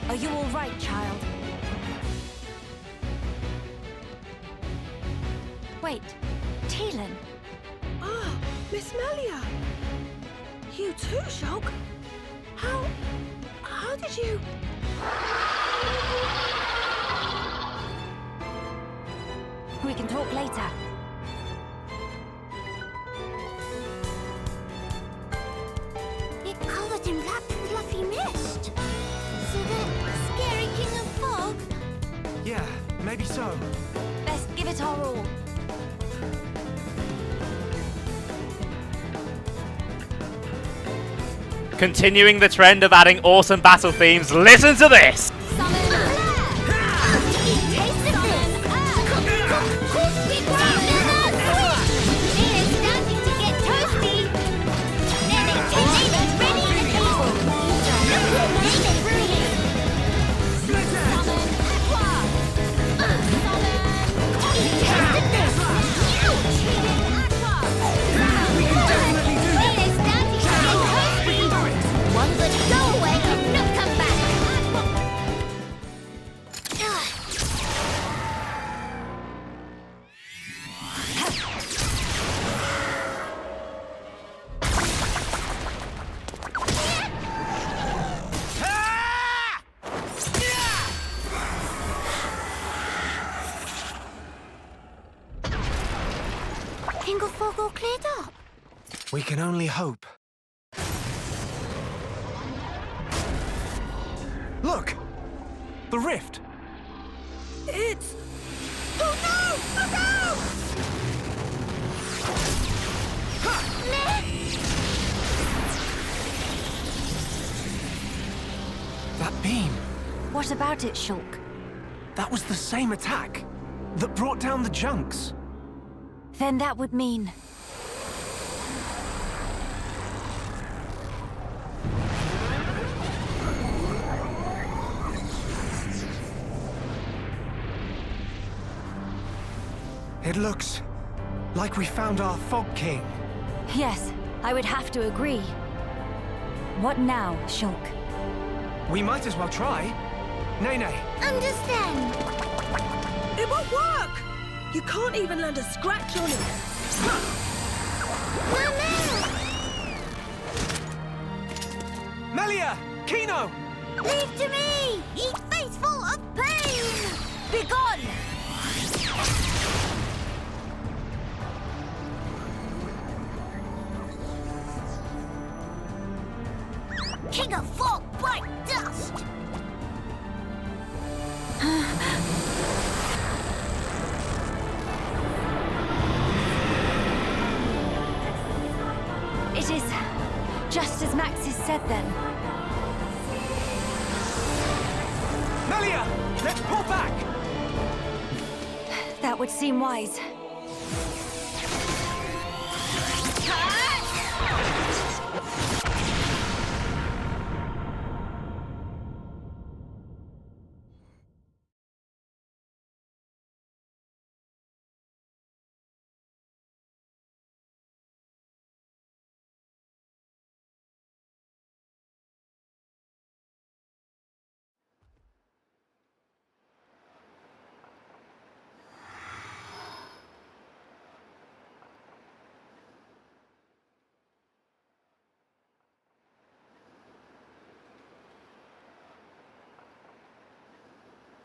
Are you all right, child? Wait, Teelan. Ah, Miss Melia. You too, Shulk? How did you... We can talk later. It covered in black fluffy mist. So the scary King of Fog? Yeah, maybe so. Best give it our all. Continuing the trend of adding awesome battle themes, listen to this! King of Fog all cleared up? We can only hope. Look! The rift! It's... Oh no! Look out! That beam! What about it, Shulk? That was the same attack that brought down the junks. Then that would mean... It looks like we found our Fog King. Yes, I would have to agree. What now, Shulk? We might as well try. Nay. Understand. It won't work! You can't even land a scratch on it. Melia! Kino! Leave to me! Ye faithful of pain! Begone! King of fog, bright dust! It is just as Maxis said then. Melia! Let's pull back! That would seem wise.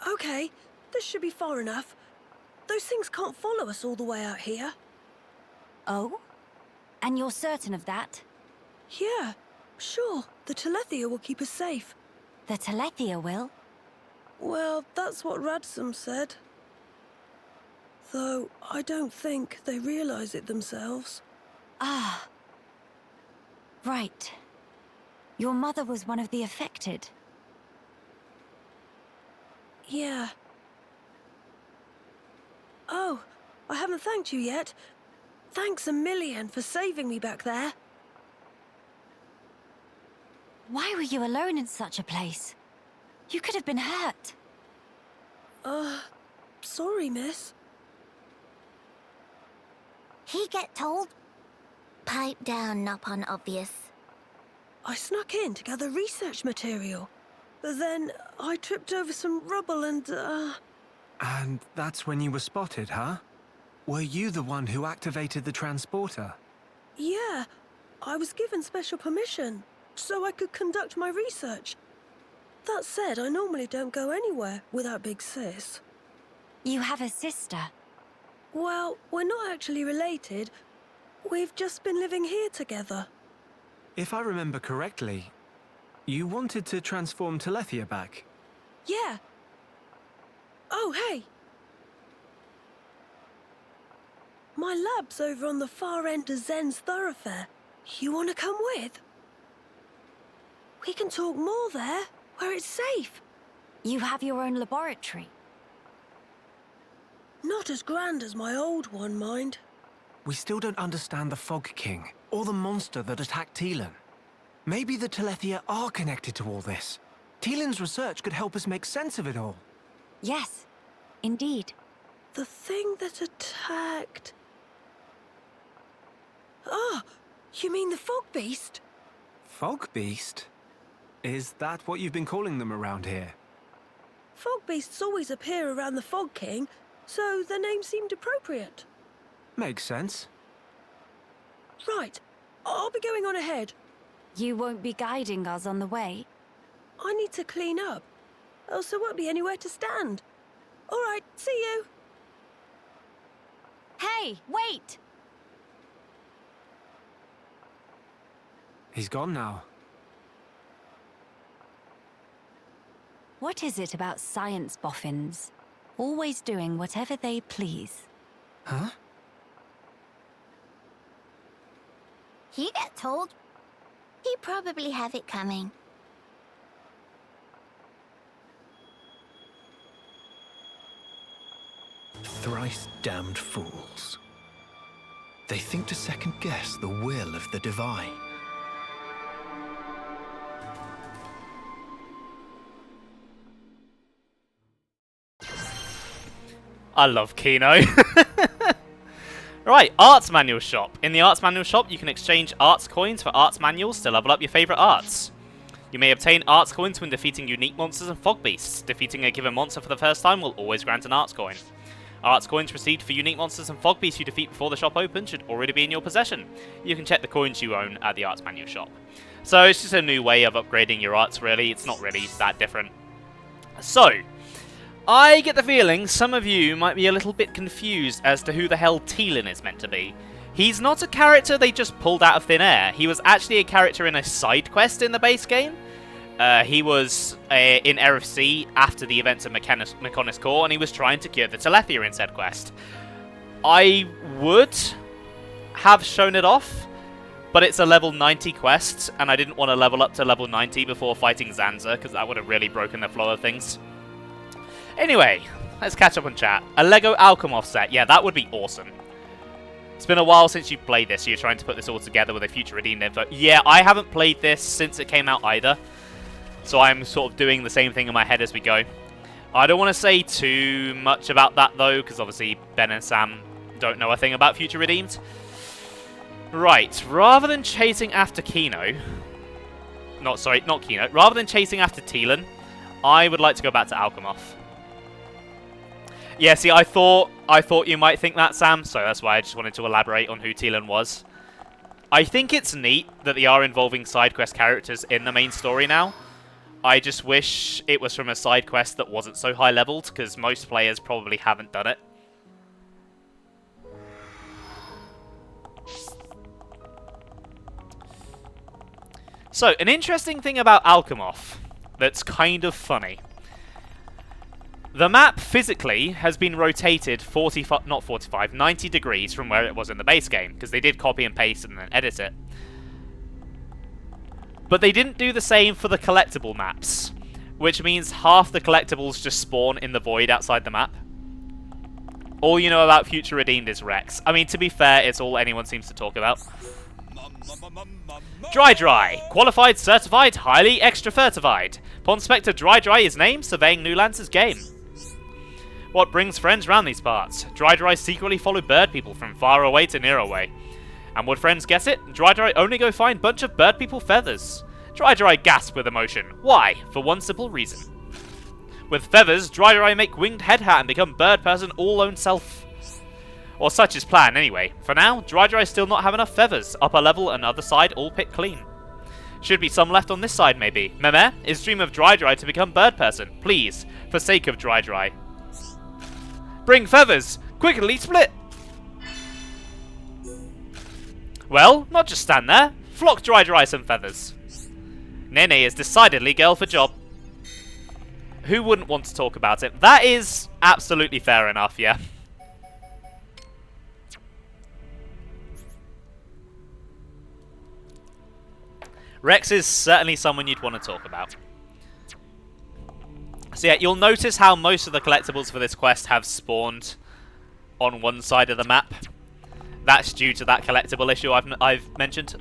Okay, this should be far enough. Those things can't follow us all the way out here. Oh? And you're certain of that? Yeah, sure. The Telethia will keep us safe. The Telethia will? Well, that's what Radsum said. Though, I don't think they realize it themselves. Ah. Right. Your mother was one of the affected. Yeah. Oh, I haven't thanked you yet. Thanks a million for saving me back there. Why were you alone in such a place? You could have been hurt. Sorry, miss. He get told? Pipe down, not obvious. I snuck in to gather research material. But then I tripped over some rubble and, And that's when you were spotted, huh? Were you the one who activated the transporter? Yeah, I was given special permission, so I could conduct my research. That said, I normally don't go anywhere without Big Sis. You have a sister? Well, we're not actually related. We've just been living here together. If I remember correctly, you wanted to transform Telethia back. Yeah. Oh, hey! My lab's over on the far end of Zen's thoroughfare. You want to come with? We can talk more there, where it's safe. You have your own laboratory? Not as grand as my old one, mind. We still don't understand the Fog King, or the monster that attacked Teelan. Maybe the Telethia are connected to all this. Teelan's research could help us make sense of it all. Yes, indeed. The thing that attacked... Ah, you mean the Fog Beast? Fog Beast? Is that what you've been calling them around here? Fog Beasts always appear around the Fog King, so the name seemed appropriate. Makes sense. Right, I'll be going on ahead. You won't be guiding us on the way? I need to clean up, else there won't be anywhere to stand. All right, see you. Hey, wait! He's gone now. What is it about science boffins? Always doing whatever they please. Huh? He get told? He probably have it coming. Thrice damned fools. They think to second guess the will of the divine. I love Kino. Right, Arts Manual Shop. In the Arts Manual Shop, you can exchange arts coins for arts manuals to level up your favourite arts. You may obtain arts coins when defeating unique monsters and fog beasts. Defeating a given monster for the first time will always grant an arts coin. Arts coins received for unique monsters and fog beasts you defeat before the shop opens should already be in your possession. You can check the coins you own at the Arts Manual shop. So it's just a new way of upgrading your arts, really. It's not really that different. So, I get the feeling some of you might be a little bit confused as to who the hell Teelan is meant to be. He's not a character they just pulled out of thin air. He was actually a character in a side quest in the base game. He was in RFC after the events of Mechonis Core, and he was trying to cure the Telethia in said quest. I would have shown it off, but it's a level 90 quest, and I didn't want to level up to level 90 before fighting Zanza, because that would have really broken the flow of things. Anyway, let's catch up on chat. A Lego Alchemoth set. Yeah, that would be awesome. It's been a while since you played this, so you're trying to put this all together with a future redeemed info. Yeah, I haven't played this since it came out either, so I'm sort of doing the same thing in my head as we go. I don't want to say too much about that, though, because obviously Ben and Sam don't know a thing about future redeemed. Right, rather than chasing after Kino... not Kino. Rather than chasing after Teelan, I would like to go back to Alchemoth. Yeah, see, I thought you might think that, Sam, so that's why I just wanted to elaborate on who Teelan was. I think it's neat that they are involving side quest characters in the main story now. I just wish it was from a side quest that wasn't so high leveled, because most players probably haven't done it. So, an interesting thing about Alchemoth that's kind of funny. The map, physically, has been rotated 90 degrees from where it was in the base game, because they did copy and paste and then edit it. But they didn't do the same for the collectible maps, which means half the collectibles just spawn in the void outside the map. All you know about Future Redeemed is Rex. I mean, to be fair, it's all anyone seems to talk about. Dry. Qualified, certified, highly extra fertified. Pond Spectre Dry is named, surveying New Lance's game. What brings friends round these parts? Dry secretly follow bird people from far away to near away. And would friends guess it? Dry only go find bunch of bird people feathers. Dry gasp with emotion. Why? For one simple reason. With feathers, Dry make winged head hat and become bird person all own self. Or such is plan anyway. For now, Dry still not have enough feathers. Upper level and other side all picked clean. Should be some left on this side maybe. Meme is dream of Dry to become bird person. Please, for sake of Dry. Bring feathers! Quickly split! Well, not just stand there. Flock Dry some feathers. Nene is decidedly girl for job. Who wouldn't want to talk about it? That is absolutely fair enough, yeah. Rex is certainly someone you'd want to talk about. So yeah, you'll notice how most of the collectibles for this quest have spawned on one side of the map. That's due to that collectible issue I've mentioned.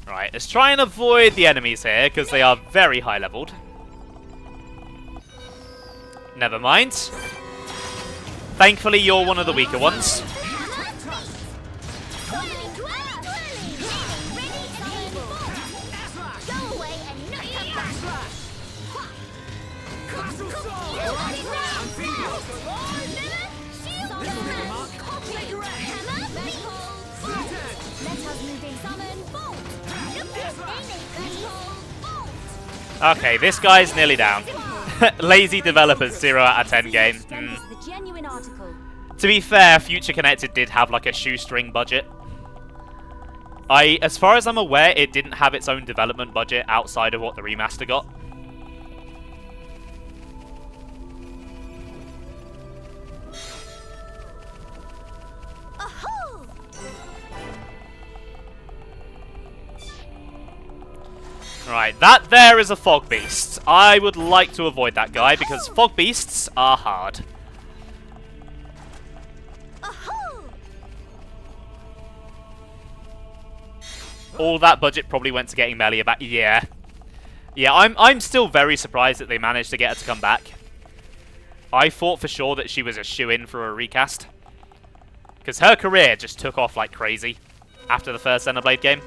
Right, let's try and avoid the enemies here, because they are very high leveled. Never mind. Thankfully, you're one of the weaker ones. Okay, this guy's nearly down. Lazy developers, 0 out of 10 game. To be fair, Future Connected did have like a shoestring budget. As far as I'm aware, it didn't have its own development budget outside of what the remaster got. Right, that there is a fog beast. I would like to avoid that guy because fog beasts are hard. All that budget probably went to getting Melia back. Yeah. Yeah, I'm still very surprised that they managed to get her to come back. I thought for sure that she was a shoo-in for a recast. Because her career just took off like crazy after the first Xenoblade game.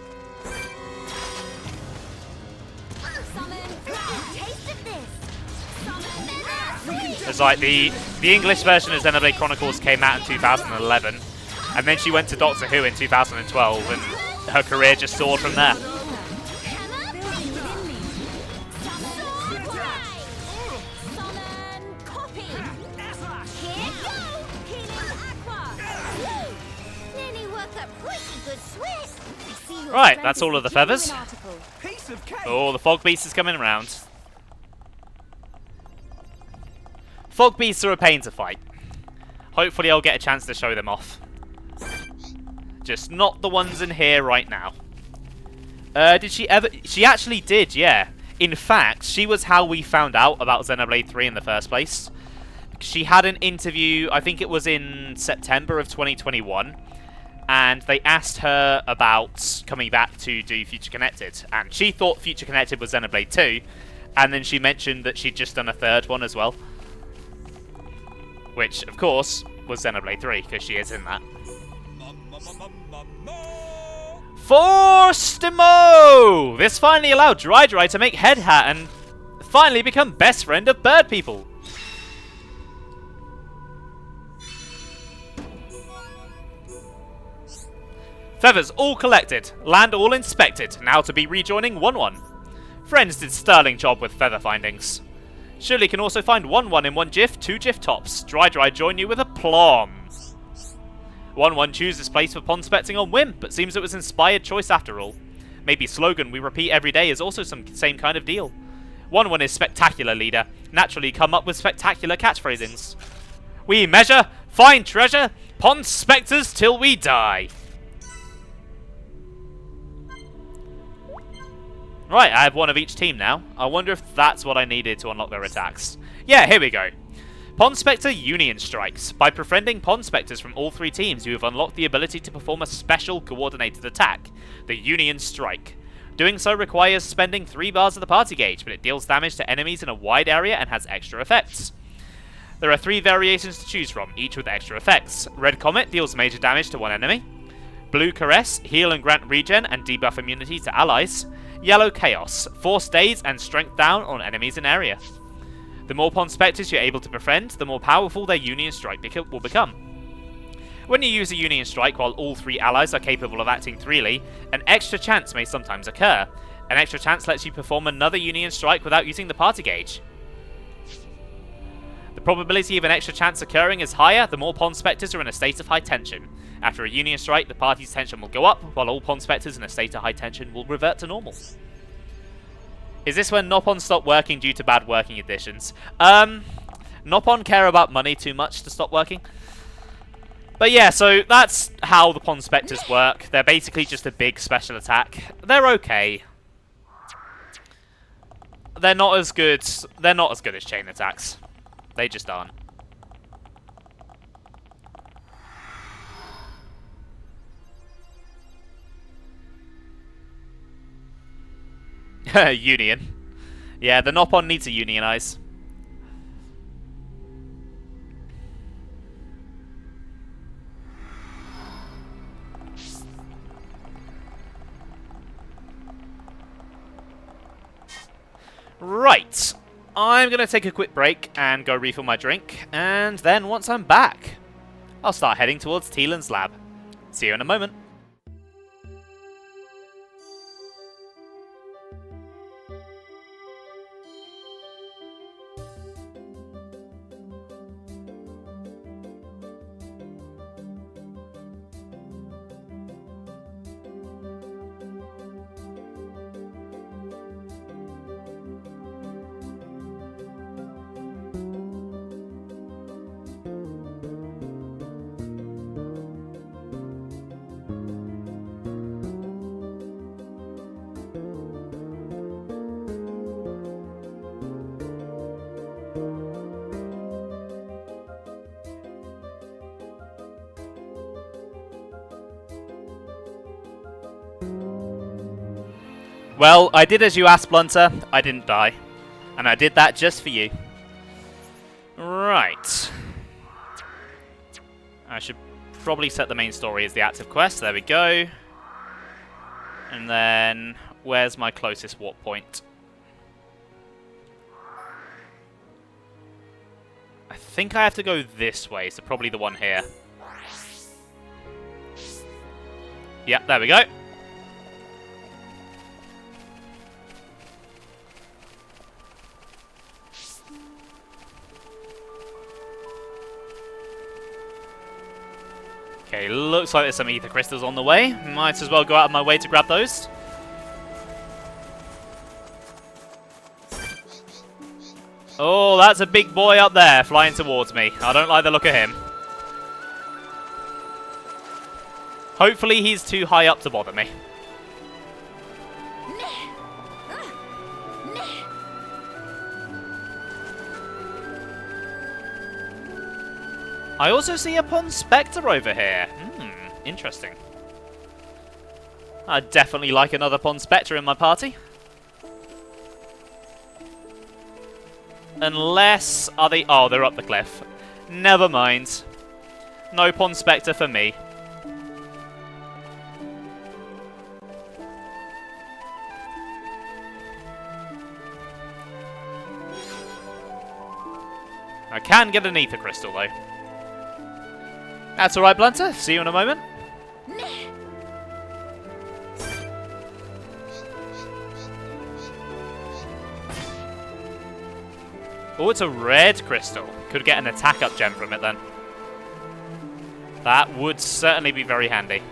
It's like the English version of Xenoblade Chronicles came out in 2011, and then she went to Doctor Who in 2012, and her career just soared from there. Right, that's all of the feathers. Oh, the fog beast is coming around. Fog beasts are a pain to fight. Hopefully I'll get a chance to show them off. Just not the ones in here right now. Did she ever... She actually did, yeah. In fact, she was how we found out about Xenoblade 3 in the first place. She had an interview, I think it was in September of 2021. And they asked her about coming back to do Future Connected. And she thought Future Connected was Xenoblade 2. And then she mentioned that she'd just done a third one as well. Which, of course, was Xenoblade 3, because she is in that. Forstimo! This finally allowed Dry to make Head Hat and finally become best friend of bird people. Feathers all collected, land all inspected, now to be rejoining 1-1. Friends did sterling job with feather findings. Surely can also find 1-1 in 1 GIF, 2 GIF tops. Dry join you with a plum. 1-1 chooses place for pond specting on whim, but seems it was inspired choice after all. Maybe slogan we repeat every day is also some same kind of deal. 1-1 is spectacular leader, naturally come up with spectacular catchphrasings. We measure, find treasure, pond specters till we die. Right, I have one of each team now. I wonder if that's what I needed to unlock their attacks. Yeah, here we go. Pond Spectre Union Strikes. By befriending Pond Spectres from all 3 teams, you have unlocked the ability to perform a special coordinated attack, the Union Strike. Doing so requires spending 3 bars of the party gauge, but it deals damage to enemies in a wide area and has extra effects. There are 3 variations to choose from, each with extra effects. Red Comet deals major damage to 1 enemy. Blue Caress, heal and grant regen and debuff immunity to allies. Yellow Chaos, force daze and strength down on enemies in area. The more Pond Spectres you're able to befriend, the more powerful their Union Strike will become. When you use a Union Strike while all 3 allies are capable of acting freely, an extra chance may sometimes occur. An extra chance lets you perform another Union Strike without using the party gauge. The probability of an extra chance occurring is higher the more Pond Spectres are in a state of high tension. After a Union Strike, the party's tension will go up, while all Pond Spectres in a state of high tension will revert to normal. Is this when Nopon stopped working due to bad working conditions? Nopon care about money too much to stop working. But yeah, so that's how the Pond Spectres work. They're basically just a big special attack. They're okay. They're not as good as chain attacks. They just aren't. Union. Yeah, the Nopon needs to unionize. Right. I'm going to take a quick break and go refill my drink, and then once I'm back, I'll start heading towards Teelan's lab. See you in a moment. Well, I did as you asked, Blunter. I didn't die. And I did that just for you. Right. I should probably set the main story as the active quest. There we go. And then, where's my closest warp point? think I have to go this way, so probably the one here. Yep, there we go. Okay, looks like there's some ether crystals on the way. Might as well go out of my way to grab those. Oh, that's a big boy up there flying towards me. I don't like the look of him. Hopefully he's too high up to bother me. I also see a Pond Spectre over here. Interesting. I'd definitely like another Pond Spectre in my party. Unless... are they... oh, they're up the cliff. Never mind. No Pond Spectre for me. I can get an ether crystal, though. That's alright, Blunter. See you in a moment. Oh, it's a red crystal. Could get an attack up gem from it, then. That would certainly be very handy.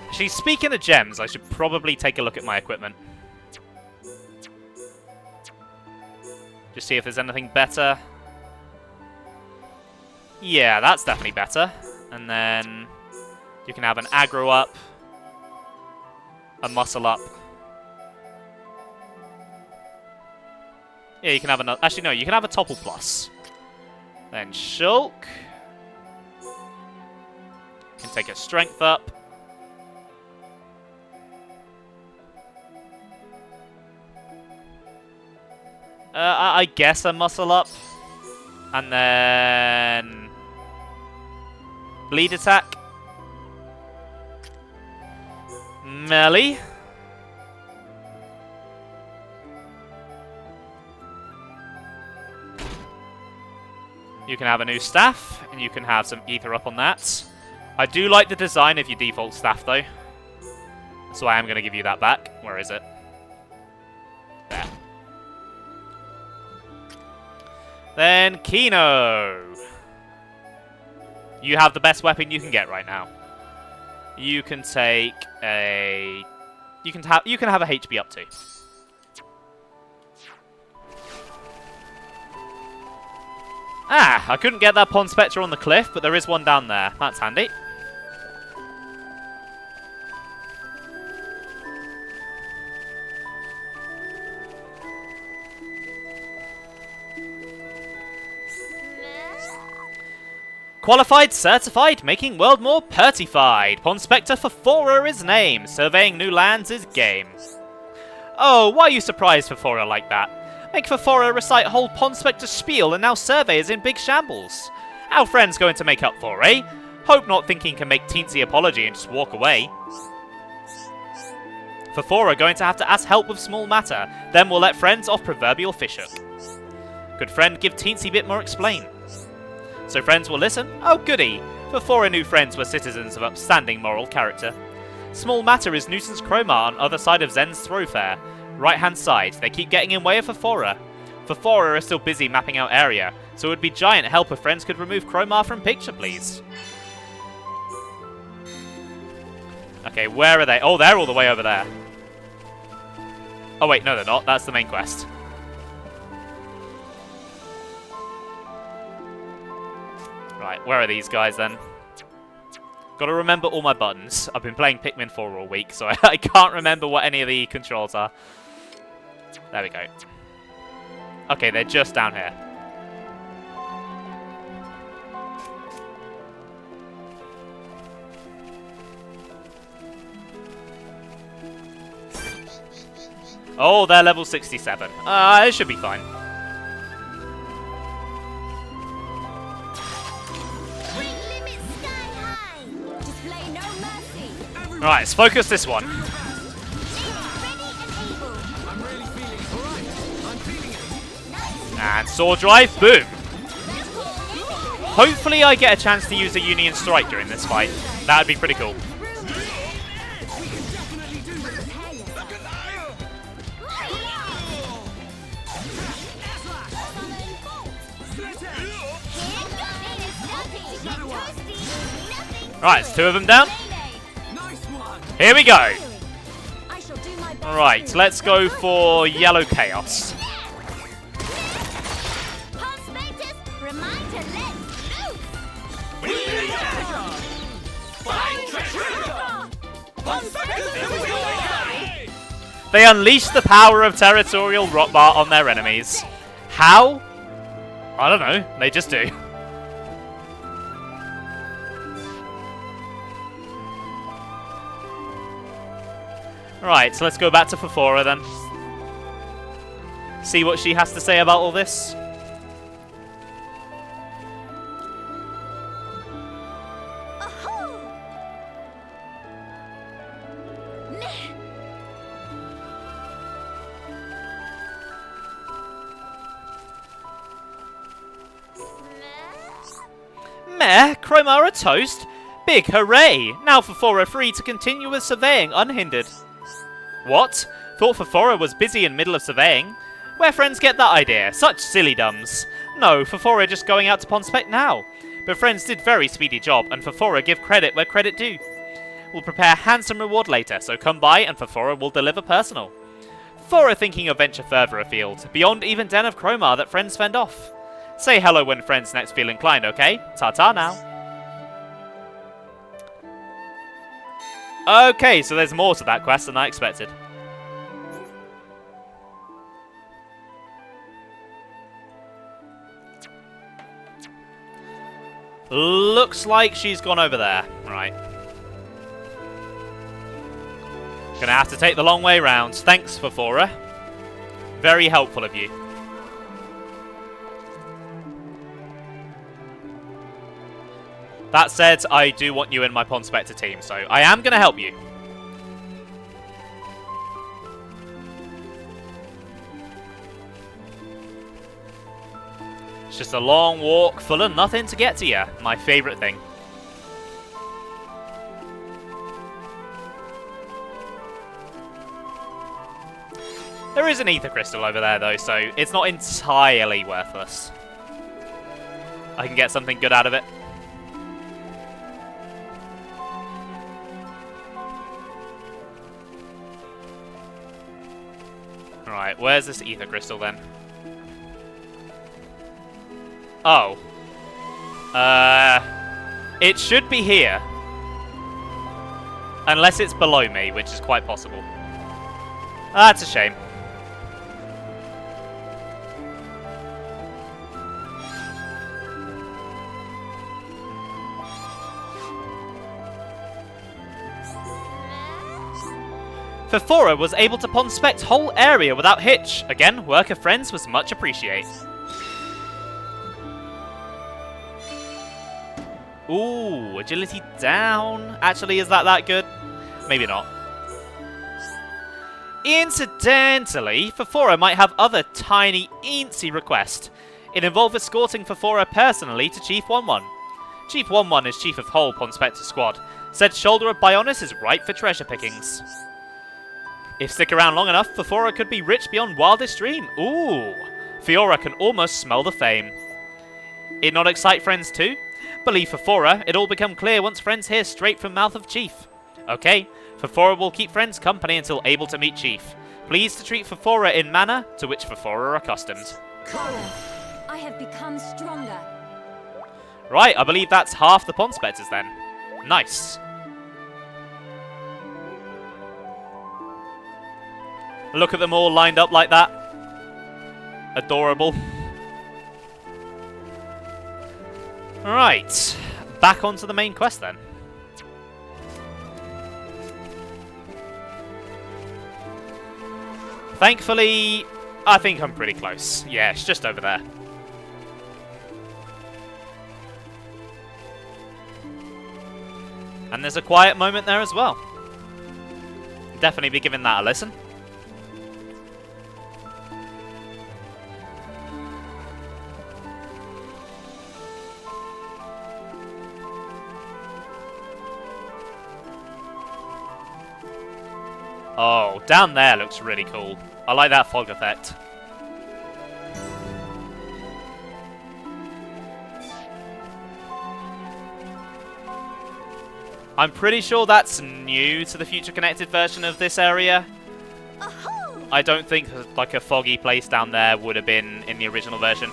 Actually, speaking of gems, I should probably take a look at my equipment. Just see if there's anything better. Yeah, that's definitely better. And then you can have an aggro up, a muscle up. Yeah, you can have another. Actually, no, you can have a topple plus. Then shulk. Can take a strength up. I guess a muscle up. And then... bleed attack. Melee. You can have a new staff, and you can have some ether up on that. I do like the design of your default staff, though. So I am going to give you that back. Where is it? There. Then Kino. You have the best weapon you can get right now. You can take a... You can have a HP up to. Ah, I couldn't get that Pond Spectre on the cliff, but there is one down there. That's handy. Qualified, certified, making world more pertified. Pond Spectre Fafora is name. Surveying new lands is game. Oh, why are you surprised, Fafora, like that? Make Fafora recite whole Pond Spectre spiel and now survey is in big shambles. Our friend's going to make up for, eh? Hope not thinking can make teensy apology and just walk away. Fafora going to have to ask help with small matter, then we'll let friends off proverbial fishhook. Good friend give teensy bit more explain. So friends will listen? Oh goody! Fafora new friends were citizens of upstanding moral character. Small matter is nuisance Chroma on other side of Zen's thoroughfare. Right hand side, they keep getting in way of Fafora. Fafora is still busy mapping out area, so it would be giant help if friends could remove Chroma from picture, please. Okay, where are they? Oh, they're all the way over there. Oh wait, no they're not. That's the main quest. Right, where are these guys then? Gotta remember all my buttons. I've been playing Pikmin 4 all week, so I can't remember what any of the controls are. There we go. Okay, they're just down here. Oh, they're level 67. It should be fine. Right, let's focus this one. And Sword Drive, boom. Hopefully I get a chance to use a Union Strike during this fight. That would be pretty cool. Right, it's 2 of them down. Here we go. Right, let's go for Yellow Chaos. They unleash the power of Territorial Rotbar on their enemies. How? I don't know, they just do. Right, so let's go back to Fafora then. See what she has to say about all this. Meh, Chroma a toast? Big hooray! Now Fafora free to continue with surveying unhindered. What? Thought Fafora was busy in middle of surveying? Where friends get that idea? Such silly dumbs. No, Fafora just going out to Ponspec now. But friends did very speedy job, and Fafora give credit where credit due. We'll prepare handsome reward later, so come by and Fafora will deliver personal. Fafora thinking of venture further afield, beyond even Den of Chromar that friends fend off. Say hello when friends next feel inclined, okay? Ta-ta now. Okay, so there's more to that quest than I expected. Looks like she's gone over there. Right. Gonna have to take the long way round. Thanks, Fafora. Very helpful of you. That said, I do want you in my Ponspector team, so I am going to help you. It's just a long walk full of nothing to get to you. My favourite thing. There is an Ether Crystal over there, though, so it's not entirely worthless. I can get something good out of it. Right, where's this Ether Crystal then? Oh. It should be here. Unless it's below me, which is quite possible. That's a shame. Fafora was able to ponspect whole area without hitch. Again, work of friends was much appreciated. Ooh, agility down. Actually, is that good? Maybe not. Incidentally, Fafora might have other tiny, eensy requests. It involved escorting Fafora personally to Chief 11. Chief 11 is chief of whole Ponspector squad. Said Shoulder of Bionis is ripe for treasure pickings. If stick around long enough, Fafora could be rich beyond wildest dream. Ooh, Fiora can almost smell the fame. It not excite friends too? Believe Fafora, it all become clear once friends hear straight from mouth of Chief. Okay, Fafora will keep friends company until able to meet Chief. Pleased to treat Fafora in manner to which Fafora are accustomed. Kara, I have become stronger. Right, I believe that's half the Ponspectors then. Nice. Look at them all lined up like that. Adorable. Right, back onto the main quest then. Thankfully, I think I'm pretty close. Yeah, it's just over there. And there's a quiet moment there as well. Definitely be giving that a listen. Oh, down there looks really cool. I like that fog effect. I'm pretty sure that's new to the Future Connected version of this area. I don't think like a foggy place down there would have been in the original version.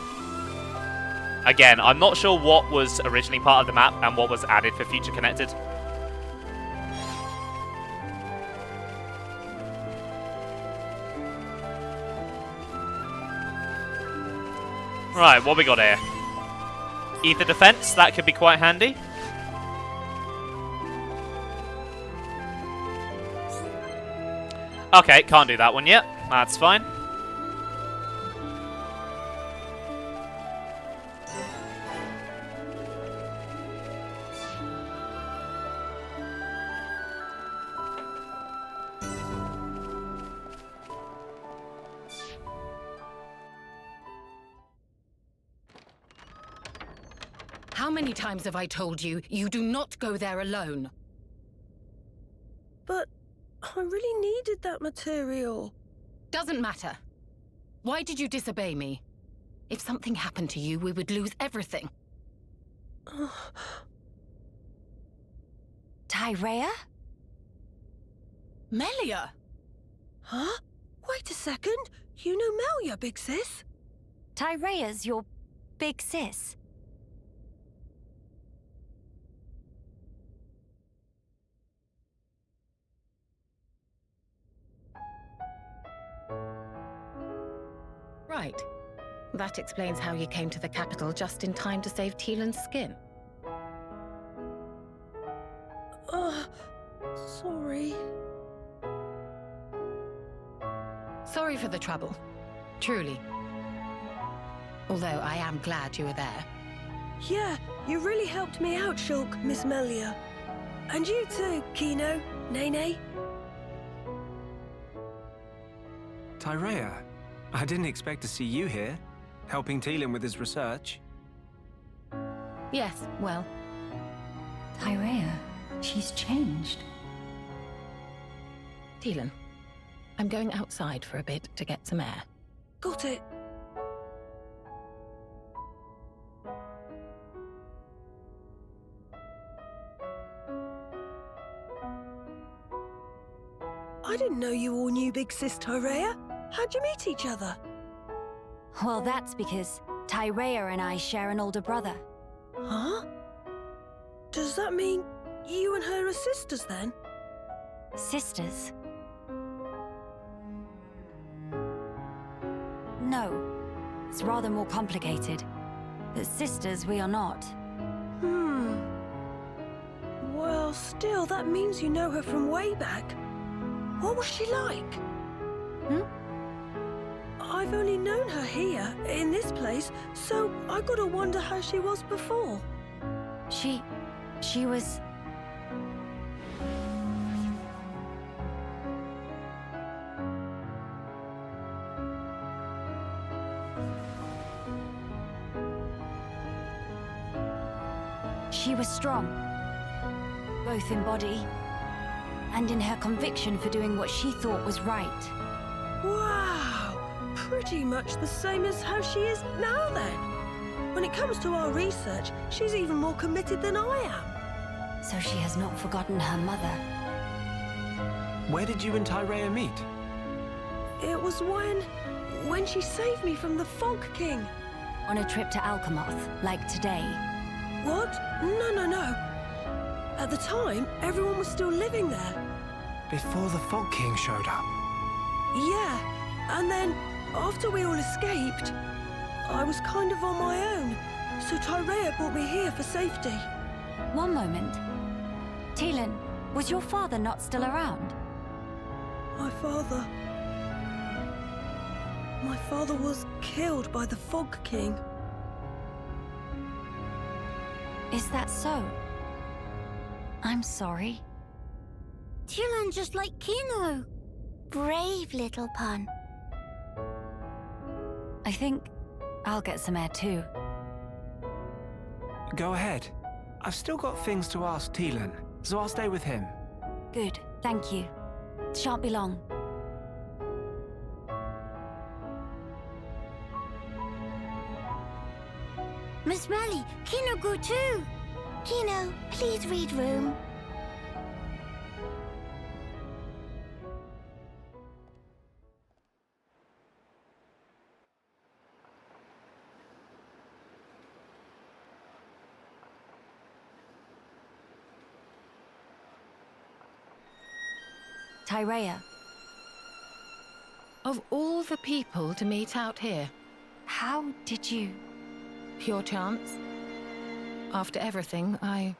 Again, I'm not sure what was originally part of the map and what was added for Future Connected. Right, what we got here? Ether defense, that could be quite handy. Okay, can't do that one yet. That's fine. How many times have I told you, you do not go there alone? But I really needed that material. Doesn't matter. Why did you disobey me? If something happened to you, we would lose everything. Tyrea? Melia? Huh? Wait a second. You know Melia, big sis? Tyrea's your big sis. Right. That explains how you came to the capital just in time to save Teelan's skin. Sorry. Sorry for the trouble. Truly. Although I am glad you were there. Yeah, you really helped me out, Shulk, Miss Melia. And you too, Kino, Nene. Tyrea, I didn't expect to see you here, helping Teelan with his research. Yes, well. Tyrea, she's changed. Teelan, I'm going outside for a bit to get some air. Got it. I didn't know you all knew Big Sis Tyrea. How'd you meet each other? Well, that's because Tyrea and I share an older brother. Huh? Does that mean you and her are sisters then? Sisters? No. It's rather more complicated. But sisters we are not. Well, still, that means you know her from way back. What was she like? I've only known her here, in this place, so I gotta wonder how she was before. She was... She was strong, both in body and in her conviction for doing what she thought was right. Wow! Pretty much the same as how she is now then. When it comes to our research, she's even more committed than I am. So she has not forgotten her mother. Where did you and Tyrea meet? It was when she saved me from the Fog King. On a trip to Alchemoth, like today. What? No. At the time, everyone was still living there. Before the Fog King showed up? Yeah, and then, after we all escaped, I was kind of on my own, so Tyrea brought me here for safety. One moment. Teelan, was your father not still around? My father was killed by the Fog King. Is that so? I'm sorry. Teelan just like Kino. Brave little pun. I think I'll get some air too. Go ahead. I've still got things to ask Teelan, so I'll stay with him. Good, thank you. shan't be long. Miss Melly, Kino go too. Kino, please read room. Tyrea. Of all the people to meet out here, How did you... pure chance. After everything, I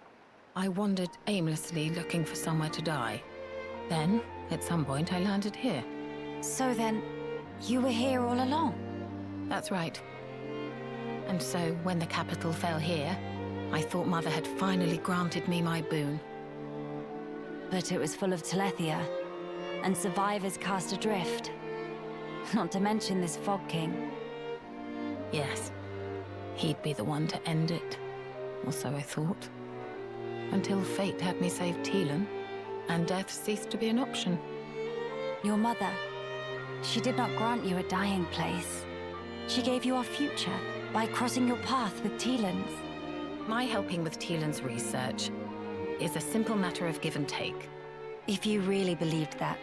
wandered aimlessly looking for somewhere to die. Then, at some point, I landed here. So then, you were here all along? That's right. And so, when the capital fell here, I thought Mother had finally granted me my boon. But it was full of Telethia, and survivors cast adrift. Not to mention this Fog King. Yes. He'd be the one to end it. Or so I thought. Until fate had me save Teelan, and death ceased to be an option. Your mother, she did not grant you a dying place. She gave you our future by crossing your path with Teelan's. My helping with Teelan's research is a simple matter of give and take. If you really believed that,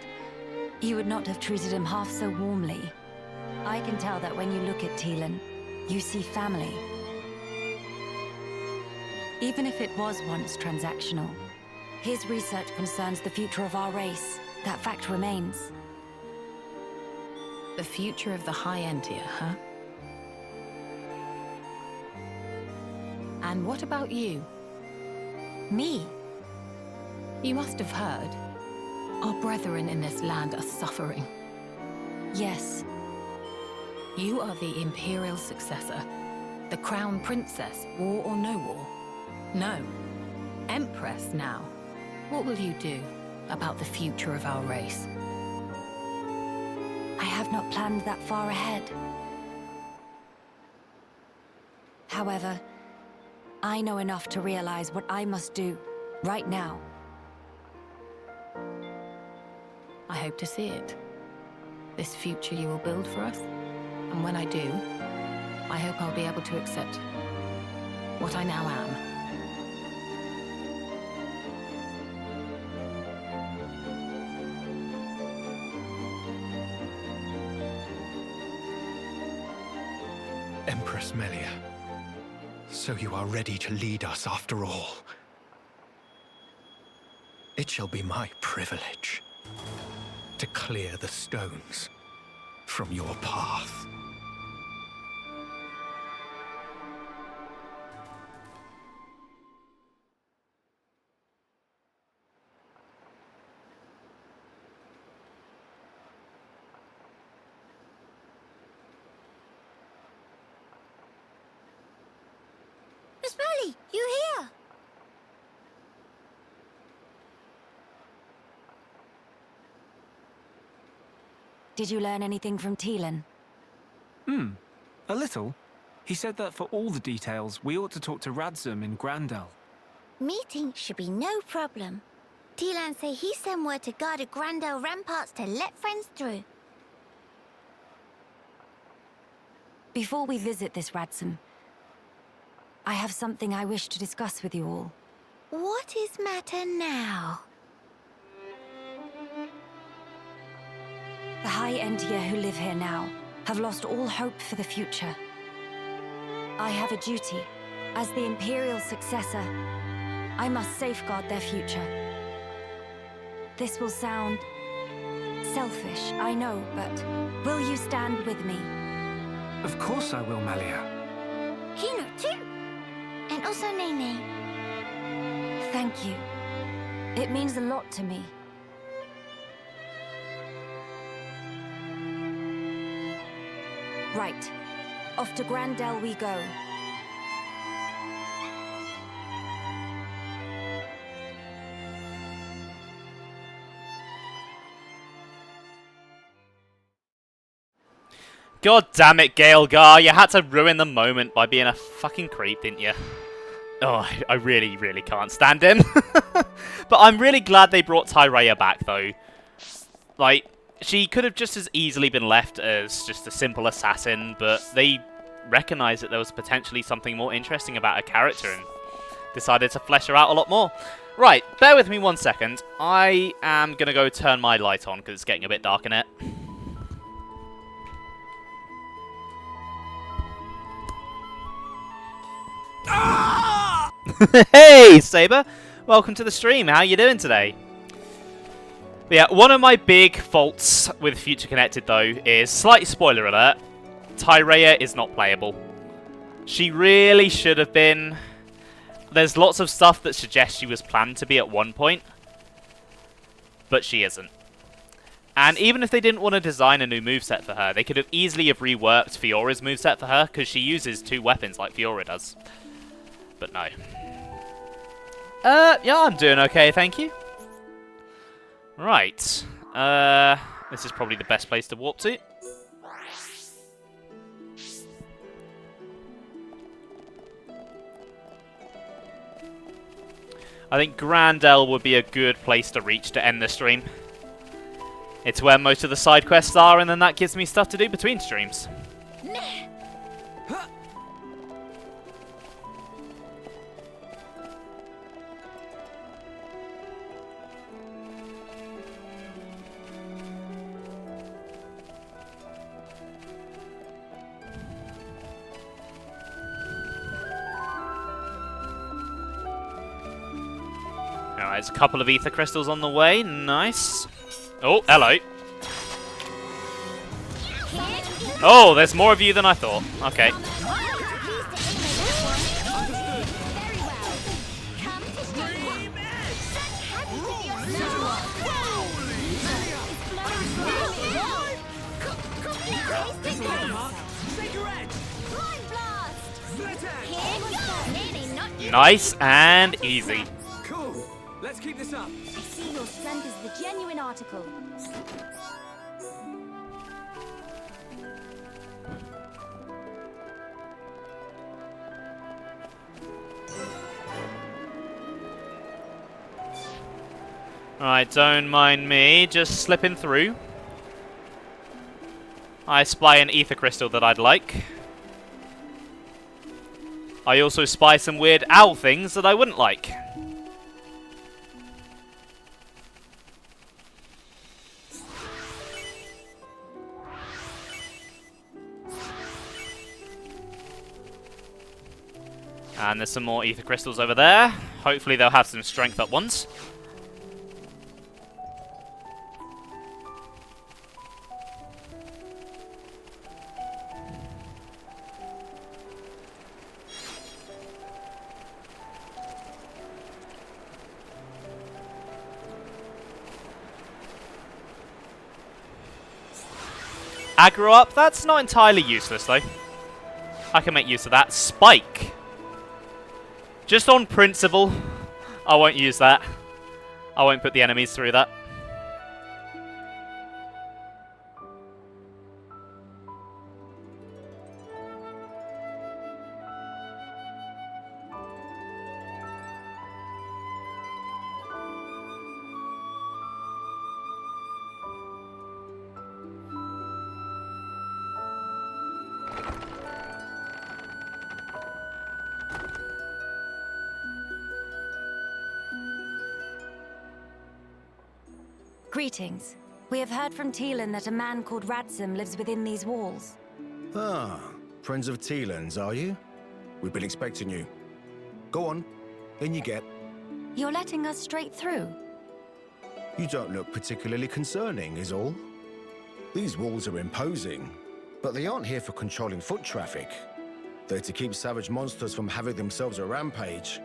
you would not have treated him half so warmly. I can tell that when you look at Teelan, you see family. Even if it was once transactional, his research concerns the future of our race. That fact remains. The future of the High Entia, huh? And what about you? Me? You must have heard. Our brethren in this land are suffering. Yes. You are the Imperial successor. The Crown Princess, war or no war? No. Empress now. What will you do about the future of our race? I have not planned that far ahead. However, I know enough to realize what I must do right now. I hope to see it. This future you will build for us. And when I do, I hope I'll be able to accept what I now am. Empress Melia, so you are ready to lead us after all. It shall be my privilege to clear the stones from your path. Miss Melly, you here? Did you learn anything from Teelan? A little. He said that for all the details, we ought to talk to Radzum in Gran Dell. Meeting should be no problem. Teelan say he sent word to guard the Gran Dell ramparts to let friends through. Before we visit this Radzum, I have something I wish to discuss with you all. What is matter now? The High Entia who live here now have lost all hope for the future. I have a duty. As the Imperial successor, I must safeguard their future. This will sound selfish, I know, but will you stand with me? Of course I will, Melia. Kino too. And also Nene. Thank you. It means a lot to me. Right. Off to Gran Dell we go. God damn it, Gael'gar. You had to ruin the moment by being a fucking creep, didn't you? Oh, I really, really can't stand him. But I'm really glad they brought Tyrea back, though. Like, she could have just as easily been left as just a simple assassin, but they recognised that there was potentially something more interesting about her character and decided to flesh her out a lot more. Right, bear with me 1 second. I am going to go turn my light on because it's getting a bit dark in it. Ah! Hey, Saber! Welcome to the stream. How you doing today? But yeah, one of my big faults with Future Connected, though, is, slight spoiler alert, Tyrea is not playable. She really should have been. There's lots of stuff that suggests she was planned to be at one point, but she isn't. And even if they didn't want to design a new moveset for her, they could have easily have reworked Fiora's moveset for her, because she uses 2 weapons like Fiora does. But no. Yeah, I'm doing okay, thank you. Right. This is probably the best place to warp to. I think Gran Dell would be a good place to reach to end the stream. It's where most of the side quests are, and then that gives me stuff to do between streams. Alright, there's a couple of ether crystals on the way. Nice. Oh, hello. Oh, there's more of you than I thought. Okay. Nice and easy. Cool. Let's keep this up. I see your strength is the genuine article. Alright, don't mind me, just slipping through. I spy an ether crystal that I'd like. I also spy some weird owl things that I wouldn't like. And there's some more ether crystals over there. Hopefully they'll have some strength up ones. Aggro up, that's not entirely useless though. I can make use of that. Spike. Just on principle, I won't use that. I won't put the enemies through that. Greetings. We have heard from Teelan that a man called Radzim lives within these walls. Ah, friends of Teelan's, are you? We've been expecting you. Go on, in you get. You're letting us straight through? You don't look particularly concerning, is all. These walls are imposing, but they aren't here for controlling foot traffic. They're to keep savage monsters from having themselves a rampage.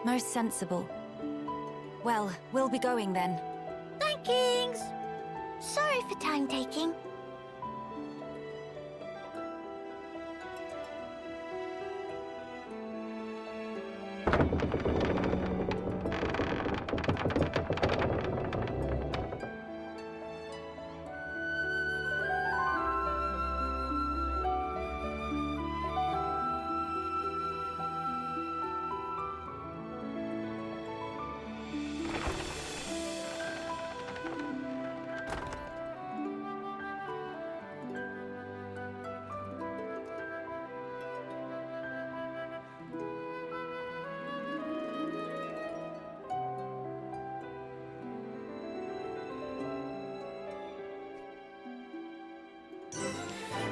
Most sensible. Well, we'll be going then. Thankings. Sorry for time taking.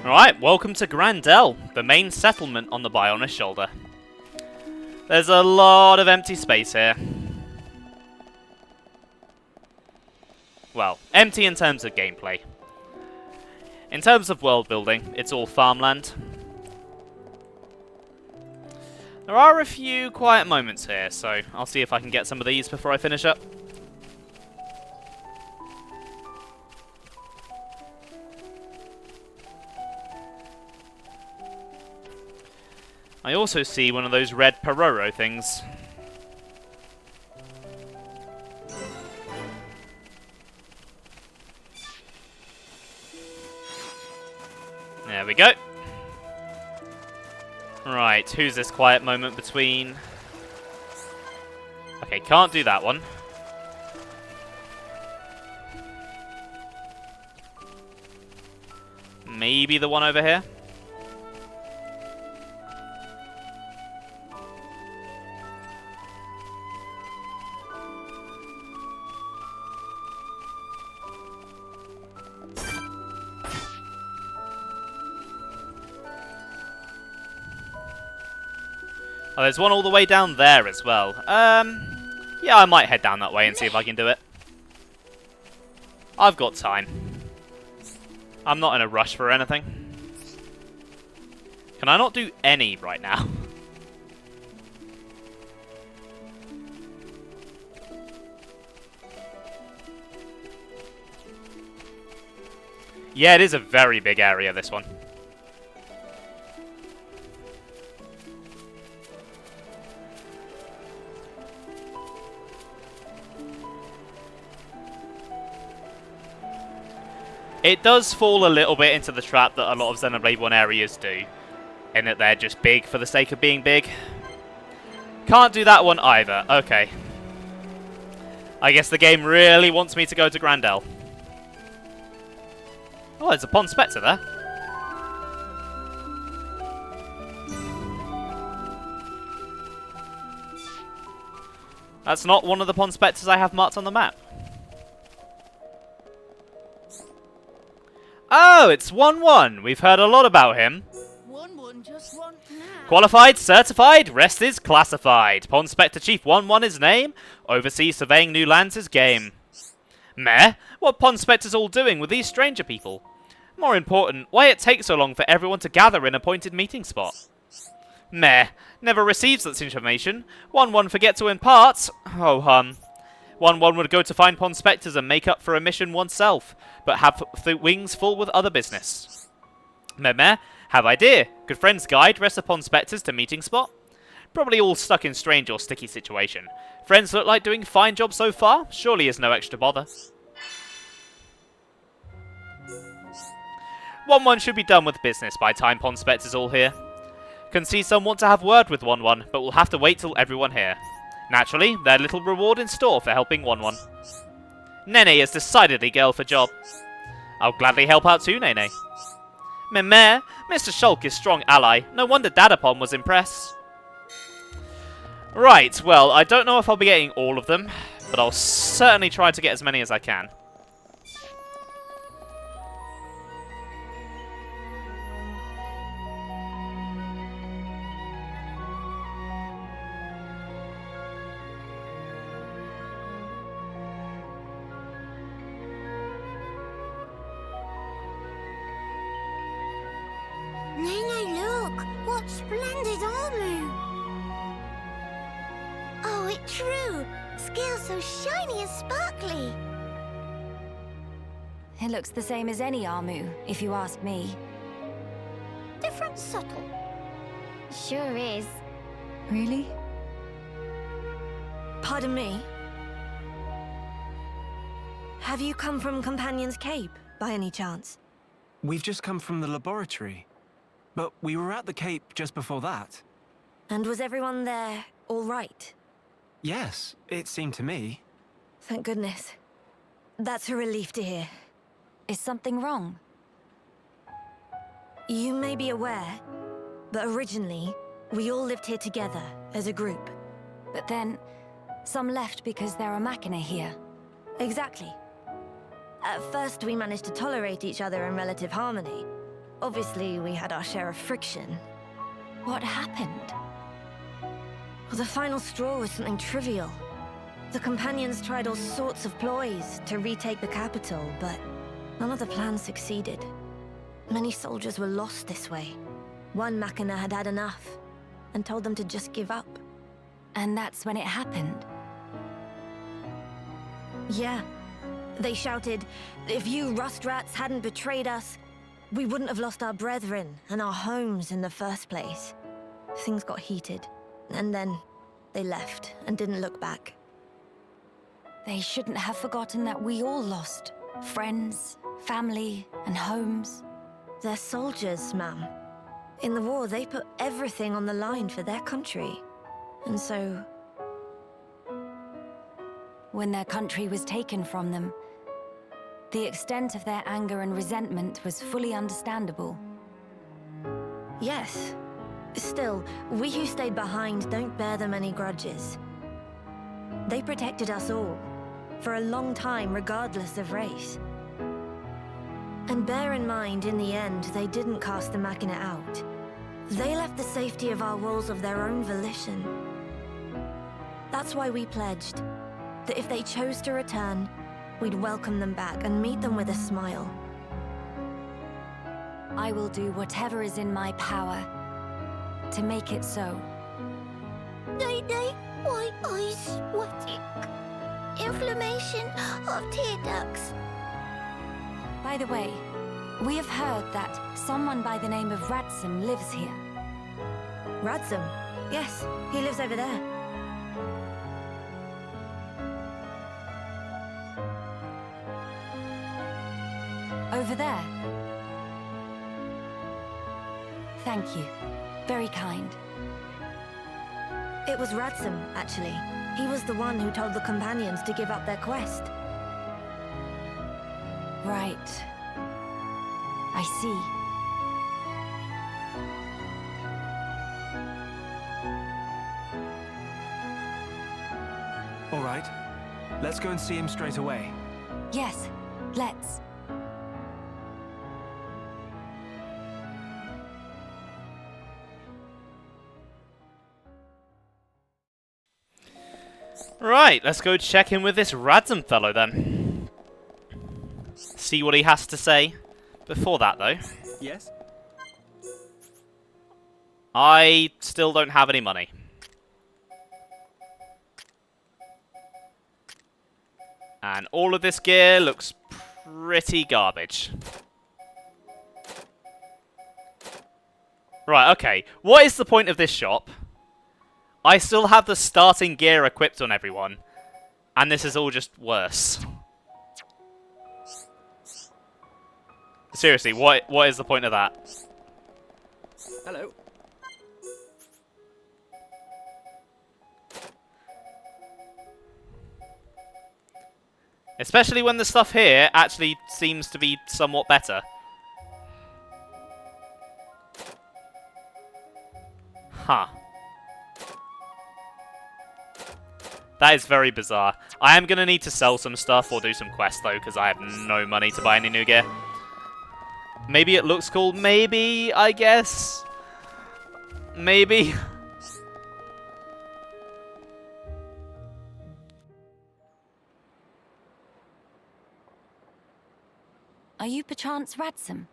Alright, welcome to Gran Dell, the main settlement on the Bionis Shoulder. There's a lot of empty space here. Well, empty in terms of gameplay. In terms of world building, it's all farmland. There are a few quiet moments here, so I'll see if I can get some of these before I finish up. I also see one of those red Pororo things. There we go. Right, who's this quiet moment between? Okay, can't do that one. Maybe the one over here? Oh, there's one all the way down there as well. Yeah, I might head down that way and see if I can do it. I've got time. I'm not in a rush for anything. Can I not do any right now? Yeah, it is a very big area, this one. It does fall a little bit into the trap that a lot of Xenoblade 1 areas do, in that they're just big for the sake of being big. Can't do that one either. Okay. I guess the game really wants me to go to Gran Dell. Oh, there's a Pond Spectre there. That's not one of the Pond Spectres I have marked on the map. Oh, it's 1-1. We've heard a lot about him. 1-1 just want now. Qualified, certified, rest is classified. Pond Spectre Chief 1-1 his name. Overseas surveying new lands his game. Meh, what Pond Spectre's all doing with these stranger people? More important, why it takes so long for everyone to gather in appointed meeting spot. Meh, never received such information. 1-1 forget to impart. Oh hum. 1-1 would go to find Pond Spectres and make up for a mission oneself, but have the wings full with other business. Meh, have idea. Good friends guide rest of Pond Spectres to meeting spot. Probably all stuck in strange or sticky situation. Friends look like doing fine job so far, surely is no extra bother. 1-1 should be done with business by time Pond Spectres all here. Can see some want to have word with 1-1, but we'll have to wait till everyone here. Naturally, there's little reward in store for helping 1-1. Nene is decidedly girl for job. I'll gladly help out too, Nene. Meh, Mr. Shulk is strong ally. No wonder Dadapon was impressed. Right, well, I don't know if I'll be getting all of them, but I'll certainly try to get as many as I can. Nene, look! What splendid armor! Oh, it's true! Scales so shiny and sparkly! It looks the same as any Armu, if you ask me. Different subtle. Sure is. Really? Pardon me? Have you come from Companion's Cape, by any chance? We've just come from the laboratory. But we were at the Cape just before that. And was everyone there all right? Yes, it seemed to me. Thank goodness. That's a relief to hear. Is something wrong? You may be aware, but originally, we all lived here together as a group. But then, some left because there are Machina here. Exactly. At first, we managed to tolerate each other in relative harmony. Obviously, we had our share of friction. What happened? Well, the final straw was something trivial. The companions tried all sorts of ploys to retake the capital, but none of the plans succeeded. Many soldiers were lost this way. One Machina had had enough and told them to just give up. And that's when it happened? Yeah. They shouted, if you rust rats hadn't betrayed us, we wouldn't have lost our brethren and our homes in the first place. Things got heated, and then they left and didn't look back. They shouldn't have forgotten that we all lost friends, family, and homes. They're soldiers, ma'am. In the war, they put everything on the line for their country. And so... when their country was taken from them, the extent of their anger and resentment was fully understandable. Yes. Still, we who stayed behind don't bear them any grudges. They protected us all, for a long time regardless of race. And bear in mind, in the end, they didn't cast the Machina out. They left the safety of our walls of their own volition. That's why we pledged that if they chose to return, we'd welcome them back and meet them with a smile. I will do whatever is in my power to make it so. Day, white eyes sweating. Inflammation of tear ducts. By the way, we have heard that someone by the name of Radsum lives here. Radsum? Yes, he lives over there. Over there? Thank you. Very kind. It was Radsum, actually. He was the one who told the companions to give up their quest. Right. I see. All right. Let's go and see him straight away. Yes, let's. Right, let's go check in with this Radsum fellow then. See what he has to say. Before that, though, Yes? I still don't have any money. And all of this gear looks pretty garbage. Right, okay. What is the point of this shop? I still have the starting gear equipped on everyone. And this is all just worse. Seriously, what is the point of that? Hello. Especially when the stuff here actually seems to be somewhat better. Huh. That is very bizarre. I am going to need to sell some stuff or do some quests, though, because I have no money to buy any new gear. Maybe it looks cool. Maybe, I guess. Maybe. Are you perchance Radsum?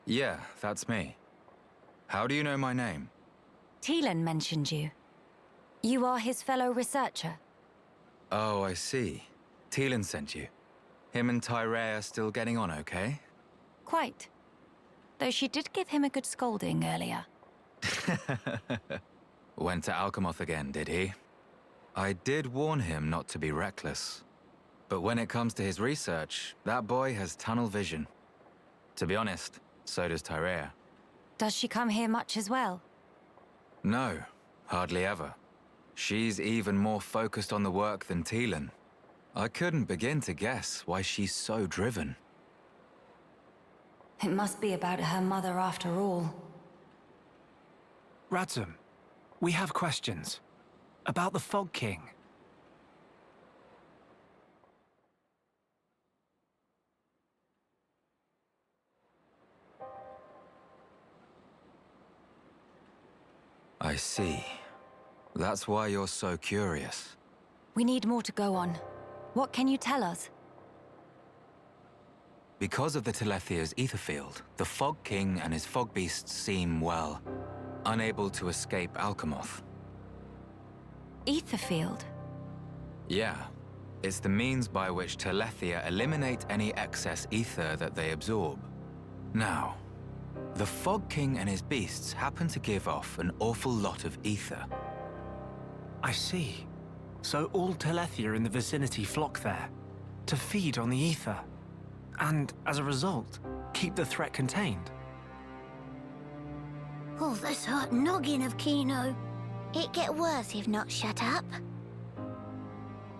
Yeah, that's me. How do you know my name? Teelan mentioned you. You are his fellow researcher. Oh, I see. Teelan sent you. Him and Tyrea are still getting on okay? Quite. Though she did give him a good scolding earlier. Went to Alchemoth again, did he? I did warn him not to be reckless. But when it comes to his research, that boy has tunnel vision. To be honest, so does Tyrea. Does she come here much as well? No, hardly ever. She's even more focused on the work than Teelan. I couldn't begin to guess why she's so driven. It must be about her mother after all. Radsum, we have questions. About the Fog King. I see. That's why you're so curious. We need more to go on. What can you tell us? Because of the Telethia's ether field, the Fog King and his Fog Beasts seem, well, unable to escape Alchemoth. Ether field? Yeah. It's the means by which Telethia eliminate any excess ether that they absorb. Now, the Fog King and his beasts happen to give off an awful lot of ether. I see. So all Telethia in the vicinity flock there, to feed on the ether. And, as a result, keep the threat contained. Oh, this hurt noggin of Kino. It get worse if not shut up.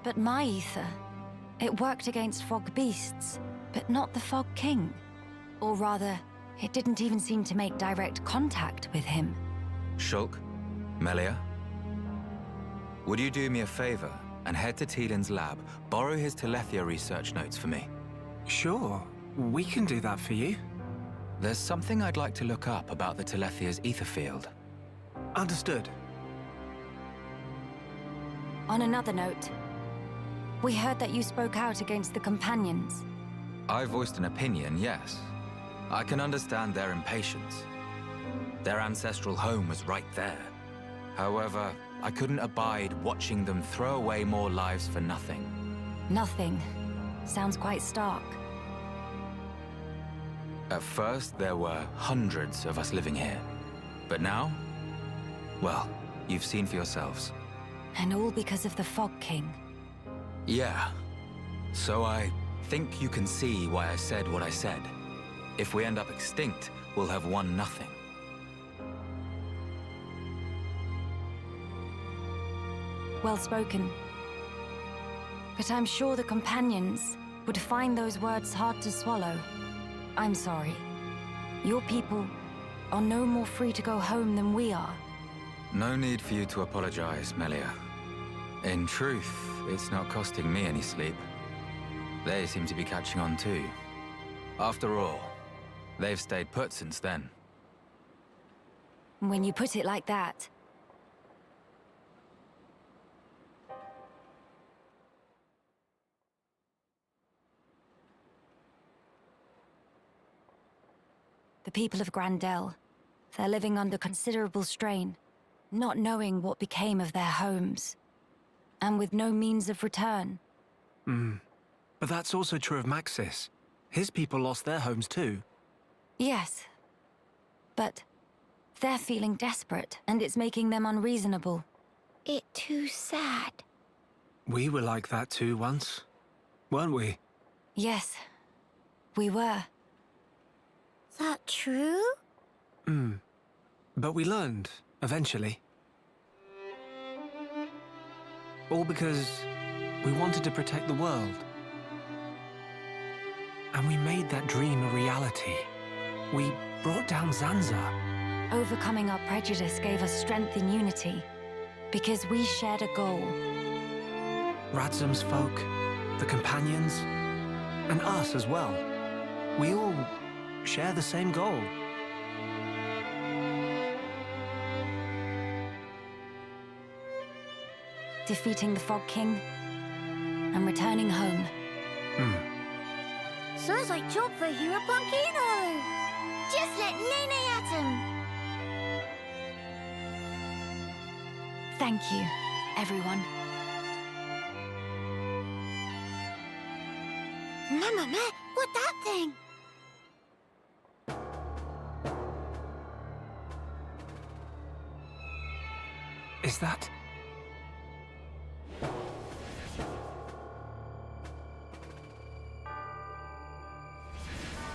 But my ether, it worked against Fog Beasts, but not the Fog King. Or rather, it didn't even seem to make direct contact with him. Shulk, Melia, would you do me a favor and head to Teelan's lab, borrow his Telethia research notes for me? Sure, we can do that for you. There's something I'd like to look up about the Telethia's ether field. Understood. On another note, we heard that you spoke out against the Companions. I voiced an opinion, yes. I can understand their impatience. Their ancestral home was right there. However, I couldn't abide watching them throw away more lives for nothing. Nothing. Sounds quite stark. At first, there were hundreds of us living here. But now, well, you've seen for yourselves. And all because of the Fog King. Yeah. So I think you can see why I said what I said. If we end up extinct, we'll have won nothing. Well spoken. But I'm sure the Companions would find those words hard to swallow. I'm sorry. Your people are no more free to go home than we are. No need for you to apologize, Melia. In truth, it's not costing me any sleep. They seem to be catching on too. After all, they've stayed put since then. When you put it like that. The people of Gran Dell, they're living under considerable strain, not knowing what became of their homes, and with no means of return. But that's also true of Maxis. His people lost their homes too. Yes, but they're feeling desperate, and it's making them unreasonable. It too sad. We were like that too once, weren't we? Yes, we were. That true? But we learned, eventually. All because we wanted to protect the world. And we made that dream a reality. We brought down Zanza. Overcoming our prejudice gave us strength in unity, because we shared a goal. Radzum's folk, the Companions, and us as well. We all share the same goal. Defeating the Fog King and returning home. Sounds like job for Hero Punkino. Just let Nene at him. Thank you, everyone. Mama, what that thing? Is that...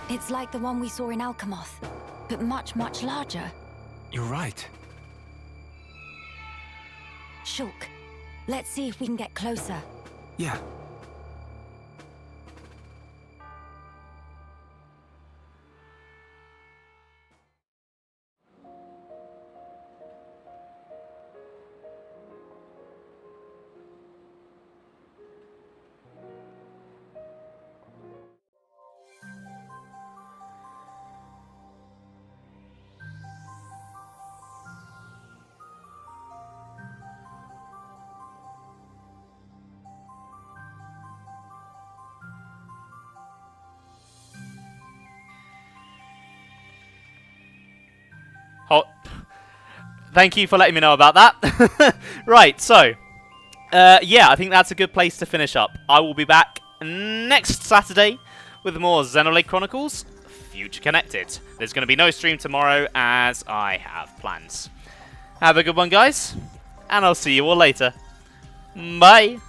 It's like the one we saw in Alchemoth, but much, much larger. You're right. Shulk, let's see if we can get closer. Yeah. Thank you for letting me know about that. Right, so, yeah, I think that's a good place to finish up. I will be back next Saturday with more Xenoblade Chronicles Future Connected. There's going to be no stream tomorrow as I have plans. Have a good one, guys, and I'll see you all later. Bye!